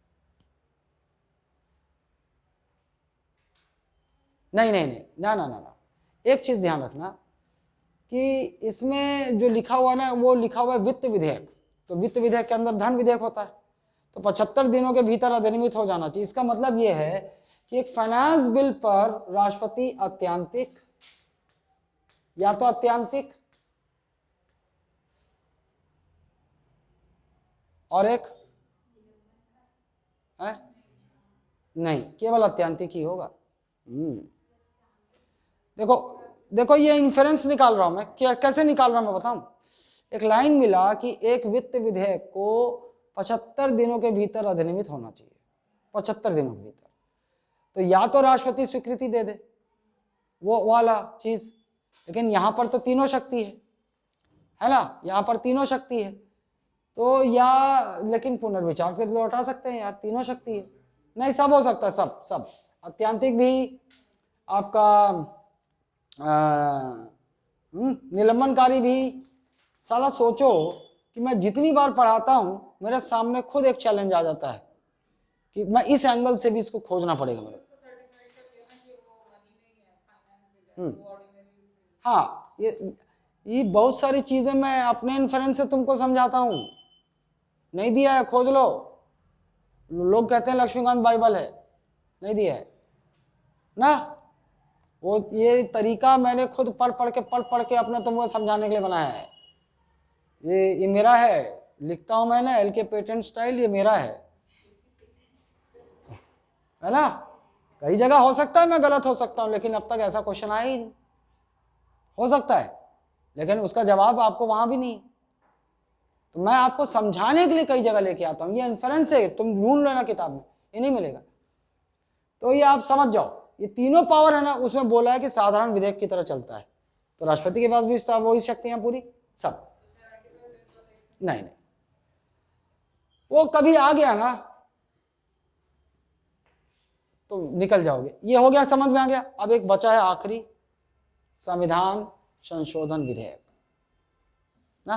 नहीं, ना, एक चीज ध्यान रखना कि इसमें जो लिखा हुआ ना, वो लिखा हुआ है वित्त विधेयक, तो वित्त विधेयक के अंदर धन विधेयक होता है, तो 75 दिनों के भीतर अधिनियमित हो जाना चाहिए। इसका मतलब ये है कि एक फाइनेंस बिल पर राष्ट्रपति अत्यंतिक, या तो अत्यंतिक और एक है? नहीं, केवल अत्यंतिक ही होगा। देखो ये इन्फ्रेंस निकाल रहा हूं मैं, कैसे निकाल रहा हूं मैं बताऊं। एक लाइन मिला कि एक वित्त विधेयक को 75 दिनों के भीतर अधिनियमित होना चाहिए, 75 दिनों के भीतर। तो या तो राष्ट्रपति स्वीकृति दे दे, वो वाला चीज, लेकिन यहां पर तो तीनों शक्ति है ना, यहां पर तीनों शक्ति है, तो या लेकिन पुनर्विचार के लौटा सकते हैं यार, तीनों शक्ति है। नहीं, सब हो सकता है, सब अत्यंतिक भी, आपका निलंबनकारी भी। साला सोचो कि मैं जितनी बार पढ़ाता हूं मेरे सामने खुद एक चैलेंज आ जाता है कि मैं इस एंगल से भी इसको खोजना पड़ेगा मेरे। हाँ, ये बहुत सारी चीजें मैं अपने इन्फ्रेंस से तुमको समझाता हूं, नहीं दिया है, खोज लो। लोग कहते हैं लक्ष्मीकांत बाइबल है, नहीं दिया है ना। वो ये तरीका मैंने खुद पढ़ पढ़ के अपने तुमको समझाने के लिए बनाया है। ये मेरा है, लिखता हूं मैंने LK पेटेंट स्टाइल, ये मेरा है ना। कई जगह हो सकता है मैं गलत हो सकता हूं, लेकिन अब तक ऐसा क्वेश्चन आया ही नहीं। हो सकता है, लेकिन उसका जवाब आपको वहां भी नहीं। तो मैं आपको समझाने के लिए कई जगह लेके आता हूं। ये इन्फ्रेंस है, तुम ढूंढ लेना किताब में, ये नहीं मिलेगा। तो ये आप समझ जाओ, ये तीनों पावर है ना, उसमें बोला है कि साधारण विधेयक की तरह चलता है, तो राष्ट्रपति के पास भी वही शक्तियां पूरी, सब। नहीं, वो कभी आ गया ना तो निकल जाओगे। ये हो गया, समझ में आ गया। अब एक बचा है आखिरी, संविधान संशोधन विधेयक ना।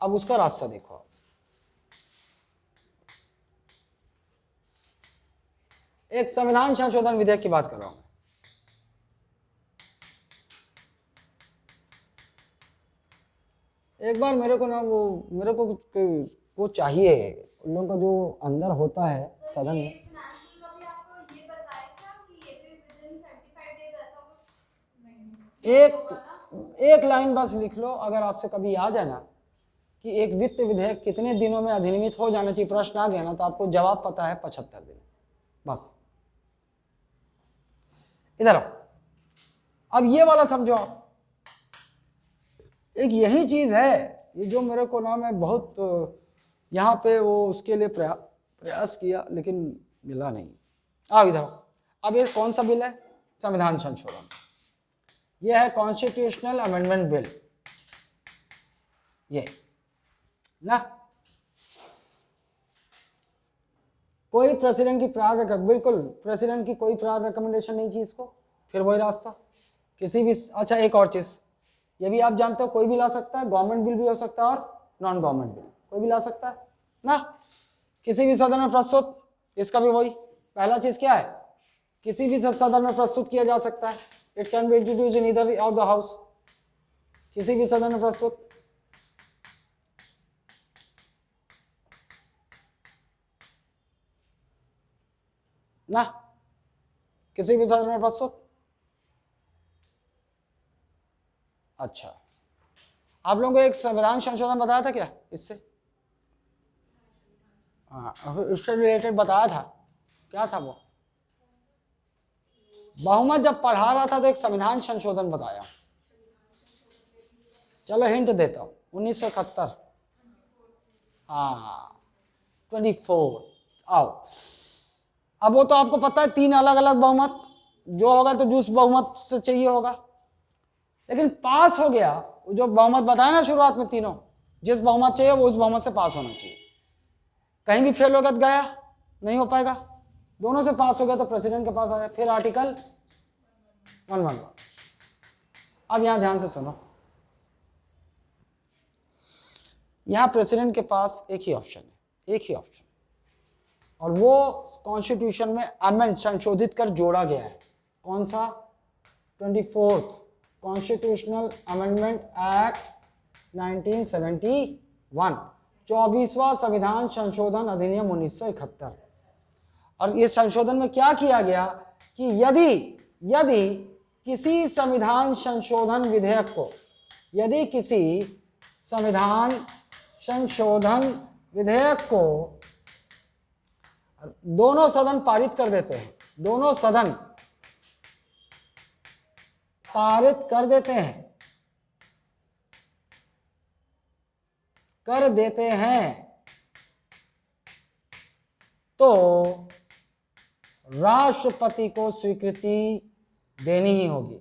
अब उसका रास्ता देखो। एक संविधान संशोधन विधेयक की बात कर रहा हूं मैं। एक बार मेरे को चाहिए, उन लोगों का जो अंदर होता है सदन में। फाइनेंशियल का भी आपको ये बताया क्या कि ये भी विदिन 75 डेज ऐसा कुछ नहीं। एक लाइन बस लिख लो, अगर आपसे कभी आ जाए ना कि एक वित्त विधेयक कितने दिनों में अधिनियमित हो जाना चाहिए, प्रश्न आ गया ना, तो आपको जवाब पता है 75 दिन, बस। इधर आओ, अब ये वाला समझो आप। एक यही चीज है, ये जो मेरे को ना, मैं बहुत यहाँ पे वो उसके लिए प्रयास किया, लेकिन मिला नहीं। आओ इधर आओ। अब ये कौन सा बिल है? संविधान संशोधन। ये है कॉन्स्टिट्यूशनल अमेंडमेंट बिल, ये ना। कोई प्रेसिडेंट की प्रायर, बिल्कुल प्रेसिडेंट की कोई प्रायर रिकमेंडेशन नहीं थी इसको, फिर वही रास्ता किसी भी। अच्छा एक और चीज ये भी आप जानते हो, कोई भी ला सकता है, गवर्नमेंट बिल भी हो सकता है और नॉन गवर्नमेंट बिल, कोई भी ला सकता है ना, किसी भी सदन में प्रस्तुत। इसका भी वही पहला चीज क्या है, किसी भी सदन में प्रस्तुत किया जा सकता है। It can be introduced in either of the house, किसी भी सदन में प्रस्तुत। ना, किसी भी सदन में प्रस्तुत। अच्छा, आप लोगों को एक संविधान संशोधन बताया था क्या इससे? हाँ, इससे रिलेटेड बताया था, क्या था वो? बहुमत जब पढ़ा रहा था तो एक संविधान संशोधन बताया। चलो हिंट देता हूँ, 1971। हाँ 24। आओ, अब वो तो आपको पता है 3 अलग अलग बहुमत जो होगा तो जिस बहुमत से चाहिए होगा, लेकिन पास हो गया जो बहुमत बताया ना शुरुआत में तीनों, जिस बहुमत चाहिए वो उस बहुमत से पास होना चाहिए। कहीं भी फेल हो गया तो गया, नहीं हो पाएगा। दोनों से पास हो गया तो प्रेसिडेंट के पास आया। फिर आर्टिकल 111। अब यहां ध्यान से सुनो, यहां प्रेसिडेंट के पास एक ही ऑप्शन है, एक ही ऑप्शन, और वो कॉन्स्टिट्यूशन में अमेंड संशोधित कर जोड़ा गया है। कौन सा? 24th कॉन्स्टिट्यूशनल अमेंडमेंट एक्ट 1971, 24वां संविधान संशोधन अधिनियम 1971। और इस संशोधन में क्या किया गया कि यदि किसी संविधान संशोधन विधेयक को, यदि किसी संविधान संशोधन विधेयक को दोनों सदन पारित कर देते हैं, दोनों सदन पारित कर देते हैं तो राष्ट्रपति को स्वीकृति देनी ही होगी।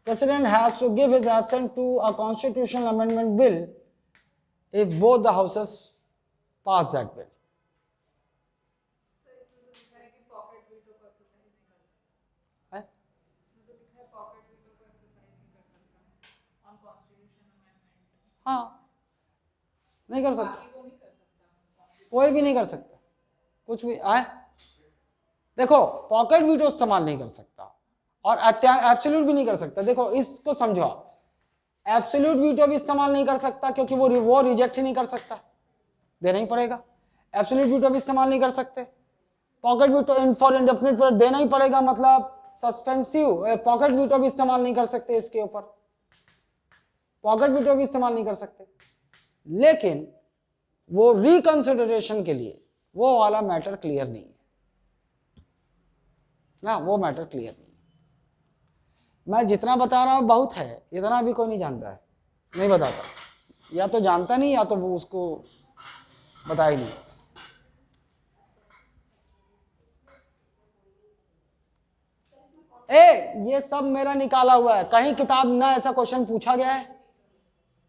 President has to give his assent to a constitutional amendment bill if both the houses pass that bill. हाँ, नहीं कर सकता, कोई भी नहीं कर सकता, कुछ भी आए। देखो पॉकेट वीटो इस्तेमाल नहीं कर सकता और एब्सोल्यूट भी नहीं कर सकता। देखो इसको समझो आप, एब्सोल्यूट वीटो भी इस्तेमाल नहीं कर सकता क्योंकि वो रिजेक्ट ही नहीं कर सकता, देना ही पड़ेगा। एब्सोल्यूट वीटो भी इस्तेमाल नहीं कर सकते। Pocket veto for indefinite period देना ही पड़ेगा, मतलब सस्पेंसिव पॉकेट वीटो भी इस्तेमाल नहीं कर सकते इसके ऊपर, पॉकेट वीटो भी इस्तेमाल नहीं कर सकते। लेकिन वो रिकंसिडरेशन के लिए वो वाला मैटर क्लियर नहीं है ना, वो मैटर क्लियर नहीं है। मैं जितना बता रहा हूं बहुत है, इतना भी कोई नहीं जानता है, नहीं बताता, या तो जानता नहीं या तो वो उसको बता ही नहीं। ये सब मेरा निकाला हुआ है, कहीं किताब ना ऐसा क्वेश्चन पूछा गया है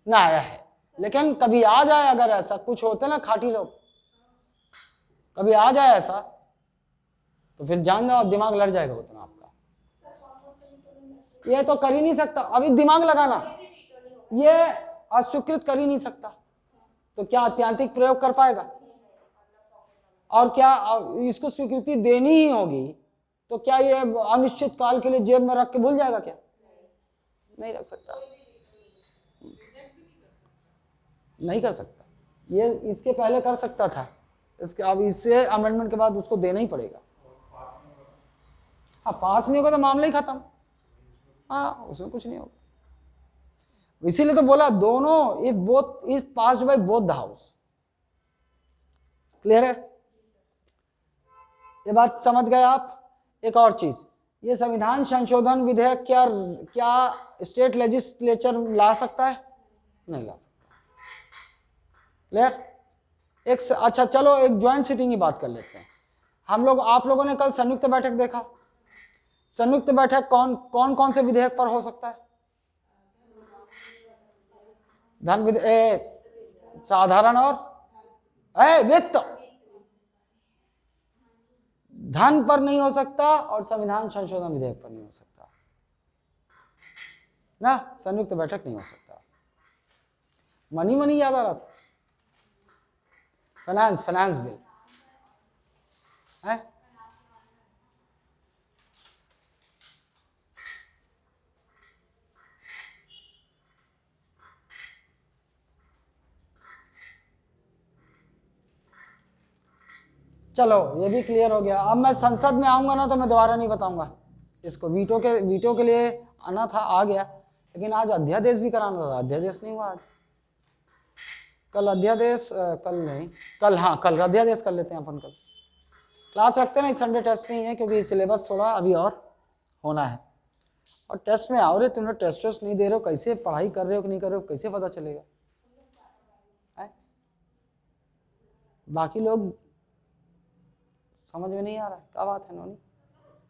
ना आया है, लेकिन कभी आ जाए, अगर ऐसा कुछ होते ना खाटी लोग, कभी आ जाए ऐसा तो फिर जान जाओ दिमाग लड़ जाएगा उतना आपका। ये तो कर ही नहीं सकता, अभी दिमाग लगाना, ये अस्वीकृत कर ही नहीं सकता, तो क्या अत्यंतिक प्रयोग कर पाएगा? और क्या इसको स्वीकृति देनी ही होगी तो क्या ये अनिश्चित काल के लिए जेब में रख के भूल जाएगा? क्या नहीं रख सकता, नहीं कर सकता। ये इसके पहले कर सकता था, इसके अब इससे अमेंडमेंट के बाद उसको देना ही पड़ेगा। हाँ, पास नहीं होगा तो मामला ही खत्म, हाँ उसमें कुछ नहीं होगा। इसीलिए तो बोला दोनों, if both is passed by both the house. Clear है? ये बात समझ गए आप? एक और चीज, ये संविधान संशोधन विधेयक क्या स्टेट लेजिस्लेचर ला सकता है? नहीं ला सकता। क्लियर? अच्छा चलो एक ज्वाइंट सिटिंग की बात कर लेते हैं। आप लोगों ने कल संयुक्त बैठक देखा। संयुक्त बैठक कौन से विधेयक पर हो सकता है? साधारण और वित्त। धन पर नहीं हो सकता और संविधान संशोधन विधेयक पर नहीं हो सकता ना, संयुक्त बैठक नहीं हो सकता। मनी याद आ रहा था, फाइनेंस बिल है। चलो ये भी क्लियर हो गया। अब मैं संसद में आऊंगा ना तो मैं दोबारा नहीं बताऊंगा इसको। वीटो के लिए आना था, आ गया, लेकिन आज अध्यादेश भी कराना था, अध्यादेश नहीं हुआ आज। कल अध्यादेश, कल नहीं, कल, हाँ कल अध्यादेश कर लेते हैं अपन। कल क्लास रखते हैं ना, इस संडे टेस्ट नहीं है क्योंकि सिलेबस थोड़ा अभी और होना है। और टेस्ट में आओ रे, तुम लोग टेस्ट नहीं दे रहे हो, कैसे पढ़ाई कर रहे हो कि नहीं कर रहे हो, कैसे पता चलेगा? बाकी लोग समझ में नहीं आ रहा है, क्या बात है नोनी?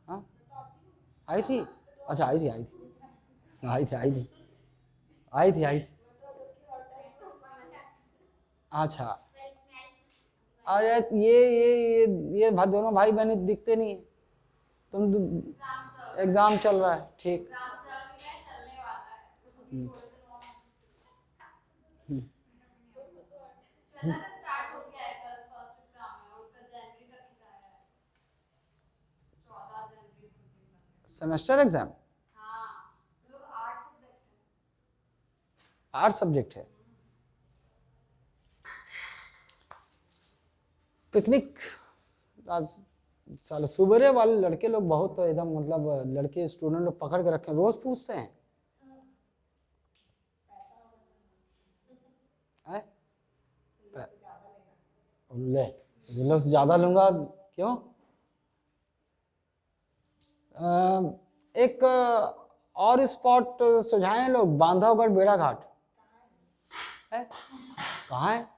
हाँ आई थी, अच्छा आई थी अच्छा। अरे ये दोनों भाई बहन दिखते नहीं, तुम एग्जाम चल रहा है, ठीक। स्टार्ट हो गया है, कल फर्स्ट एग्जाम है और उसका जनवरी तक ही जाएगा, 14 जनवरी से। Semester exam? हाँ, लोग 8 सब्जेक्ट है। पिकनिक आज साल सुबह वाले लड़के लोग बहुत तो एकदम मतलब लड़के स्टूडेंट लोग पकड़ के रखे, रोज पूछते हैं ले लोग ज्यादा लूंगा क्यों? एक और स्पॉट सुझाएं लोग, बांधवगढ़ बेड़ा घाट है, कहाँ है?